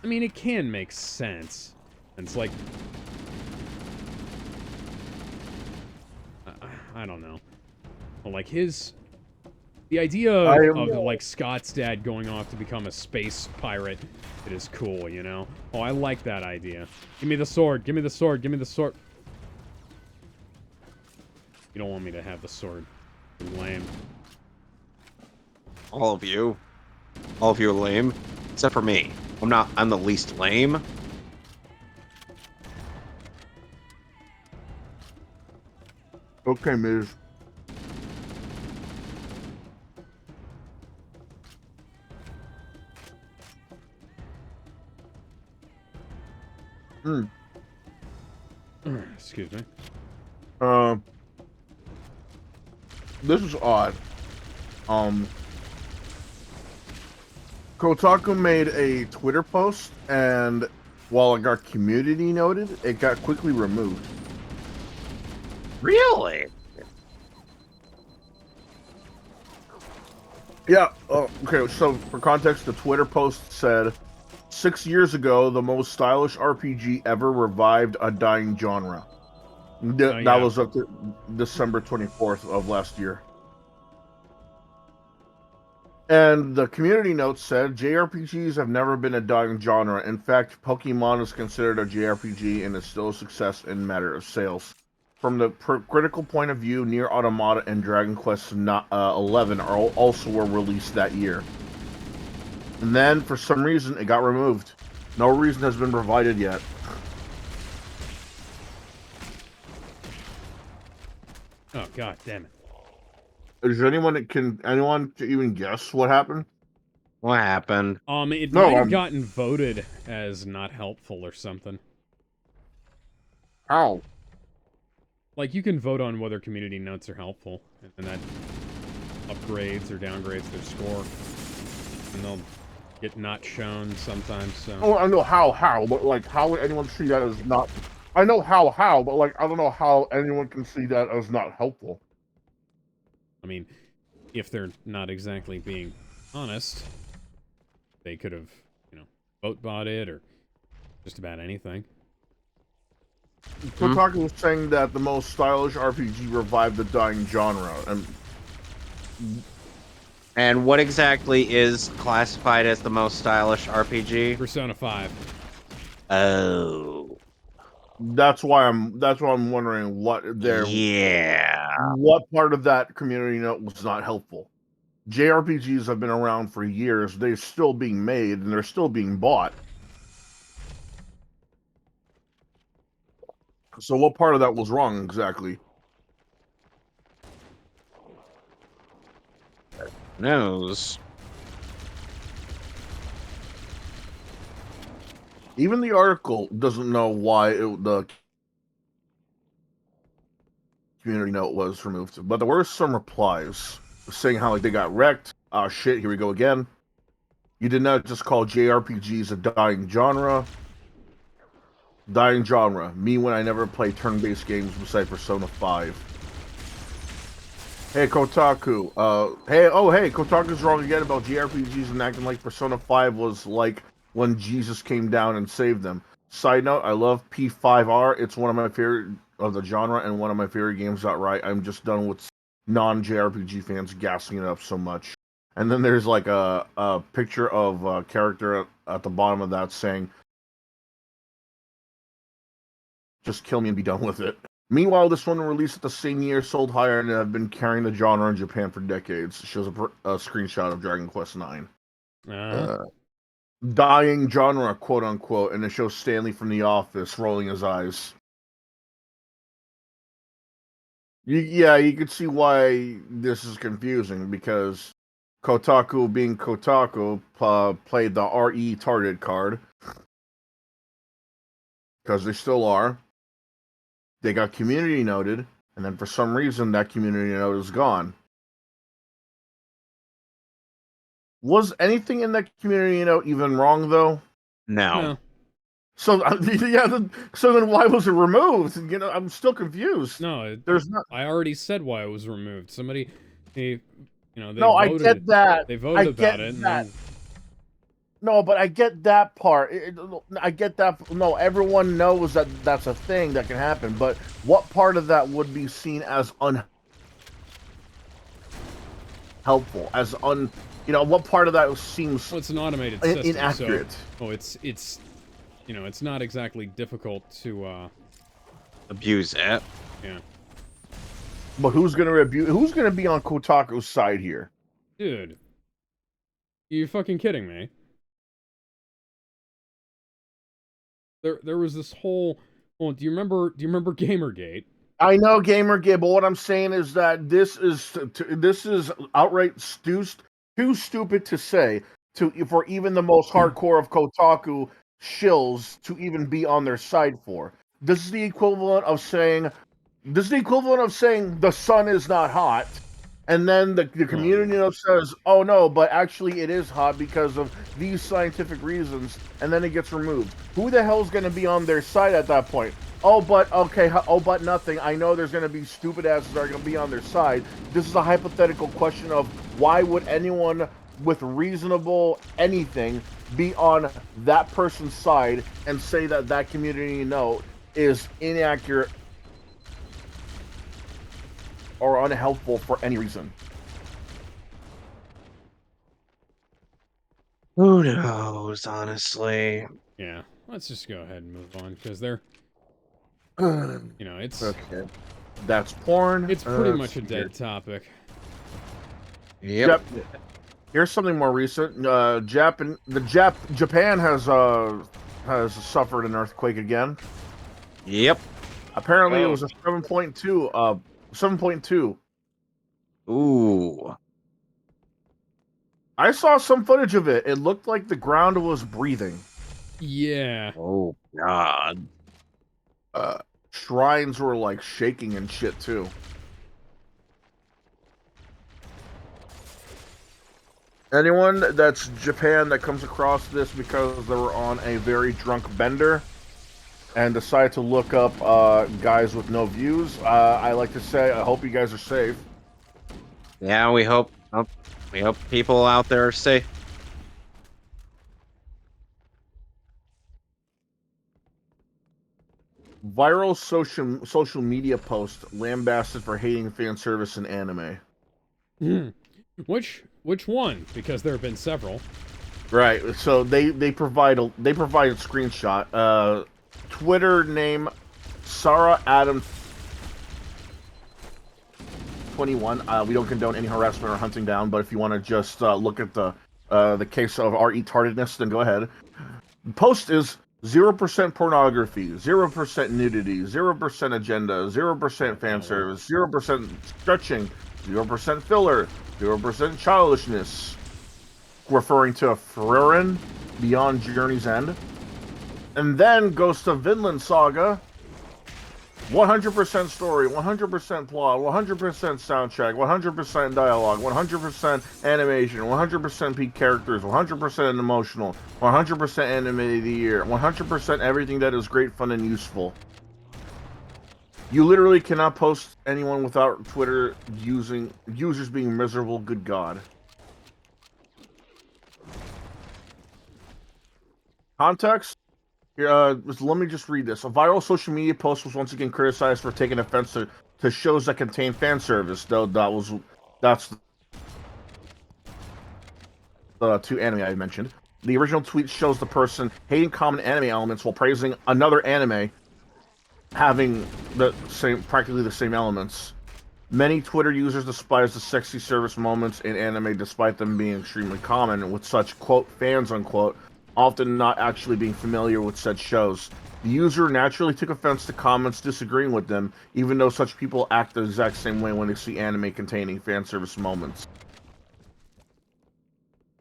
I mean, it can make sense. And it's like... I don't know. Well, like, the idea of, like, Scott's dad going off to become a space pirate, it is cool, you know? Oh, I like that idea. Give me the sword, give me the sword, give me the sword. You don't want me to have the sword. You're lame. All of you are lame, except for me. I'm the least lame. Okay, Miz. Excuse me. This is odd. Kotaku made a Twitter post, and while it got community noted, it got quickly removed. Really? Yeah, okay, so for context, the Twitter post said, 6 years ago, the most stylish RPG ever revived a dying genre. That was up to December 24th of last year. And the community note said, JRPGs have never been a dying genre. In fact, Pokemon is considered a JRPG and is still a success in matter of sales. From the critical point of view, Nier Automata and Dragon Quest 11 also were released that year. And then, for some reason, it got removed. No reason has been provided yet. Oh, god damn it. Is there anyone to even guess what happened? What happened? It might have gotten voted as not helpful or something. How? Like, you can vote on whether community notes are helpful, and that upgrades or downgrades their score. And they'll get not shown sometimes, so... Oh, I know how, but, like, how would anyone see that as not... I know how, but, like, I don't know how anyone can see that as not helpful. I mean, if they're not exactly being honest, they could have, vote bought it, or just about anything. Kotaku was saying that the most stylish RPG revived the dying genre, And what exactly is classified as the most stylish RPG? Persona 5. Oh. That's why I'm wondering what what part of that community note was not helpful. JRPGs have been around for years, they're still being made, and they're still being bought. So what part of that was wrong exactly? Knows. Even the article doesn't know why the community note was removed. But there were some replies saying how, like, they got wrecked. Oh shit, here we go again. You did not just call JRPGs a dying genre. Dying genre. Me when I never play turn-based games besides Persona 5. Hey Kotaku. Hey, Kotaku's wrong again about JRPGs and acting like Persona 5 was like when Jesus came down and saved them. Side note, I love P5R. It's one of my favorite of the genre and one of my favorite games outright. I'm just done with non-JRPG fans gassing it up so much. And then there's like a picture of a character at the bottom of that saying, just kill me and be done with it. Meanwhile, this one released at the same year, sold higher, and have been carrying the genre in Japan for decades. It shows a screenshot of Dragon Quest IX. Dying genre, quote unquote, and it shows Stanley from The Office rolling his eyes. You could see why this is confusing, because Kotaku, being Kotaku, played the RE target card. Because they still are. They got community noted, and then for some reason that community note is gone. Was anything in that community note even wrong, though? No. So so then why was it removed? You know, I'm still confused. No, there's not. I already said why it was removed. Somebody, they voted. I get that. They voted about it. No, but I get that part. I get that. No, everyone knows that that's a thing that can happen. But what part of that would be seen as unhelpful? What part of that seems? Well, it's an automated system, inaccurate. So, it's not exactly difficult to abuse it. Yeah. But who's gonna be on Kotaku's side here? Dude, you fucking kidding me? There was this whole. Well, do you remember Gamergate? I know Gamergate, but what I'm saying is that this is outright too stupid to say for even the most hardcore of Kotaku shills to even be on their side for. This is the equivalent of saying the sun is not hot, and then the community says, "Oh no, but actually it is hot because of these scientific reasons," and then it gets removed. Who the hell's going to be on their side at that point? But nothing. I know there's going to be stupid asses that are going to be on their side. This is a hypothetical question of why would anyone with reasonable anything be on that person's side and say that community note is inaccurate or unhelpful for any reason. Who knows, honestly? Yeah, let's just go ahead and move on, because they're... it's... Okay. That's porn. It's pretty much a dead topic. Yep. Here's something more recent. Japan has suffered an earthquake again. Yep. Apparently it was a 7.2. 7.2. Ooh. I saw some footage of it. It looked like the ground was breathing. Yeah. Oh, God. Shrines were like shaking and shit too. Anyone that's Japan that comes across this because they were on a very drunk bender and decide to look up guys with no views, I like to say I hope you guys are safe. Yeah, we hope people out there are safe. Viral social media post lambasted for hating fan service in anime. Which one? Because there have been several. Right. So they provide a screenshot. Twitter name Sarah Adam 21. We don't condone any harassment or hunting down, but if you want to just look at the case of RE tardedness, then go ahead. Post is 0% pornography, 0% nudity, 0% agenda, 0% fan service, 0% stretching, 0% filler, 0% childishness, referring to Frieren Beyond Journey's End. And then goes to Vinland Saga, 100% story, 100% plot, 100% soundtrack, 100% dialogue, 100% animation, 100% peak characters, 100% emotional, 100% anime of the year, 100% everything that is great, fun, and useful. You literally cannot post anyone without Twitter users being miserable. Good God. Context? Let me just read this. A viral social media post was once again criticized for taking offense to shows that contain fan service. Though that's the two anime I mentioned. The original tweet shows the person hating common anime elements while praising another anime having practically the same elements. Many Twitter users despise the sexy service moments in anime despite them being extremely common, with such, quote, fans, unquote, often not actually being familiar with said shows. The user naturally took offense to comments disagreeing with them, even though such people act the exact same way when they see anime containing fan service moments.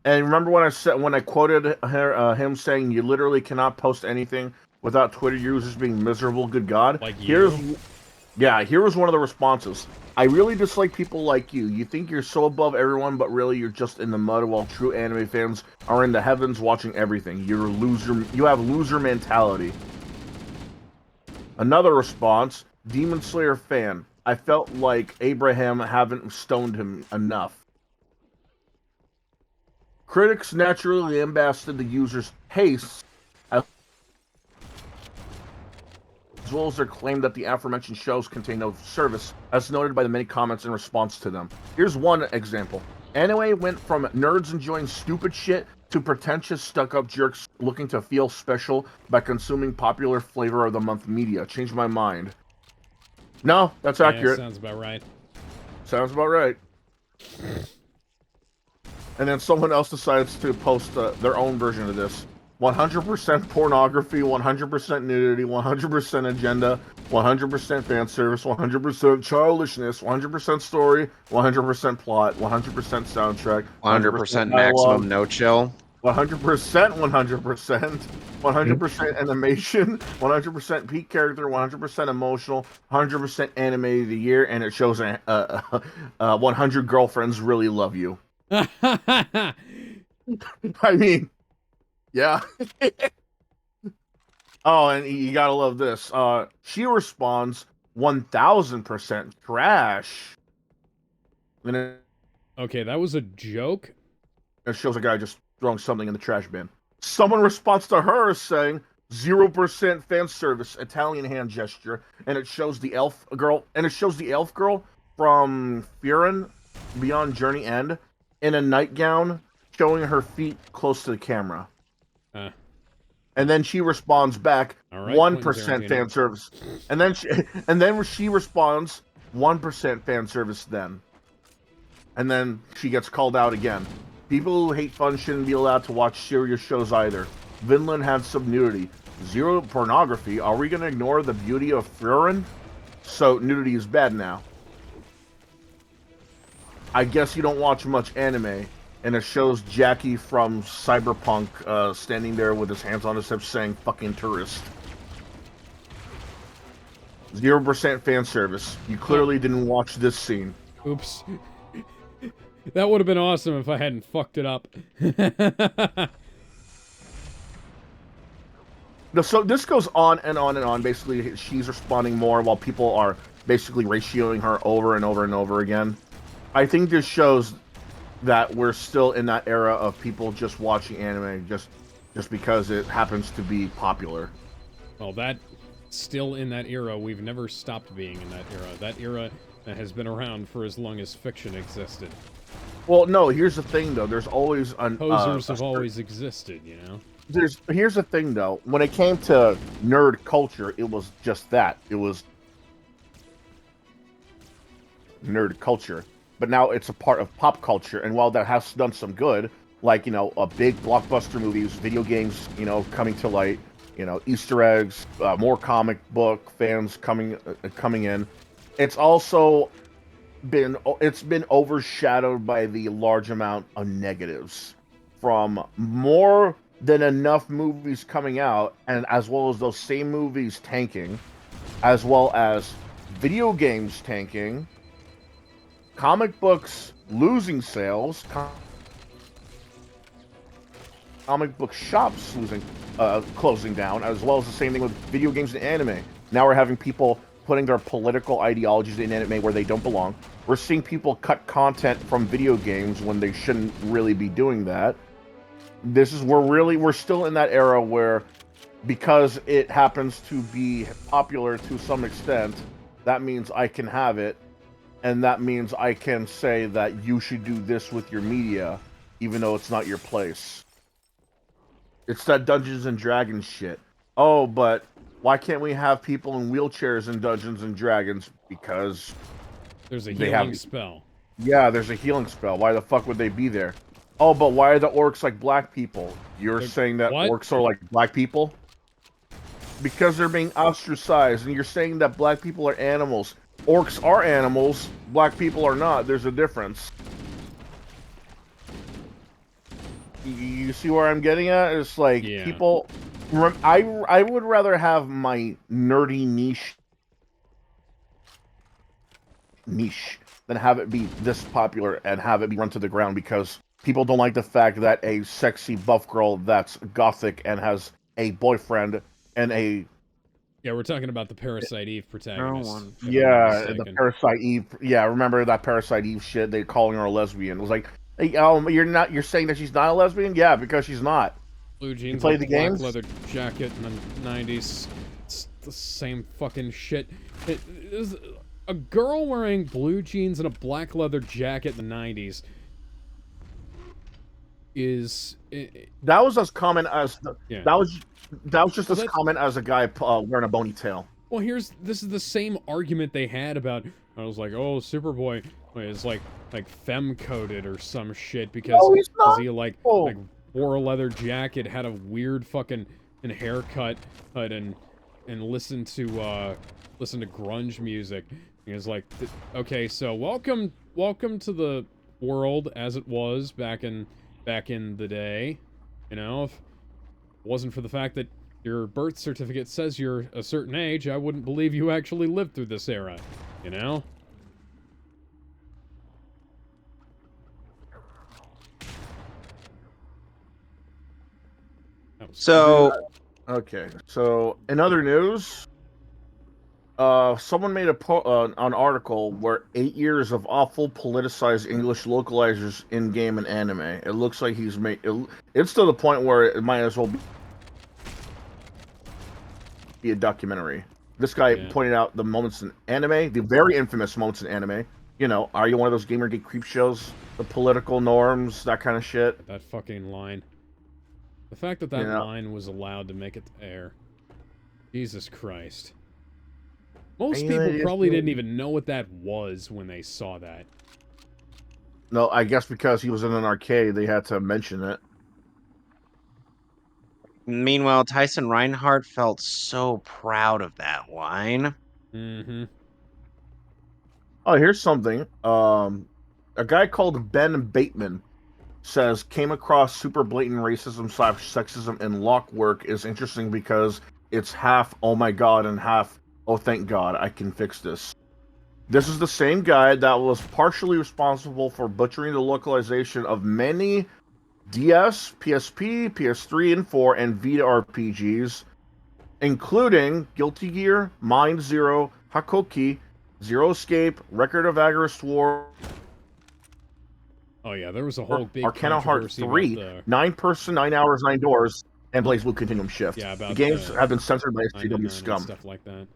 And remember when I quoted him saying you literally cannot post anything without Twitter users being miserable? Good God! Like you? Here was one of the responses. I really dislike people like you. You think you're so above everyone, but really you're just in the mud, while true anime fans are in the heavens watching everything. You're a loser. You have loser mentality. Another response, Demon Slayer fan. I felt like Abraham haven't stoned him enough. Critics naturally lambasted the user's tastes, as well as their claim that the aforementioned shows contain no service, as noted by the many comments in response to them. Here's one example. Anime went from nerds enjoying stupid shit to pretentious stuck-up jerks looking to feel special by consuming popular flavor of the month media. Changed my mind. No, that's accurate. Sounds about right. Sounds about right. And then someone else decides to post their own version of this. 100% pornography, 100% nudity, 100% agenda, 100% fan service, 100% childishness, 100% story, 100% plot, 100% soundtrack, 100% maximum no chill. 100%, 100% animation, 100% peak character, 100% emotional, 100% anime of the year, and it shows 100 girlfriends really love you. I mean, yeah. Oh, and you gotta love this. She responds 1000% trash. Okay, that was a joke? It shows a guy just throwing something in the trash bin. Someone responds to her saying 0% fan service, Italian hand gesture, and it shows the elf girl, from Frieren Beyond Journey End in a nightgown, showing her feet close to the camera. And then she responds back, 1% fan service. And then she responds, 1% fan service then. And then she gets called out again. People who hate fun shouldn't be allowed to watch serious shows either. Vinland had some nudity. 0 pornography. Are we going to ignore the beauty of Frieren? So nudity is bad now. I guess you don't watch much anime. And it shows Jackie from Cyberpunk standing there with his hands on his hips saying, fucking tourist. 0% fan service. You clearly didn't watch this scene. Oops. That would have been awesome if I hadn't fucked it up. So this goes on and on and on. Basically, she's responding more while people are basically ratioing her over and over and over again. I think this shows that we're still in that era of people just watching anime just because it happens to be popular. Well, that still in that era. We've never stopped being in that era. That era has been around for as long as fiction existed. Well, no, here's the thing, though. There's always... Posers have always existed, you know? Here's the thing, though. When it came to nerd culture, it was just that. It was nerd culture. But now it's a part of pop culture, and while that has done some good, like, you know, a big blockbuster movies, video games, you know, coming to light, you know, Easter eggs, more comic book fans coming in, it's also been overshadowed by the large amount of negatives from more than enough movies coming out, and as well as those same movies tanking, as well as video games tanking, comic books losing sales, comic book shops closing down, as well as the same thing with video games and anime. Now we're having people putting their political ideologies in anime where they don't belong. We're seeing people cut content from video games when they shouldn't really be doing that. We're still in that era where, because it happens to be popular to some extent, that means I can have it, and that means I can say that you should do this with your media, even though it's not your place. It's that Dungeons and Dragons shit. Oh, but why can't we have people in wheelchairs in Dungeons and Dragons? Because there's a healing spell. Yeah, there's a healing spell. Why the fuck would they be there? Oh, but why are the orcs like black people? You're saying that orcs are like black people? Because they're being ostracized, and you're saying that black people are animals. Orcs are animals, black people are not. There's a difference. You see where I'm getting at? It's like, people... I would rather have my nerdy niche than have it be this popular and have it be run to the ground, because people don't like the fact that a sexy buff girl that's gothic and has a boyfriend and a... Yeah, we're talking about the Parasite Eve protagonist. Yeah, the Parasite Eve. Yeah, remember that Parasite Eve shit? They calling her a lesbian. It was like, hey, you're saying that she's not a lesbian? Yeah, because she's not. Blue jeans, you play the black games? leather jacket in the 90s. It's the same fucking shit. It is a girl wearing blue jeans and a black leather jacket in the 90s. That was as common as that was just as common as a guy wearing a ponytail. Well, this is the same argument they had about. I was like, oh, Superboy is like femme coded or some shit because he like wore a leather jacket, had a weird fucking haircut, and listened to grunge music. He was like, okay, so welcome to the world as it was back in the day. You know, if it wasn't for the fact that your birth certificate says you're a certain age, I wouldn't believe you actually lived through this era. You know? So, okay. So, in other news, someone made an article where 8 years of awful politicized English localizers in game and anime. It looks like he's made it's to the point where it might as well be a documentary. This guy pointed out the moments in anime, the very infamous moments in anime. You know, are you one of those Gamergate creep shows? The political norms, that kind of shit. That fucking line. The fact that line was allowed to make it to air. Jesus Christ. Most people probably didn't even know what that was when they saw that. No, I guess because he was in an arcade, they had to mention it. Meanwhile, Tyson Reinhardt felt so proud of that line. Mm-hmm. Oh, here's something. A guy called Ben Bateman says came across super blatant racism / sexism in lock work is interesting because it's half oh my god and half oh thank god I can fix this. This is the same guy that was partially responsible for butchering the localization of many DS, PSP, PS3 and 4, and Vita RPGs, including Guilty Gear, Mind Zero, Hakoki, Zero Escape, Record of Agarest War. Oh yeah, there was a whole big Arcana Heart 3, 9-person, 9 hours, 9 doors, and Blaze Blue Continuum Shift. Yeah, about the games have been censored by SCW scum. Stuff like that.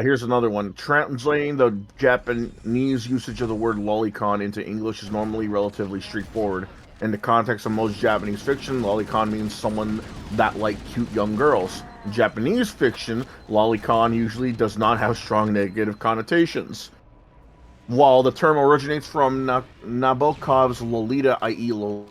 Here's another one. Translating the Japanese usage of the word lolicon into English is normally relatively straightforward. In the context of most Japanese fiction, lolicon means someone that like cute young girls. In Japanese fiction, lolicon usually does not have strong negative connotations. While the term originates from Nabokov's Lolita, i.e. Lolita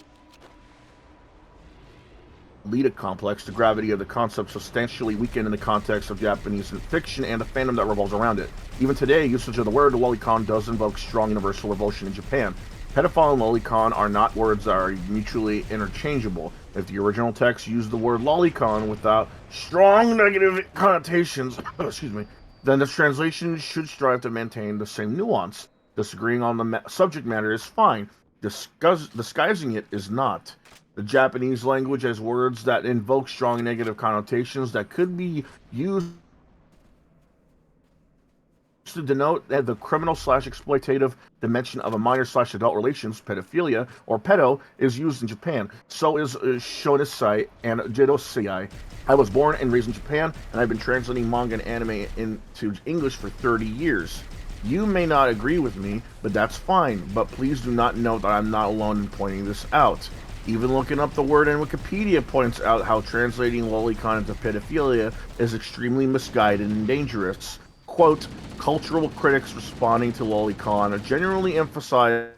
complex, the gravity of the concept substantially weakened in the context of Japanese fiction and the fandom that revolves around it. Even today, usage of the word lolicon does invoke strong universal revulsion in Japan. Pedophile and lolicon are not words that are mutually interchangeable. If the original text used the word lolicon without strong negative connotations, excuse me, then the translation should strive to maintain the same nuance. Disagreeing on the subject matter is fine. Disguising it is not. The Japanese language has words that invoke strong negative connotations that could be used to denote the criminal/exploitative dimension of a minor/adult relations, pedophilia, or pedo, is used in Japan. So is shonisai and jidosei. I was born and raised in Japan, and I've been translating manga and anime into English for 30 years. You may not agree with me, but that's fine. But please do not note that I'm not alone in pointing this out. Even looking up the word in Wikipedia points out how translating lolicon into pedophilia is extremely misguided and dangerous. Quote, cultural critics responding to lolicon generally emphasize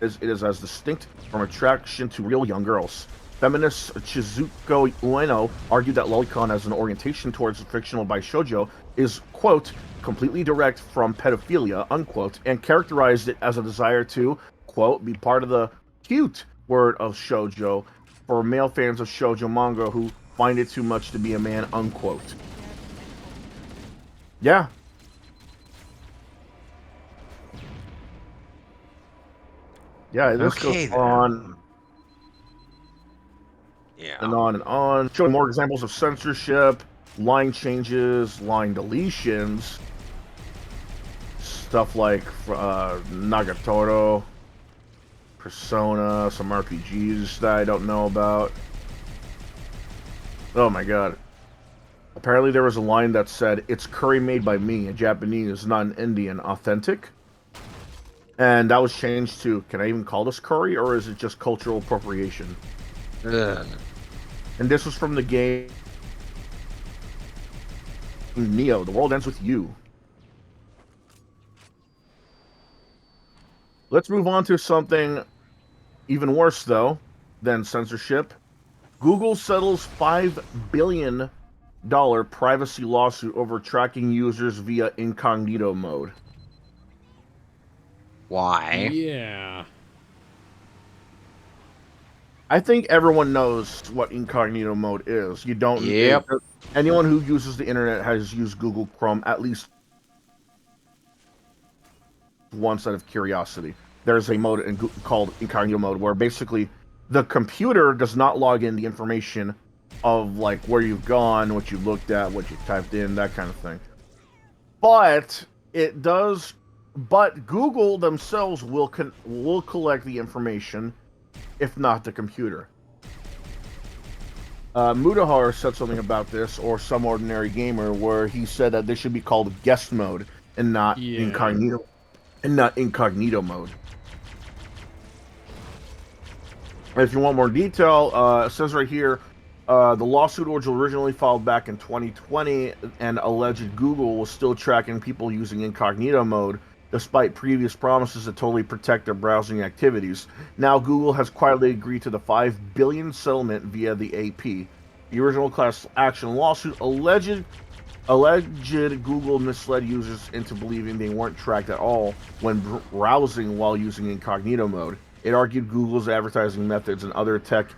it is as distinct from attraction to real young girls. Feminist Chizuko Ueno argued that lolicon as an orientation towards fictional shoujo is, quote, completely direct from pedophilia, unquote, and characterized it as a desire to, quote, be part of the cute word of shoujo for male fans of shoujo manga who find it too much to be a man, unquote. Yeah. Yeah, this Okay, goes on and on and on, showing more examples of censorship, line changes, line deletions, stuff like Nagatoro, Persona, some RPGs that I don't know about. Oh my god. Apparently there was a line that said, "It's curry made by me," in Japanese, not an Indian, authentic. And that was changed to, can I even call this curry, or is it just cultural appropriation? Ugh. And this was from the game Neo, The World Ends With You. Let's move on to something even worse, though, than censorship. Google settles $5 billion privacy lawsuit over tracking users via incognito mode. Why? Yeah. I think everyone knows what incognito mode is. You don't. Yep. Anyone who uses the internet has used Google Chrome at least once out of curiosity. There's a mode called incognito mode where basically the computer does not log in the information of like where you've gone, what you looked at, what you typed in, that kind of thing. But it does. But Google themselves will collect the information, if not the computer. Mudahar said something about this, or Some Ordinary Gamer, where he said that this should be called guest mode and not incognito mode. If you want more detail, it says right here, the lawsuit was originally filed back in 2020 and alleged Google was still tracking people using incognito mode, despite previous promises to totally protect their browsing activities. Now Google has quietly agreed to the $5 billion settlement via the AP. The original class action lawsuit alleged Google misled users into believing they weren't tracked at all when browsing while using incognito mode. It argued Google's advertising methods and other tech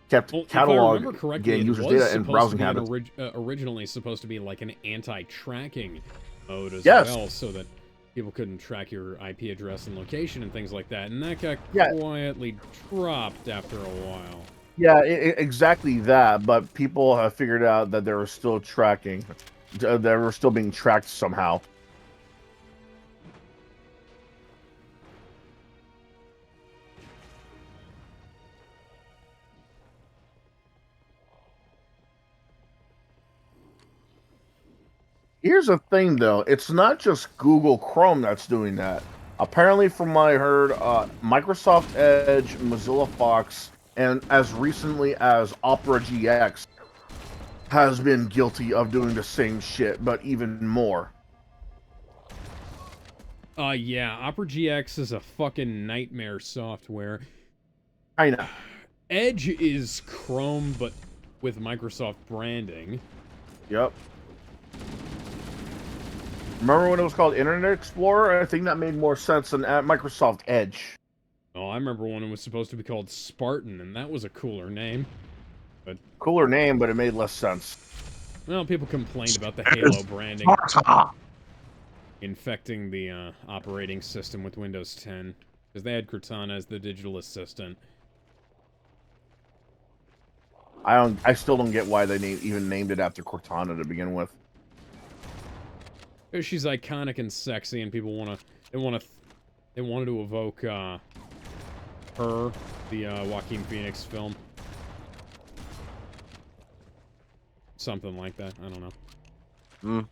kept catalog getting users' data and browsing habits. Originally supposed to be like an anti-tracking mode as Yes. well, so that people couldn't track your IP address and location and things like that. And that got quietly dropped after a while. Yeah, exactly that. But people have figured out that they were still tracking. They were still being tracked somehow. Here's the thing, though. It's not just Google Chrome that's doing that. Apparently, from what I heard, Microsoft Edge, Mozilla Fox, and as recently as Opera GX has been guilty of doing the same shit, but even more. Yeah, Opera GX is a fucking nightmare software. I know. Edge is Chrome, but with Microsoft branding. Yep. Remember when it was called Internet Explorer? I think that made more sense than at Microsoft Edge. Oh, I remember when it was supposed to be called Spartan, and that was a cooler name. But cooler name, but it made less sense. Well, people complained about the Halo branding infecting the operating system with Windows 10 because they had Cortana as the digital assistant. I still don't get why they even named it after Cortana to begin with. She's iconic and sexy, and people they wanted to evoke her, the Joaquin Phoenix film, something like that. I don't know.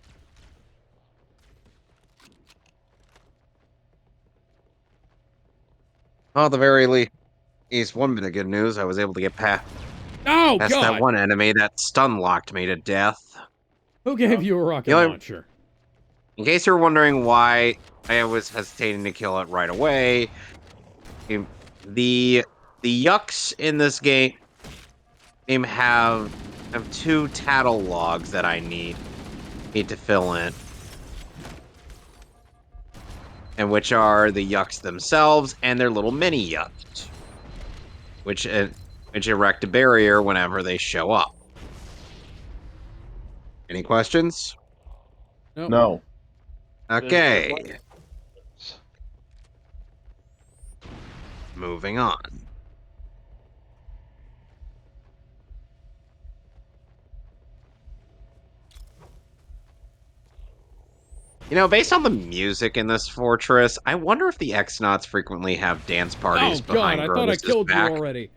Well, at the very least, one bit of good news, I was able to get past God! that one enemy that stun-locked me to death. Who gave you a rocket launcher? In case you're wondering why I was hesitating to kill it right away, the yucks in this game have 2 tattle logs that I need to fill in. And which are the yucks themselves and their little mini yucks, which erect a barrier whenever they show up. Any questions? Nope. No. Okay. Moving on. You know, based on the music in this fortress, I wonder if the X-Nauts frequently have dance parties behind I thought I Grotus's killed back. you already.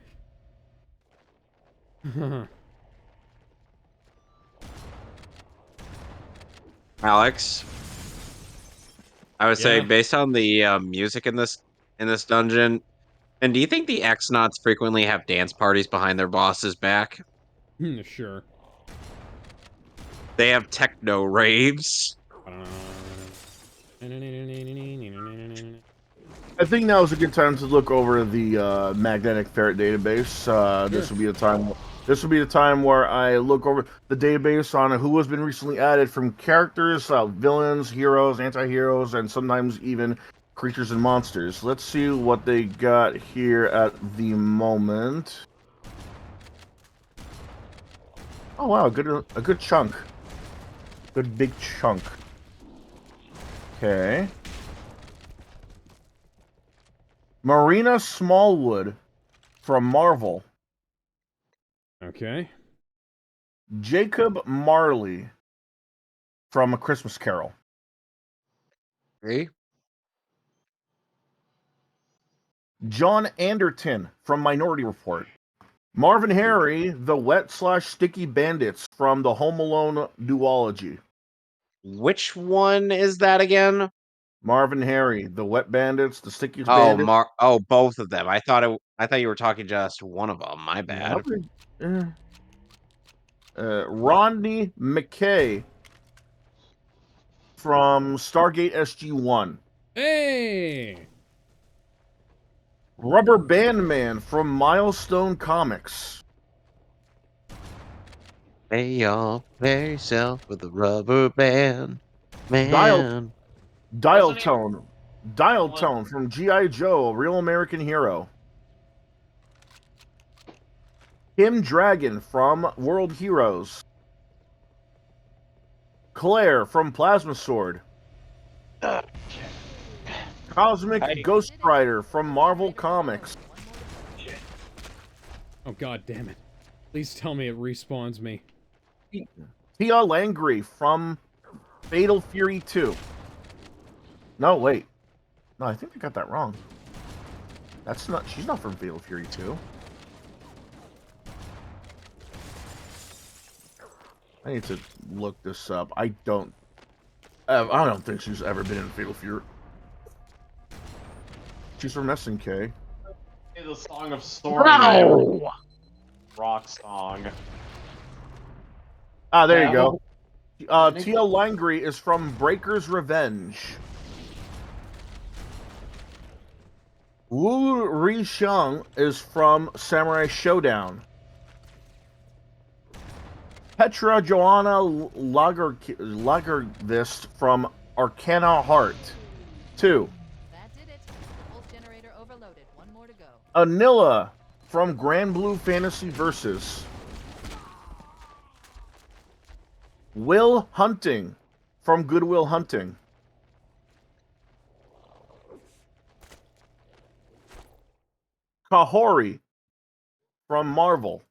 Alex, I would say, based on the music in this dungeon, and do you think the X-Nauts frequently have dance parties behind their boss's back? Sure. They have techno raves. I think now is a good time to look over the magnetic ferret database. This will be the time. This will be the time where I look over the database on who has been recently added from characters, villains, heroes, anti-heroes, and sometimes even creatures and monsters. Let's see what they got here at the moment. Oh wow, a good chunk. Good big chunk. Okay. Marina Smallwood from Marvel. Okay. Jacob Marley from A Christmas Carol. Hey. John Anderton from Minority Report. Marvin Harry, the wet/sticky bandits from the Home Alone duology. Which one is that again? Marvin Harry, the wet bandits, the sticky bandits. Both of them. I thought you were talking just one of them. My bad. Rodney McKay from Stargate SG-1. Hey! Rubber Band Man from Milestone Comics. Hey y'all, play yourself with a rubber band, man. Dial Tone from G.I. Joe, a Real American Hero. Kim Dragon from World Heroes. Claire from Plasma Sword. Cosmic Ghost Rider from Marvel Comics. Oh god damn it. Please tell me it respawns me. Tia Langry from Fatal Fury 2. No, wait. No, I think I got that wrong. She's not from Fatal Fury 2. I need to look this up. I don't think she's ever been in Fatal Fury. She's from SNK. The Song of Story. Rock song. Ah, there you go. Tia Langry is from Breaker's Revenge. Wu Risheng is from Samurai Showdown. Petra Joanna Lagervist from Arcana Heart. 2. That did it. The pulse generator overloaded. One more to go. Anilla from Grand Blue Fantasy Versus. Will Hunting from Goodwill Hunting. Kahori from Marvel.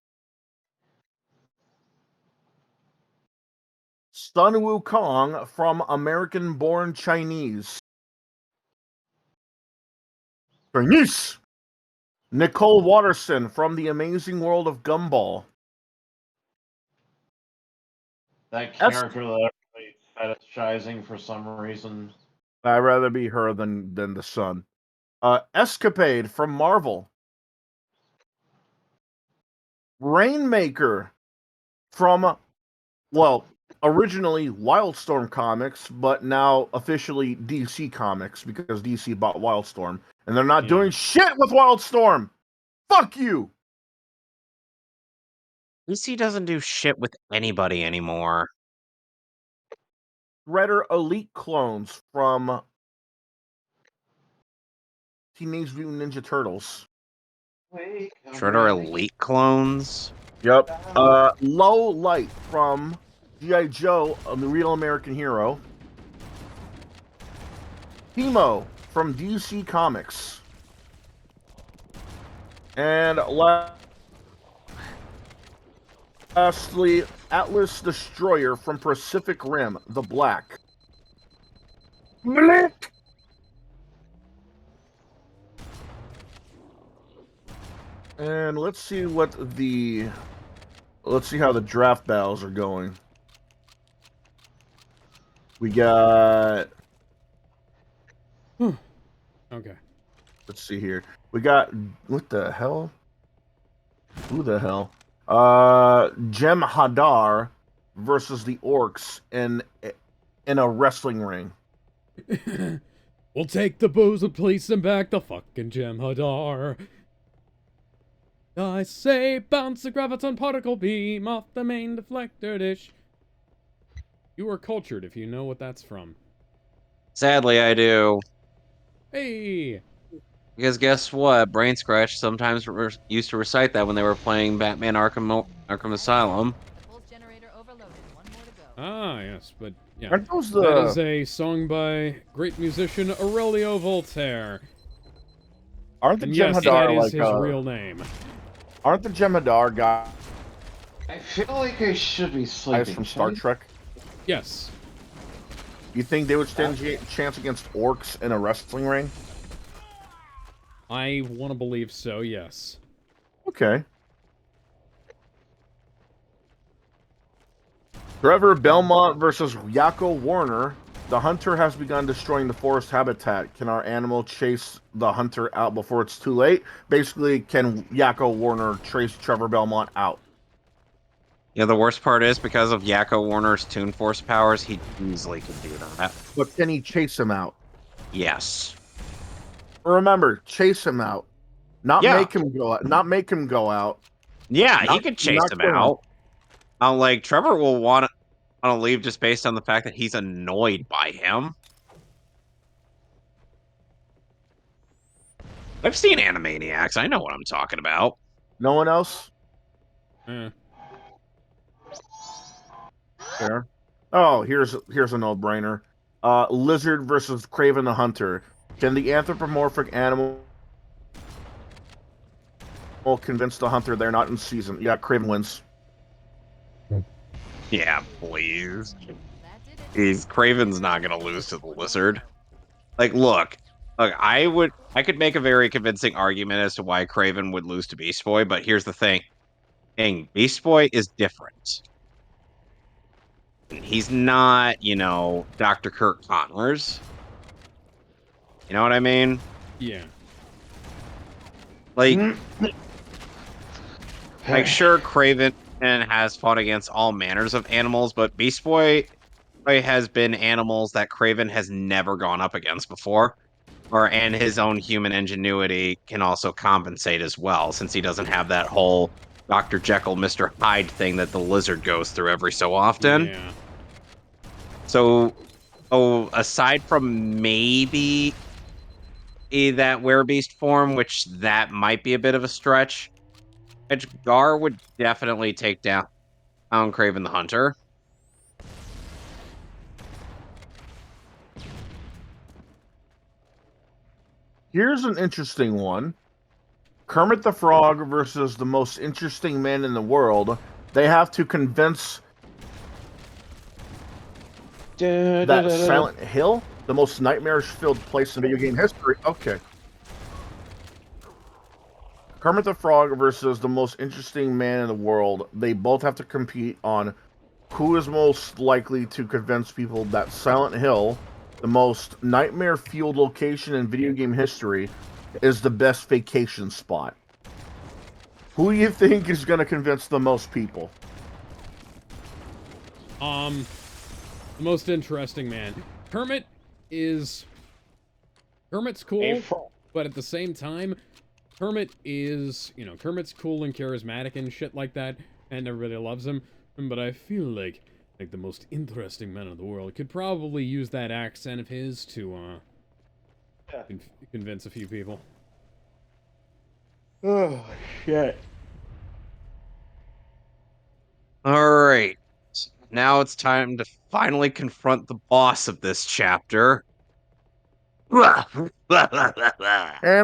Sun Wukong from American Born Chinese. Chinese! Nicole Watterson from The Amazing World of Gumball. That character that everybody's fetishizing for some reason. I'd rather be her than the sun. Escapade from Marvel. Rainmaker from, well, originally Wildstorm Comics, but now officially DC Comics because DC bought Wildstorm. And they're not doing shit with Wildstorm! Fuck you! DC doesn't do shit with anybody anymore. Shredder Elite Clones from Teenage Mutant Ninja Turtles. Shredder Elite clones? Yep. Low Light from G.I. Joe, the Real American Hero. Timo from DC Comics. And lastly, Atlas Destroyer from Pacific Rim, the Black. Black! And let's see how the draft battles are going. We got Okay. Let's see here. We got what the hell? Who the hell? Jem Hadar versus the Orcs in a wrestling ring. We'll take the booze and place them back to fucking Jem'Hadar. I say bounce the graviton particle beam off the main deflector dish. You are cultured if you know what that's from. Sadly, I do. Hey! Because guess what? Brain Scratch sometimes used to recite that when they were playing Batman Arkham Asylum. Ah, yes, but yeah. Aren't those That is a song by great musician Aurelio Voltaire. Aren't the And yes, Jem'Hadar that is like his real name. Aren't the Jem'Hadar guys I feel like I should be sleeping. from Star Trek? Yes. You think they would stand a chance against orcs in a wrestling ring? I want to believe so, yes. Okay. Trevor Belmont versus Yakko Warner. The hunter has begun destroying the forest habitat. Can our animal chase the hunter out before it's too late? Basically, can Yakko Warner chase Trevor Belmont out? Yeah, the worst part is because of Yakko Warner's Toon Force powers, he easily could do that. But can he chase him out? Yes. Remember, chase him out. Not Yeah. make him go out. Not make him go out. Yeah, he Not- could chase not him kill him. out. Like, Trevor will want to leave just based on the fact that he's annoyed by him. I've seen Animaniacs. I know what I'm talking about. No one else? Eh. Fair. Oh, here's a no-brainer. Lizard versus Craven the Hunter. Can the anthropomorphic animal convince the hunter they're not in season? Yeah, Craven wins. Yeah, please. Craven's not gonna lose to the lizard. Like, look, I could make a very convincing argument as to why Craven would lose to Beast Boy, but here's the thing. Beast Boy is different. He's not, Dr. Kurt Connors. You know what I mean? Yeah. Like, sure, Craven has fought against all manners of animals, but Beast Boy has been animals that Craven has never gone up against before. And his own human ingenuity can also compensate as well, since he doesn't have that whole Dr. Jekyll, Mr. Hyde thing that the lizard goes through every so often. Yeah. So, Oh, aside from maybe that werebeast form, which that might be a bit of a stretch, Edgar would definitely take down Craven the Hunter. Here's an interesting one. Kermit the Frog versus the most interesting man in the world. They have to convince that Silent Hill, the most nightmarish-filled place in video game history. Okay. Kermit the Frog versus the most interesting man in the world. They both have to compete on who is most likely to convince people that Silent Hill, the most nightmare-fueled location in video game history, is the best vacation spot. Who do you think is going to convince the most people? The most interesting man. Kermit's cool, but at the same time, Kermit is, Kermit's cool and charismatic and shit like that, and everybody loves him. But I feel like the most interesting man in the world could probably use that accent of his to convince a few people. Oh, shit. Alright. Now it's time to finally confront the boss of this chapter. And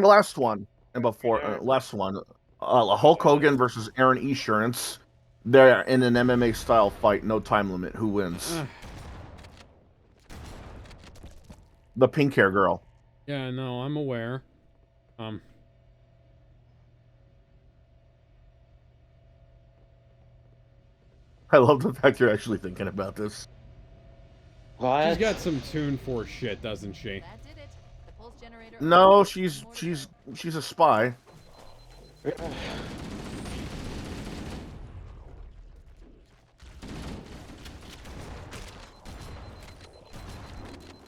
last one. And before, last one. Hulk Hogan versus Aaron Esurance. They're in an MMA style fight, no time limit. Who wins? The pink hair girl. Yeah, no, I'm aware. I love the fact you're actually thinking about this. What? She's got some tune for shit, doesn't she? No, she's a spy.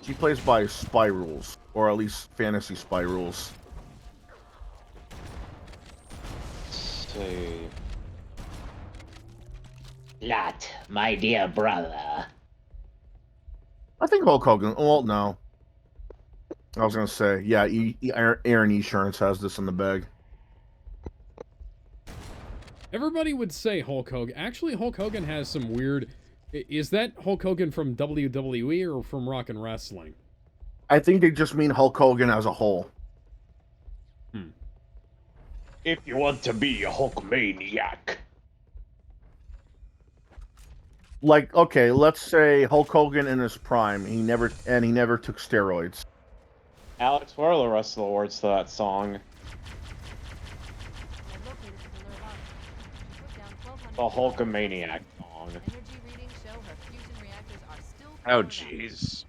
She plays by spy rules, or at least fantasy spy rules. Let's see. Lot, my dear brother. I think Hulk Hogan. Well, no. I was gonna say, yeah. Aaron Esurance has this in the bag. Everybody would say Hulk Hogan. Actually, Hulk Hogan has some weird... Is that Hulk Hogan from WWE or from Rock and Wrestling? I think they just mean Hulk Hogan as a whole. If you want to be a Hulkamaniac. Like, okay, let's say Hulk Hogan in his prime. He never took steroids. Alex, what are the rest of the words to that song? The Hulkamaniac song. Oh, jeez.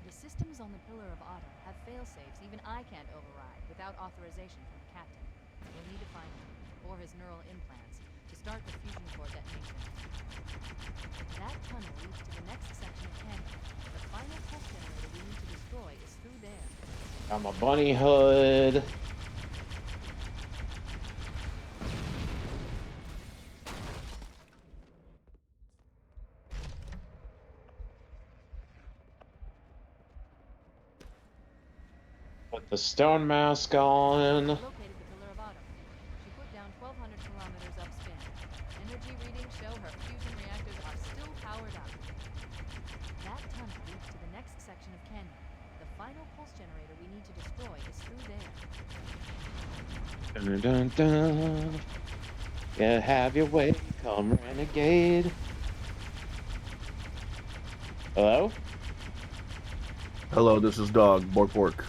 The systems on the Pillar of Autumn have fail-safes even I can't override without authorization from the captain. We'll need to find him, or his neural implants, to start the fusion core detonation. That tunnel leads to the next section of canyon. The final test generator we need to destroy is through there. I'm a bunny hood. Put the stone mask on. Located the Pillar of Autumn. She put down 1,200 kilometers upspin. Energy readings show her fusion reactors are still powered up. That tunnel leads to the next section of canyon. The final pulse generator we need to destroy is through there. Dun, dun, dun. Yeah, have your way, come renegade. Hello? Hello, this is Dog. Bork bork.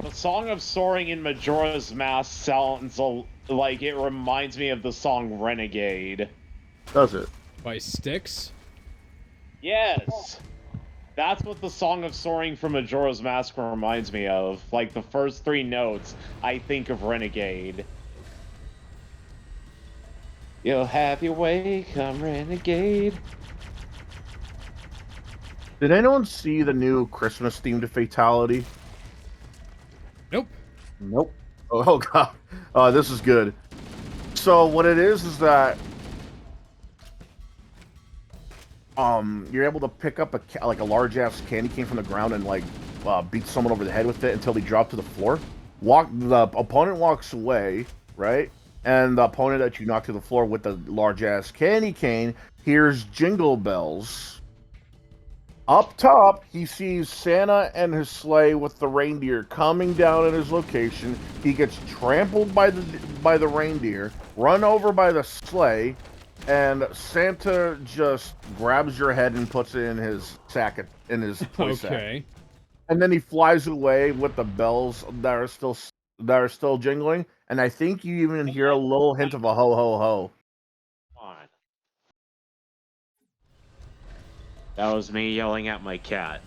The Song of Soaring in Majora's Mask sounds like it reminds me of the song Renegade. Does it? By Styx? Yes! That's what the Song of Soaring from Majora's Mask reminds me of. Like, the first 3 notes, I think of Renegade. You'll have your way, come renegade. Did anyone see the new Christmas themed Fatality? Nope. Nope. Oh god. This is good. So what it is that you're able to pick up like a large ass candy cane from the ground and like beat someone over the head with it until they drop to the floor. The opponent walks away, right? And the opponent that you knock to the floor with the large ass candy cane hears jingle bells. Up top, he sees Santa and his sleigh with the reindeer coming down at his location. He gets trampled by the reindeer, run over by the sleigh, and Santa just grabs your head and puts it in his sack, in his toy sack. Okay. And then he flies away with the bells that are still jingling. And I think you even hear a little hint of a ho ho ho. That was me yelling at my cat.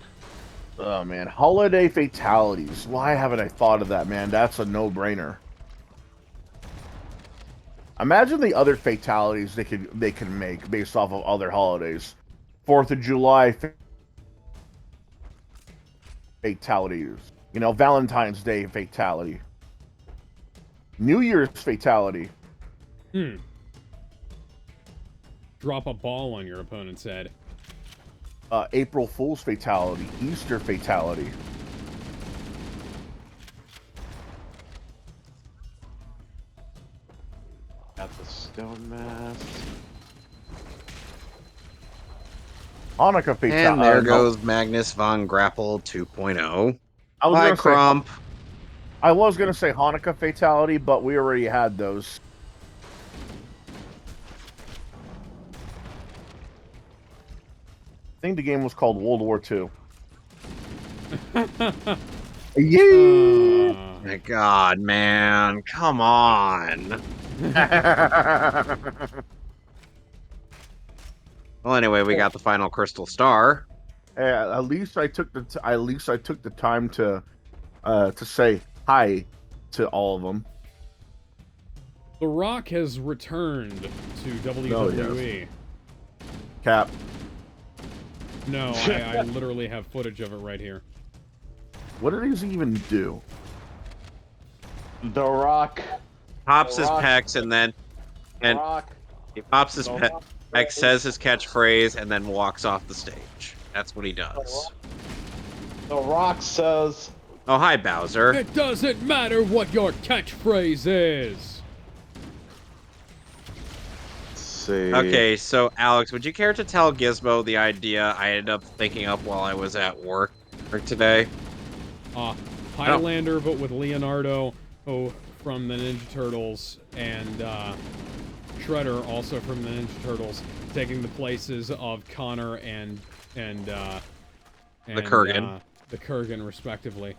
Oh man, holiday fatalities. Why haven't I thought of that, man? That's a no-brainer. Imagine the other fatalities they could make based off of other holidays. 4th of July fatalities. You know, Valentine's Day fatality. New Year's fatality. Drop a ball on your opponent's head. April Fool's fatality. Easter fatality. Got the stone mask. Hanukkah fatality. And there goes Magnus von Grapple 2.0. Bye, Crump. I was going to say Hanukkah fatality, but we already had those. I think the game was called World War II. Yeah. My God, man. Come on. Well, anyway, we got the final crystal star. Yeah, at least I took the time to say hi to all of them. The Rock has returned to WWE. Oh, yes. Cap. No, I literally have footage of it right here. What does he even do? The Rock Pops his pecs and then he pops his pecs, says his catchphrase, and then walks off the stage. That's what he does. The Rock says, "Oh, hi, Bowser." It doesn't matter what your catchphrase is. See. Okay, so Alex, would you care to tell Gizmo the idea I ended up thinking up while I was at work today? Highlander, but with Leonardo from the Ninja Turtles and Shredder also from the Ninja Turtles, taking the places of Connor and the Kurgan. The Kurgan, respectively.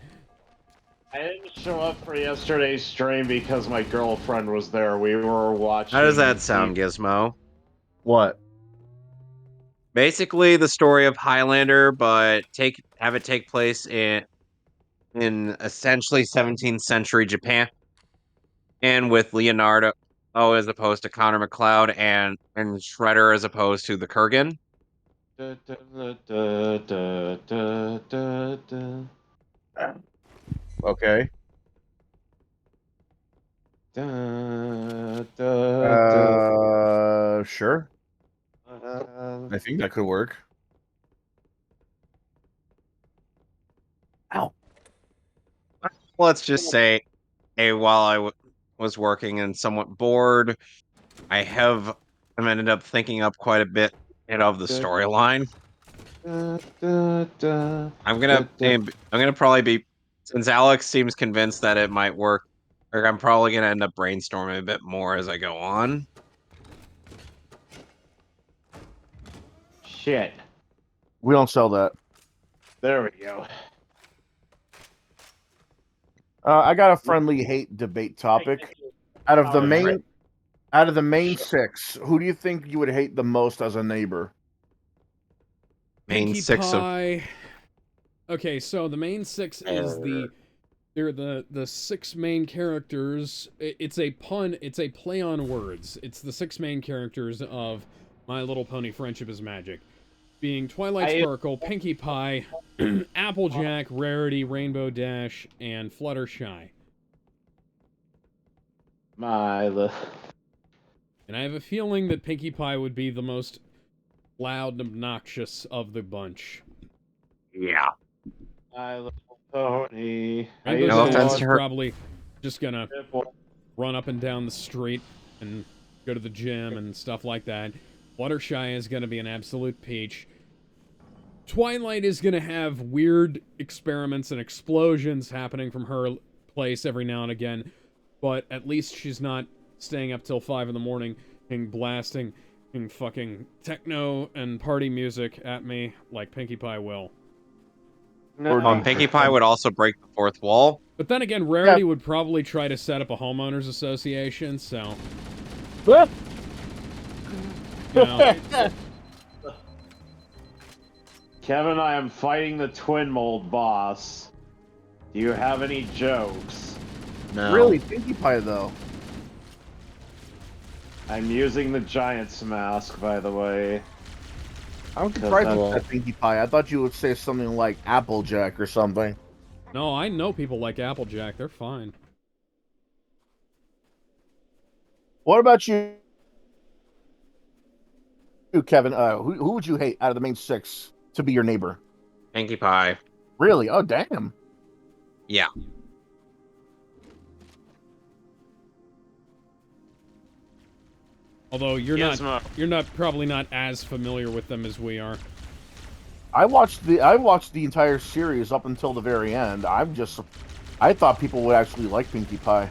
I didn't show up for yesterday's stream because my girlfriend was there. We were watching. How does that sound, Gizmo? What? Basically, the story of Highlander, but have it take place in essentially 17th century Japan, and with Leonardo as opposed to Connor McLeod, and Shredder as opposed to the Kurgan. Okay. Sure. I think that could work. Ow. Let's just say, while I was working and somewhat bored, I ended up thinking up quite a bit of the storyline. I'm gonna probably be, since Alex seems convinced that it might work, or I'm probably gonna end up brainstorming a bit more as I go on. Shit. We don't sell that. There we go. I got a friendly hate debate topic. Out of the main six, who do you think you would hate the most as a neighbor? Pinkie Pie. Okay, so the main six is they're the six main characters. It's a pun. It's a play on words. It's the six main characters of My Little Pony: Friendship is Magic, being Twilight Sparkle, Pinkie Pie, Applejack, Rarity, Rainbow Dash, and Fluttershy. And I have a feeling that Pinkie Pie would be the most loud and obnoxious of the bunch. Yeah. My Little Pony. And No Gogeta offense is to her. probably just gonna run up and down the street and go to the gym and stuff like that. Fluttershy is gonna be an absolute peach. Twilight is gonna have weird experiments and explosions happening from her place every now and again, but at least she's not staying up till 5 in the morning and blasting and fucking techno and party music at me like Pinkie Pie will. Pinkie Pie would also break the fourth wall. But then again, Rarity would probably try to set up a homeowners association, so... You know, Kevin, I am fighting the twin mold boss. Do you have any jokes? No. Really, Pinkie Pie though. I'm using the Giant's mask, by the way. I'm surprised you said Pinkie Pie. I thought you would say something like Applejack or something. no, I know people like Applejack. They're fine. What about you, Kevin? Who would you hate out of the main 6 to be your neighbor? Pinkie Pie. Really? Oh, damn. Yeah. Although you're probably not as familiar with them as we are. I watched the entire series up until the very end. I thought people would actually like Pinkie Pie.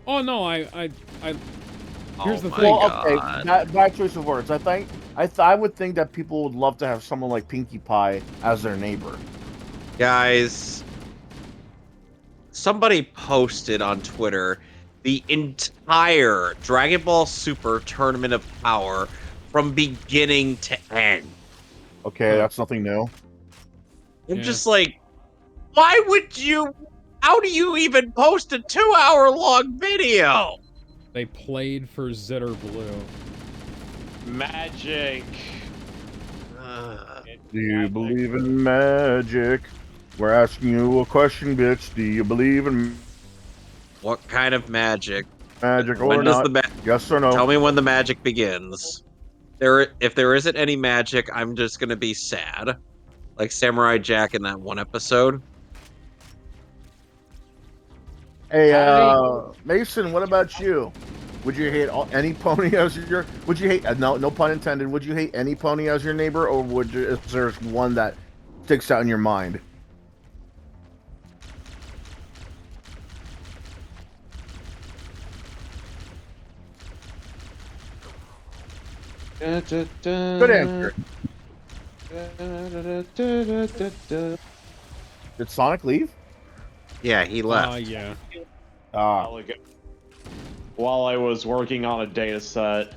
Oh no, here's the thing. Well, okay, bad choice of words. I would think that people would love to have someone like Pinkie Pie as their neighbor. Guys, somebody posted on Twitter the entire Dragon Ball Super Tournament of Power from beginning to end. Okay, that's nothing new. I'm just like, why would you? How do you even post a 2-hour-long video? They played for Zitter Blue. Magic. Do you believe in magic? We're asking you a question, bitch. Do you believe in What kind of magic? magic When or does not? the Yes or no? Tell me when the magic begins. If there isn't any magic, I'm just gonna be sad, like Samurai Jack in that one episode. Hey, Mason, what about you? Would you hate any pony as your? Would you hate? No pun intended. Would you hate any pony as your neighbor, or is there one that sticks out in your mind? Good answer. Did Sonic leave? Yeah, he left. Yeah. While I was working on a data set,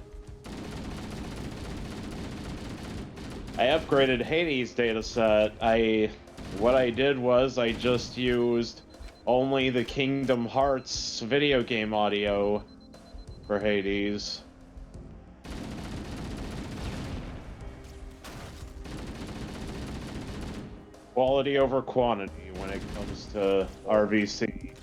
I upgraded Hades' data set. What I did was I just used only the Kingdom Hearts video game audio for Hades. Quality over quantity when it comes to RVC.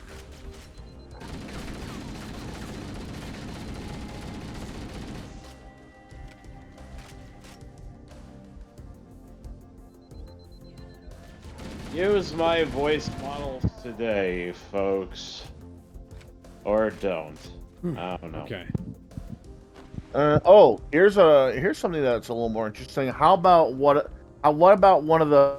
Use my voice models today, folks. Or don't. I don't know. Okay. Here's something that's a little more interesting. How about what about one of the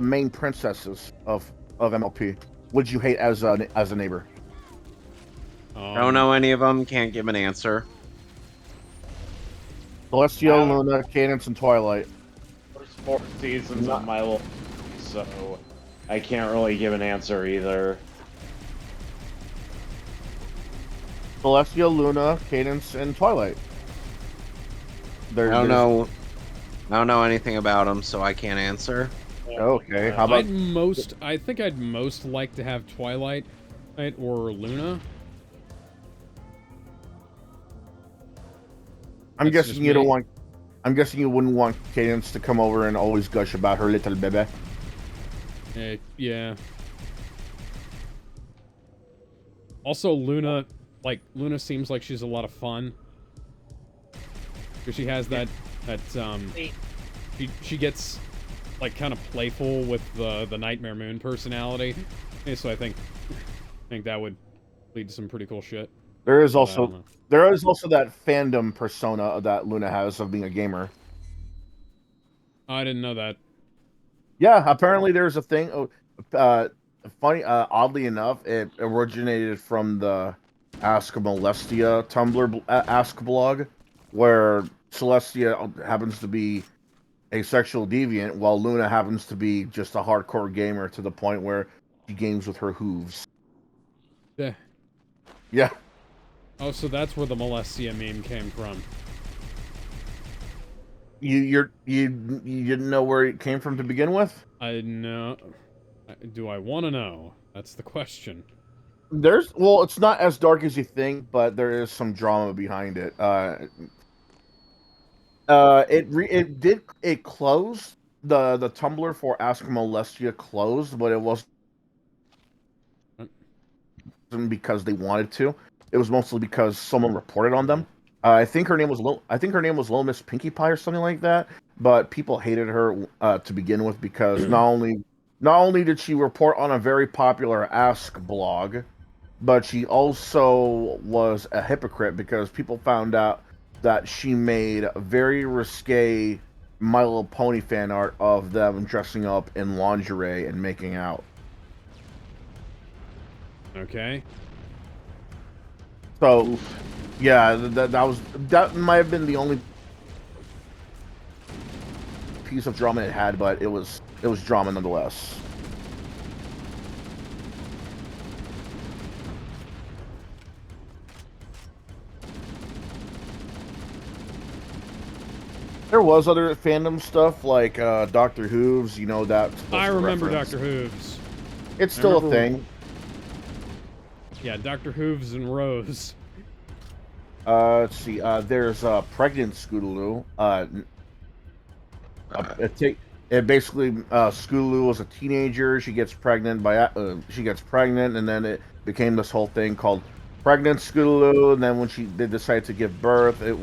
main princesses of MLP? Would you hate as a neighbor? Don't know any of them. Can't give an answer. Celestial, Luna, Cadence, and Twilight. There's 4 seasons of My Little Pony, so I can't really give an answer either. Celestial, Luna, Cadence, and Twilight. I don't know anything about them, so I can't answer. Okay, how about? I think I'd most like to have Twilight, right, or Luna. I'm guessing you don't want. I'm guessing you wouldn't want Cadence to come over and always gush about her little baby. Yeah. Also, Luna seems like she's a lot of fun. Because she has that she gets like kind of playful with the Nightmare Moon personality. And so I think that would lead to some pretty cool shit. There is also that fandom persona that Luna has of being a gamer. I didn't know that. Yeah, apparently there's a thing. Funny, oddly enough, it originated from the Ask Molestia Tumblr Ask blog, where Celestia happens to be a sexual deviant, while Luna happens to be just a hardcore gamer to the point where she games with her hooves. Yeah. Yeah. Oh, so that's where the Molestia meme came from. You didn't know where it came from to begin with? I know. Do I want to know? That's the question. Well, it's not as dark as you think, but there is some drama behind it. It closed. The Tumblr for Ask Molestia closed, but it wasn't because they wanted to. It was mostly because someone reported on them. I think her name was Little Miss Pinkie Pie or something like that. But people hated her to begin with because not only did she report on a very popular Ask blog, but she also was a hypocrite because people found out that she made very risque My Little Pony fan art of them dressing up in lingerie and making out. Okay. So, yeah, that might have been the only piece of drama it had, but it was drama nonetheless. There was other fandom stuff like Dr. Hooves, you know that. I remember Dr. Hooves. It's still a thing. Yeah, Dr. Hooves and Rose. Let's see. There's Pregnant Scootaloo. It basically Scootaloo was a teenager. She gets pregnant and then it became this whole thing called Pregnant Scootaloo. And then when they decided to give birth, it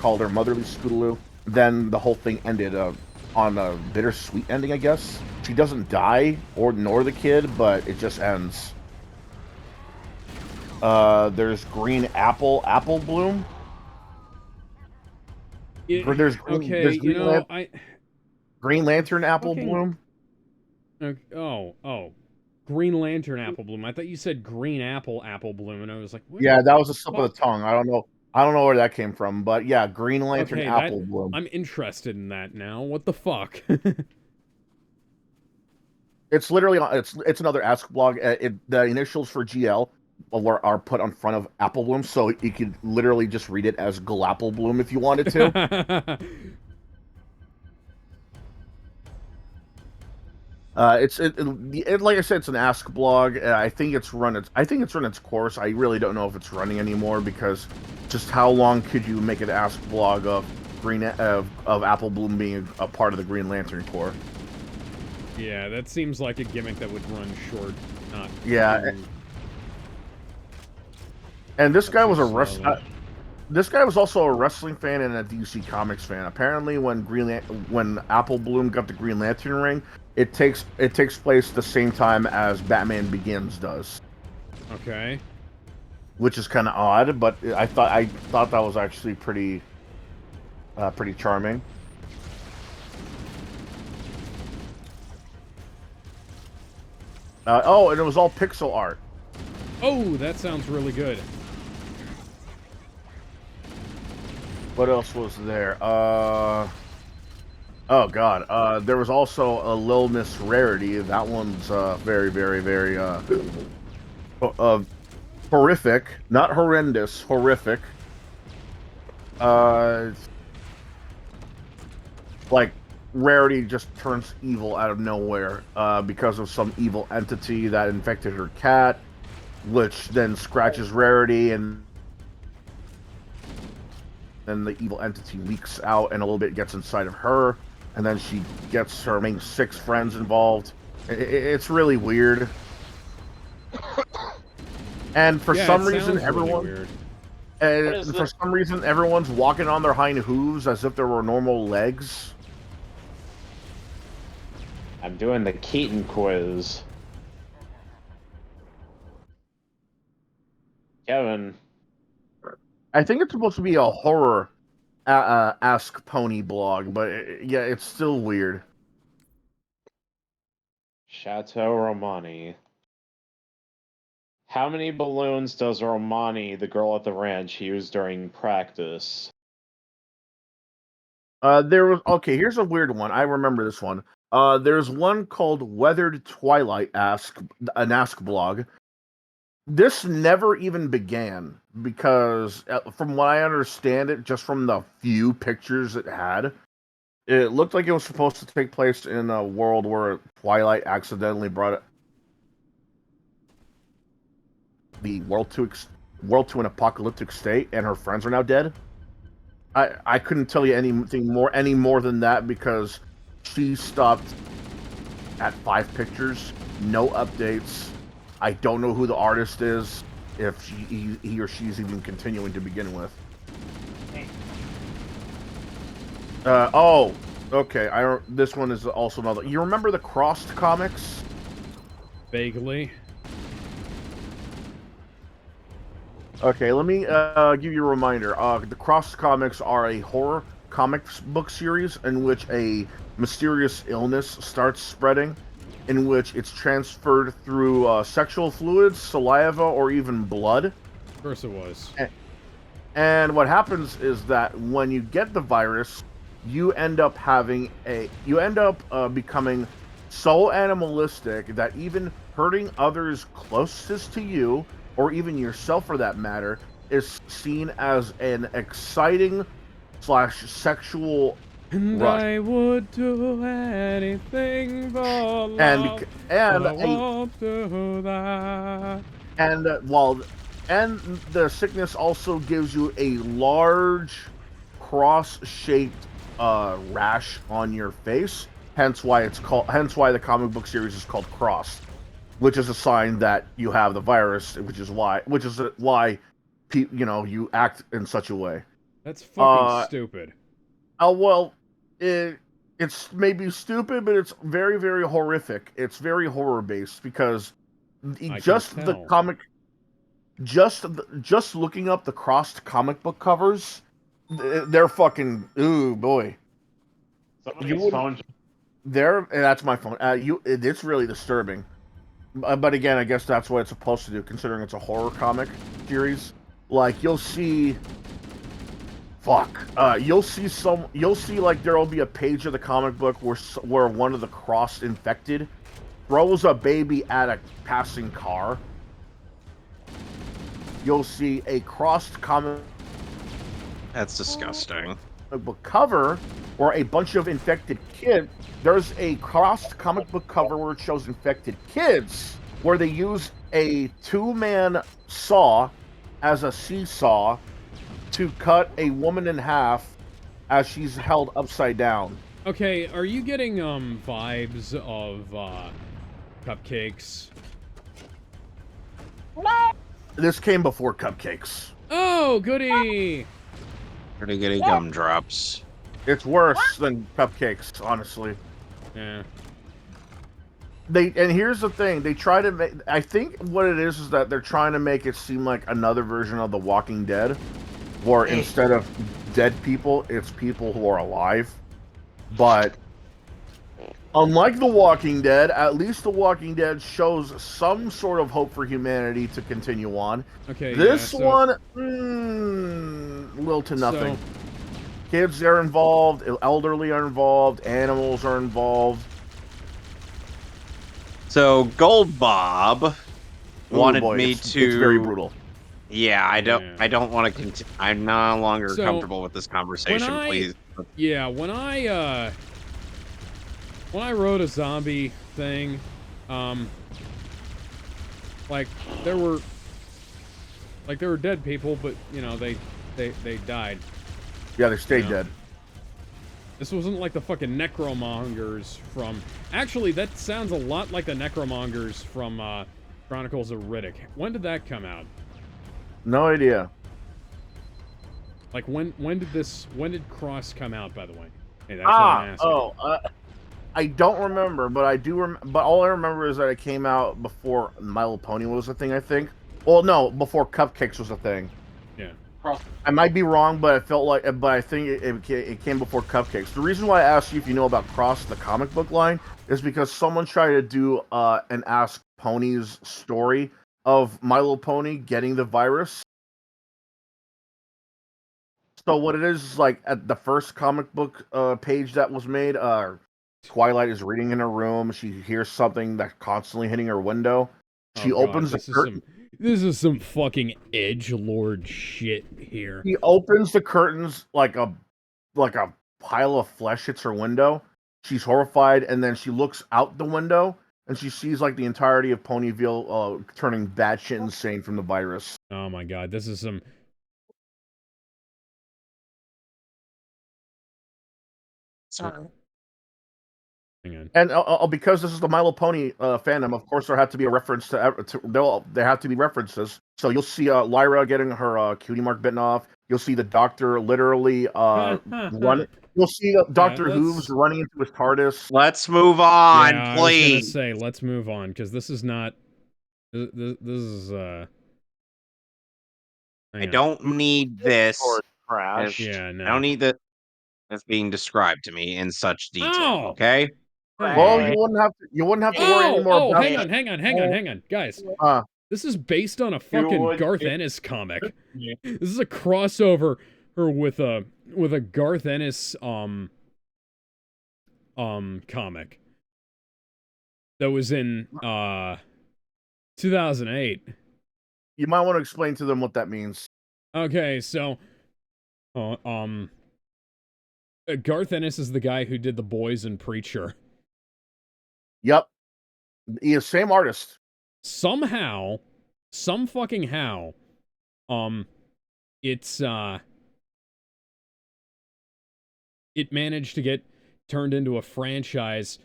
called her Motherly Scootaloo. Then the whole thing ended on a bittersweet ending, I guess. She doesn't die, nor the kid, but it just ends. There's Green Apple Bloom. There's Green Lantern Apple Bloom. Green Lantern Apple Bloom. I thought you said Green Apple Bloom, and I was like, yeah, that was a slip of the tongue. I don't know where that came from, but yeah, Green Lantern Apple Bloom. I'm interested in that now. What the fuck? It's literally it's another Ask blog. The initials for GL are put on front of Apple Bloom, so you could literally just read it as Glapple Bloom if you wanted to. Like I said, it's an Ask blog. I think it's run its course. I really don't know if it's running anymore because just how long could you make an Ask blog of Apple Bloom being a part of the Green Lantern Corps? Yeah, that seems like a gimmick that would run short, not. Yeah. And this guy was this guy was also a wrestling fan and a DC Comics fan. Apparently, when Apple Bloom got the Green Lantern ring, it takes place the same time as Batman Begins does. Okay. Which is kind of odd, but I thought that was actually pretty charming. And it was all pixel art. Oh, that sounds really good. What else was there? Oh god. There was also a Lil Miss Rarity. That one's very, very, very horrific. Not horrendous, horrific. Like Rarity just turns evil out of nowhere because of some evil entity that infected her cat, which then scratches Rarity, and then the evil entity leaks out and a little bit gets inside of her, and then she gets her main 6 friends involved. It's really weird. And for some reason, everyone... Really weird. And for some reason, everyone's walking on their hind hooves as if there were normal legs. I'm doing the Keaton quiz. Kevin. I think it's supposed to be a horror Ask Pony blog, but yeah, it's still weird. Chateau Romani. How many balloons does Romani, the girl at the ranch, use during practice? Here's a weird one. I remember this one. There's one called Weathered Twilight an Ask blog. This never even began because, from what I understand it, just from the few pictures it had, it looked like it was supposed to take place in a world where Twilight accidentally brought the world to an apocalyptic state, and her friends are now dead. I couldn't tell you any more than that because she stopped at 5 pictures, no updates. I don't know who the artist is, if he or she's even continuing to begin with. Okay. This one is also another. You remember the Crossed comics? Vaguely. Okay, let me give you a reminder. The Crossed comics are a horror comic book series in which a mysterious illness starts spreading, in which it's transferred through sexual fluids, saliva, or even blood. Of course it was. And what happens is that when you get the virus, you end up becoming so animalistic that even hurting others closest to you, or even yourself for that matter, is seen as an exciting / sexual and rush. I would do anything for love, but I won't do that. And the sickness also gives you a large cross-shaped rash on your face. Hence why the comic book series is called Crossed, which is a sign that you have the virus, which is why you act in such a way. That's fucking stupid. Well, it's maybe stupid, but it's very, very horrific. It's very horror based because just looking up the Crossed comic book covers, they're fucking ooh boy. Somebody's phone. That's my phone. It's really disturbing. But again, I guess that's what it's supposed to do, considering it's a horror comic series. Like you'll see like there'll be a page of the comic book where one of the Crossed infected throws a baby at a passing car. You'll see a Crossed comic. That's disgusting. Book cover or a bunch of infected kids. There's a Crossed comic book cover where it shows infected kids, where they use a 2-man saw as a seesaw to cut a woman in half as she's held upside down. Okay, are you getting vibes of Cupcakes? This came before Cupcakes. Oh, goody! Pretty goody gumdrops. It's worse than Cupcakes, honestly. Yeah. And here's the thing, they try to make, I think what it is that they're trying to make it seem like another version of The Walking Dead, where instead of dead people, it's people who are alive. But unlike The Walking Dead, at least The Walking Dead shows some sort of hope for humanity to continue on. Okay. This one, little to nothing. Kids are involved, elderly are involved, animals are involved. So Gold Bob wanted me it's to. very brutal. Yeah, I don't want to continue. I'm no longer comfortable with this conversation. Please. Yeah, when I wrote a zombie thing, like there were dead people, but you know they died. Yeah, they stayed dead. This wasn't like the fucking necromongers from... Actually, that sounds a lot like the necromongers from Chronicles of Riddick. When did that come out? No idea. Like, when did Cross come out, by the way? Hey, that's what I'm asking. I don't remember, but I do. But all I remember is that it came out before My Little Pony was a thing. I think. Well, no, before Cupcakes was a thing. Yeah. I might be wrong, but I felt like, but I think it came before Cupcakes. The reason why I asked you if you know about Cross, the comic book line, is because someone tried to do an Ask Pony's story of My Little Pony getting the virus. So what it is like at the first comic book page that was made, Twilight is reading in her room. She hears something that's constantly hitting her window. She opens the curtain. This is some fucking edgelord shit here. He opens the curtains like a pile of flesh hits her window. She's horrified, and then she looks out the window and she sees like the entirety of Ponyville turning batshit insane from the virus. Oh my god, this is some. Sorry. Hang on. And because this is the My Little Pony fandom, of course there had to be a reference to there have to be references. So you'll see Lyra getting her cutie mark bitten off. You'll see the Doctor literally run. You'll see Doctor Hooves running into his TARDIS. Let's move on, yeah, please. I was gonna say, let's move on, because this is not. This is I don't need this. Crash. Yeah, no. I don't need that. That's being described to me in such detail. Oh! Okay. Well, you wouldn't have to worry anymore. Oh, about hang on, guys. This is based on a fucking Garth Ennis comic. This is a crossover with a Garth Ennis comic that was in 2008. You might want to explain to them what that means. Okay, so Garth Ennis is the guy who did The Boys and Preacher. Yep. He is same artist. Somehow, some fucking how, it managed to get turned into a franchise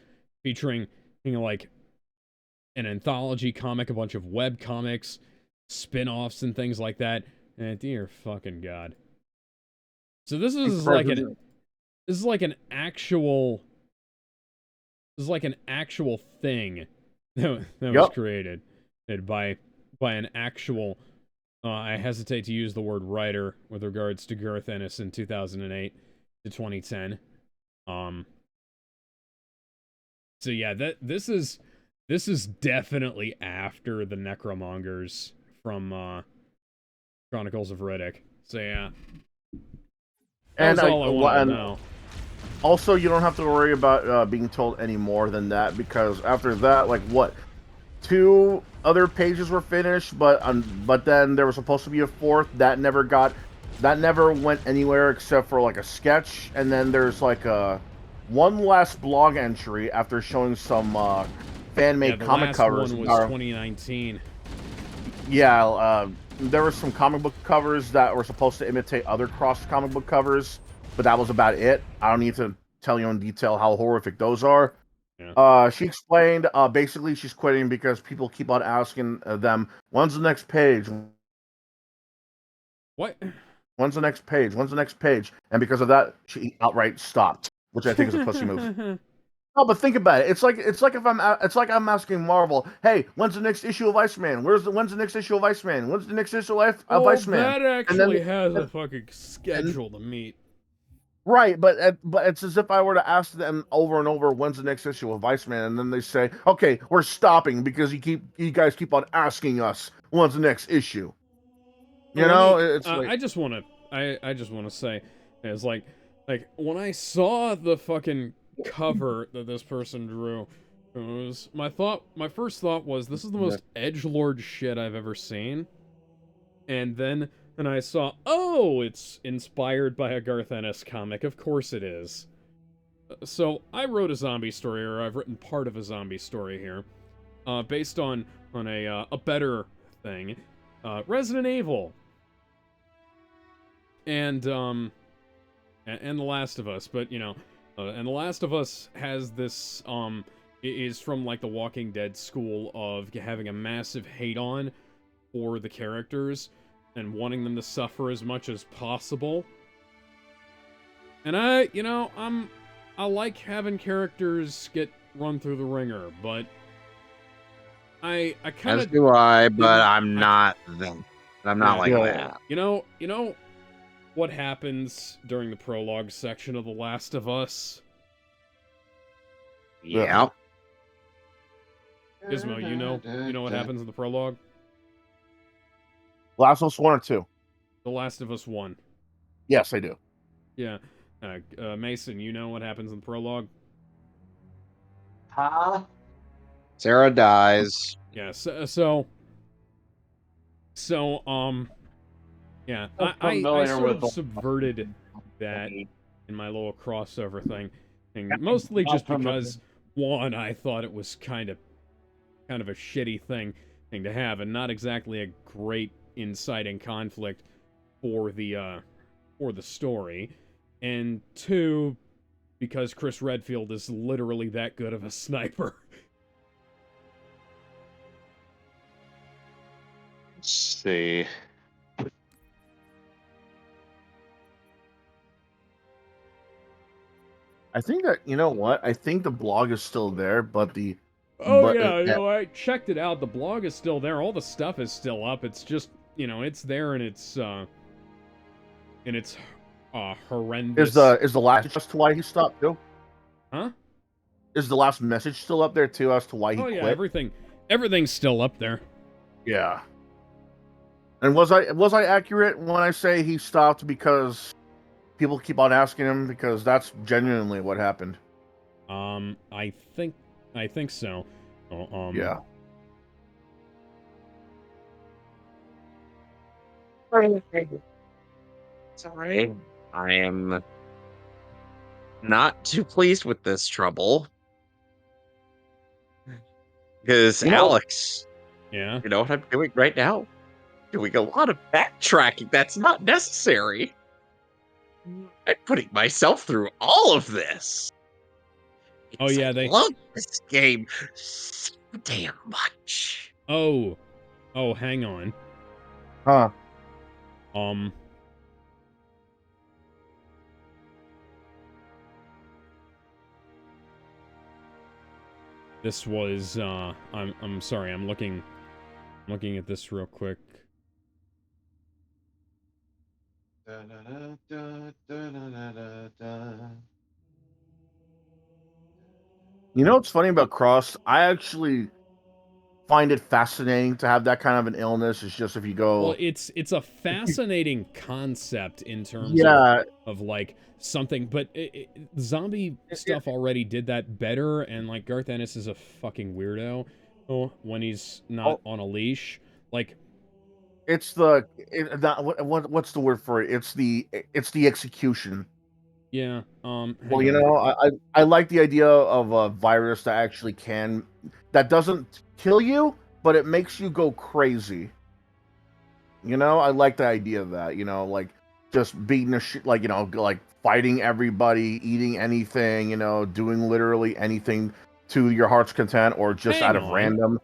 featuring, you know, like an anthology comic, a bunch of web comics, spin-offs and things like that. And dear fucking god. So this is like an actual thing that was created by an actual I hesitate to use the word writer with regards to Garth Ennis in 2008 to 2010. So yeah, this is definitely after the Necromongers from Chronicles of Riddick. So yeah. That's all I want to know. Also, you don't have to worry about being told any more than that, because after that, like, what, 2 other pages were finished, but then there was supposed to be a 4th that never went anywhere except for like a sketch, and then there's like one last blog entry after showing some fan-made comic covers. The last one was 2019. Yeah, there were some comic book covers that were supposed to imitate other Cross comic book covers, but that was about it. I don't need to tell you in detail how horrific those are. Yeah. She explained, basically she's quitting because people keep on asking them, when's the next page? What? When's the next page? When's the next page? And because of that, she outright stopped, which I think is a pussy move. No, but think about it. It's like I'm asking Marvel, hey, when's the next issue of Iceman? When's the next issue of Iceman? When's the next issue of Iceman? That actually has a fucking schedule to meet. Right, but it's as if I were to ask them over and over, when's the next issue of Iceman, and then they say, okay, we're stopping because you guys keep on asking us, when's the next issue? You know, it's like, I just want to say, it's like when I saw the fucking cover that this person drew, my first thought was, this is the most edgelord shit I've ever seen. And then I saw, oh, it's inspired by a Garth Ennis comic. Of course it is. So I wrote a zombie story, or I've written part of a zombie story here, based on a better thing, Resident Evil, and The Last of Us. But you know, and The Last of Us has this is from like the Walking Dead school of having a massive hate on for the characters and wanting them to suffer as much as possible. And I like having characters get run through the ringer, but I kind As of do I, but I'm not them. I'm not like that. You know what happens during the prologue section of The Last of Us? Yeah. Gizmo, you know what happens in the prologue? Last of Us 1 or 2? The Last of Us 1. Yes, I do. Yeah. Mason, you know what happens in the prologue? Huh? Sarah dies. Yeah, yeah, I familiar sort with of subverted that in my little crossover thing, mostly just because, one, I thought it was kind of a shitty thing to have, and not exactly a great inciting conflict for the story, and two, because Chris Redfield is literally that good of a sniper. Let's see. I think that, you know what? I think the blog is still there, but the... Oh, yeah, I checked it out. The blog is still there. All the stuff is still up. It's just, it's there and it's horrendous. Is the last as to why he stopped too? Huh? Is the last message still up there too as to why he yeah, quit? everything's still up there. Yeah. And was I accurate when I say he stopped because people keep on asking him, because that's genuinely what happened? I think so. Yeah. Sorry. I am not too pleased with this trouble. Because Alex, yeah, you know what I'm doing right now? Doing a lot of backtracking that's not necessary. I'm putting myself through all of this. Oh yeah, I love this game so damn much. Oh, hang on. Huh. This was I'm sorry, I'm looking at this real quick. You know what's funny about Cross? I actually find it fascinating to have that kind of an illness. It's just if you go... Well, it's a fascinating concept in terms of like something, but zombie stuff already did that better, and like Garth Ennis is a fucking weirdo when he's not on a leash. Like, it's the what's the word for it? It's the execution. Yeah. Well, you know, I like the idea of a virus that doesn't kill you, but it makes you go crazy. You know, I like the idea of that. You know, like just beating like, like fighting everybody, eating anything. You know, doing literally anything to your heart's content, or just out of random.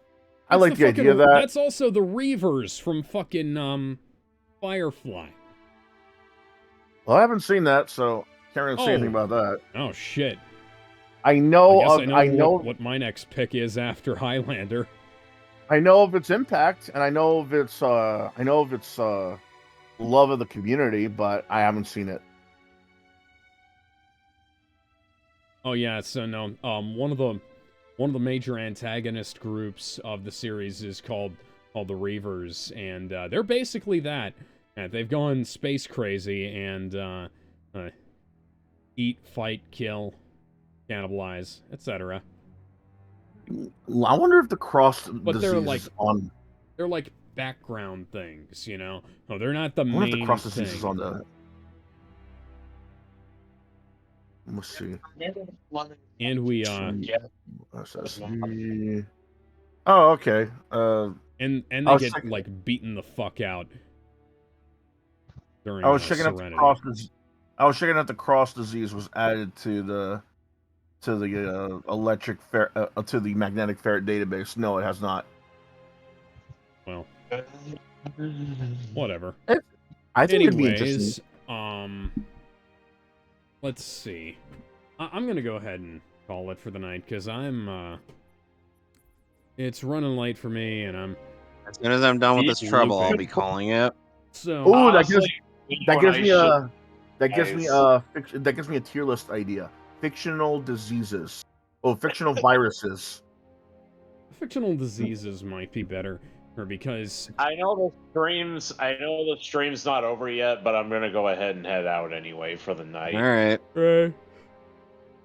I like the idea of that. That's also the Reavers from fucking Firefly. Well, I haven't seen that, so can't really say anything about that. Oh shit! I know what my next pick is after Highlander. I know of its impact, and I know of its love of the community, but I haven't seen it. Oh yeah, so no, one of the major antagonist groups of the series is called the Reavers, and they're basically that. They've gone space crazy and eat, fight, kill, cannibalize, etc. I wonder if the cross disease is on. They're like background things, you know. No, they're not the main. I wonder if the cross thing. disease is on the. Let's see. And we Oh, okay. And they get like beaten the fuck out during I was checking Serenity. I was checking out the cross disease was added to the electric to the magnetic ferret database. No, it has not. Well, whatever. I think Anyways, it'd be interesting. let's see. I'm gonna go ahead and call it for the night, because it's running late for me, and I'm... As soon as I'm done with this trouble, I'll looping. be calling it. So... Ooh, Honestly, that gives me a guys. that gives me a tier list idea. Fictional diseases. Oh, fictional viruses. Fictional diseases might be better, or because... I know the stream's not over yet, but I'm gonna go ahead and head out anyway for the night. All right.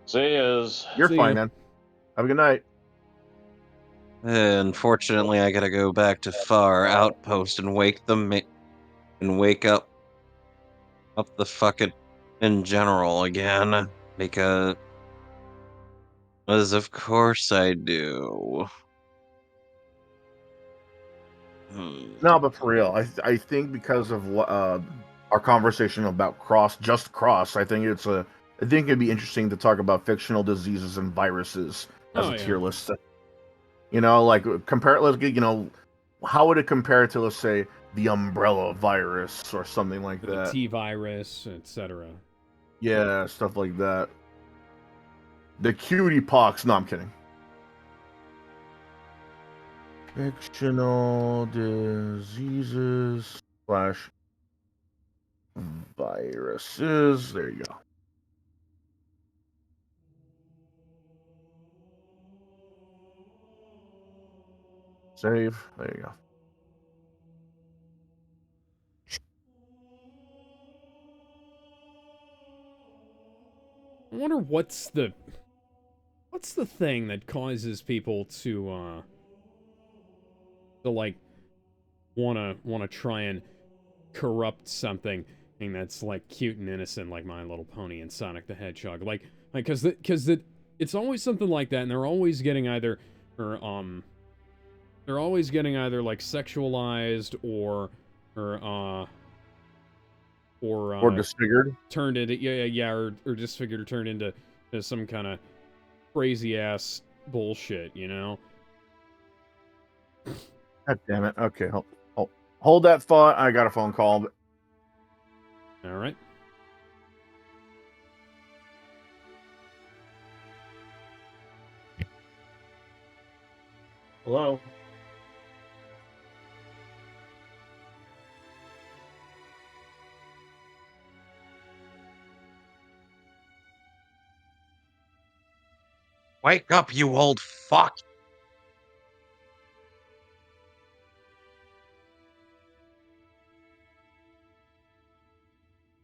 See yous. You're See fine, ya. man. Have a good night. Unfortunately, I gotta go back to Far Outpost and wake up the fucking in general again, because of course I do. No, but for real, I think because of our conversation about cross, I think it'd be interesting to talk about fictional diseases and viruses as a tier list. You know, like how would it compare to, let's say, the umbrella virus or something like The that? T-virus, etc. Yeah, stuff like that. The cutie pox. No, I'm kidding. Fictional diseases / viruses. There you go. Save. There you go. I wonder what's the thing that causes people to like wanna try and corrupt something that's like cute and innocent, like My Little Pony and Sonic the Hedgehog, like because it's always something like that, and they're always getting either like sexualized or disfigured, turned into or disfigured, or turned into some kind of crazy ass bullshit, you know. God damn it. Okay, hold that thought. I got a phone call. All right. Hello. Wake up, you old fuck!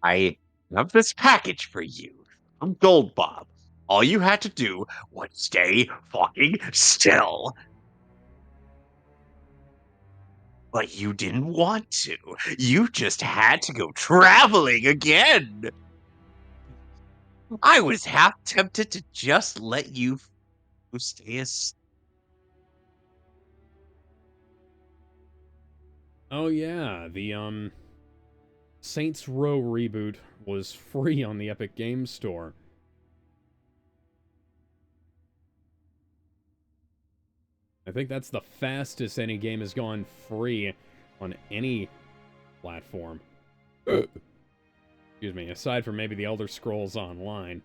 I have this package for you from Gold Bob. All you had to do was stay fucking still. But you didn't want to. You just had to go traveling again. I was half tempted to just let you stay as... Oh yeah, the Saints Row reboot was free on the Epic Games Store. I think that's the fastest any game has gone free on any platform. Excuse me, aside from maybe the Elder Scrolls Online.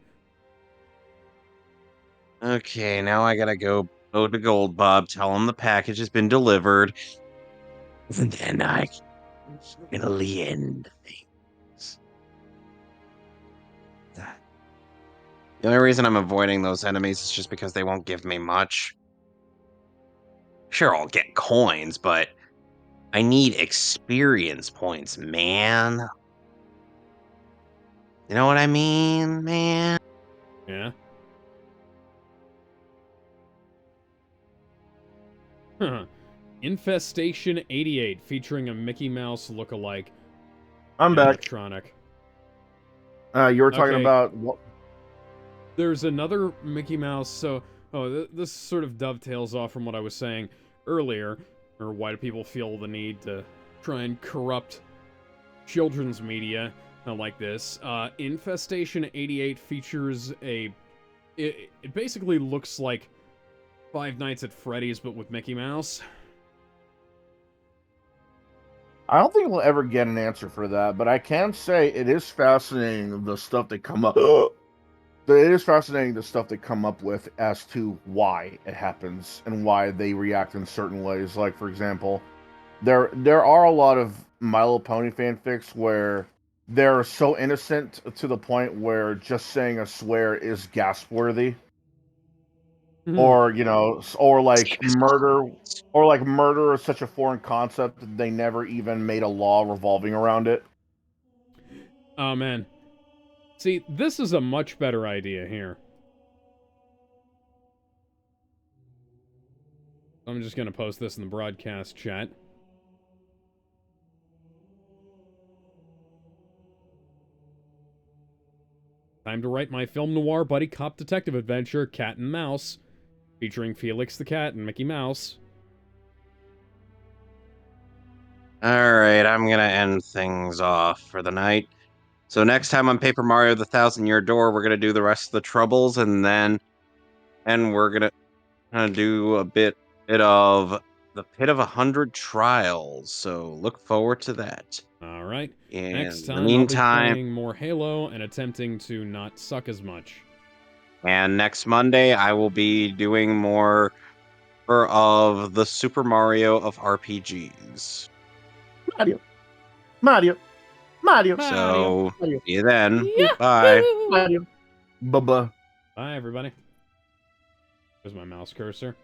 Okay, now I gotta go to Gold Bob, tell him the package has been delivered, and then I can finally end things. The only reason I'm avoiding those enemies is just because they won't give me much. Sure, I'll get coins, but I need experience points, man. You know what I mean, man? Yeah. Huh. Infestation 88, featuring a Mickey Mouse lookalike. I'm back. Animatronic. You were talking about what? There's another Mickey Mouse. So, this sort of dovetails off from what I was saying earlier, or why do people feel the need to try and corrupt children's media like this. Infestation 88 features it basically looks like Five Nights at Freddy's, but with Mickey Mouse. I don't think we'll ever get an answer for that, but I can say it is fascinating the stuff they come up. It is fascinating the stuff they come up with as to why it happens and why they react in certain ways. Like, for example, there are a lot of My Little Pony fanfics where they're so innocent to the point where just saying a swear is gasp worthy. Or or like murder, is such a foreign concept that they never even made a law revolving around it. Oh, man. See, this is a much better idea here. I'm just going to post this in the broadcast chat. Time to write my film noir buddy cop detective adventure, Cat and Mouse, featuring Felix the Cat and Mickey Mouse. Alright, I'm gonna end things off for the night. So next time on Paper Mario the Thousand-Year Door, we're gonna do the rest of the troubles, and we're gonna do a bit of the Pit of 100 Trials. So look forward to that. Alright. In Next the time, meantime, I'll be playing more Halo and attempting to not suck as much. and next Monday, I will be doing more of the Super Mario of RPGs. Mario. So, Mario. see you then. Yahoo! Bye. Mario. Bye-bye. Bye, everybody. There's my mouse cursor.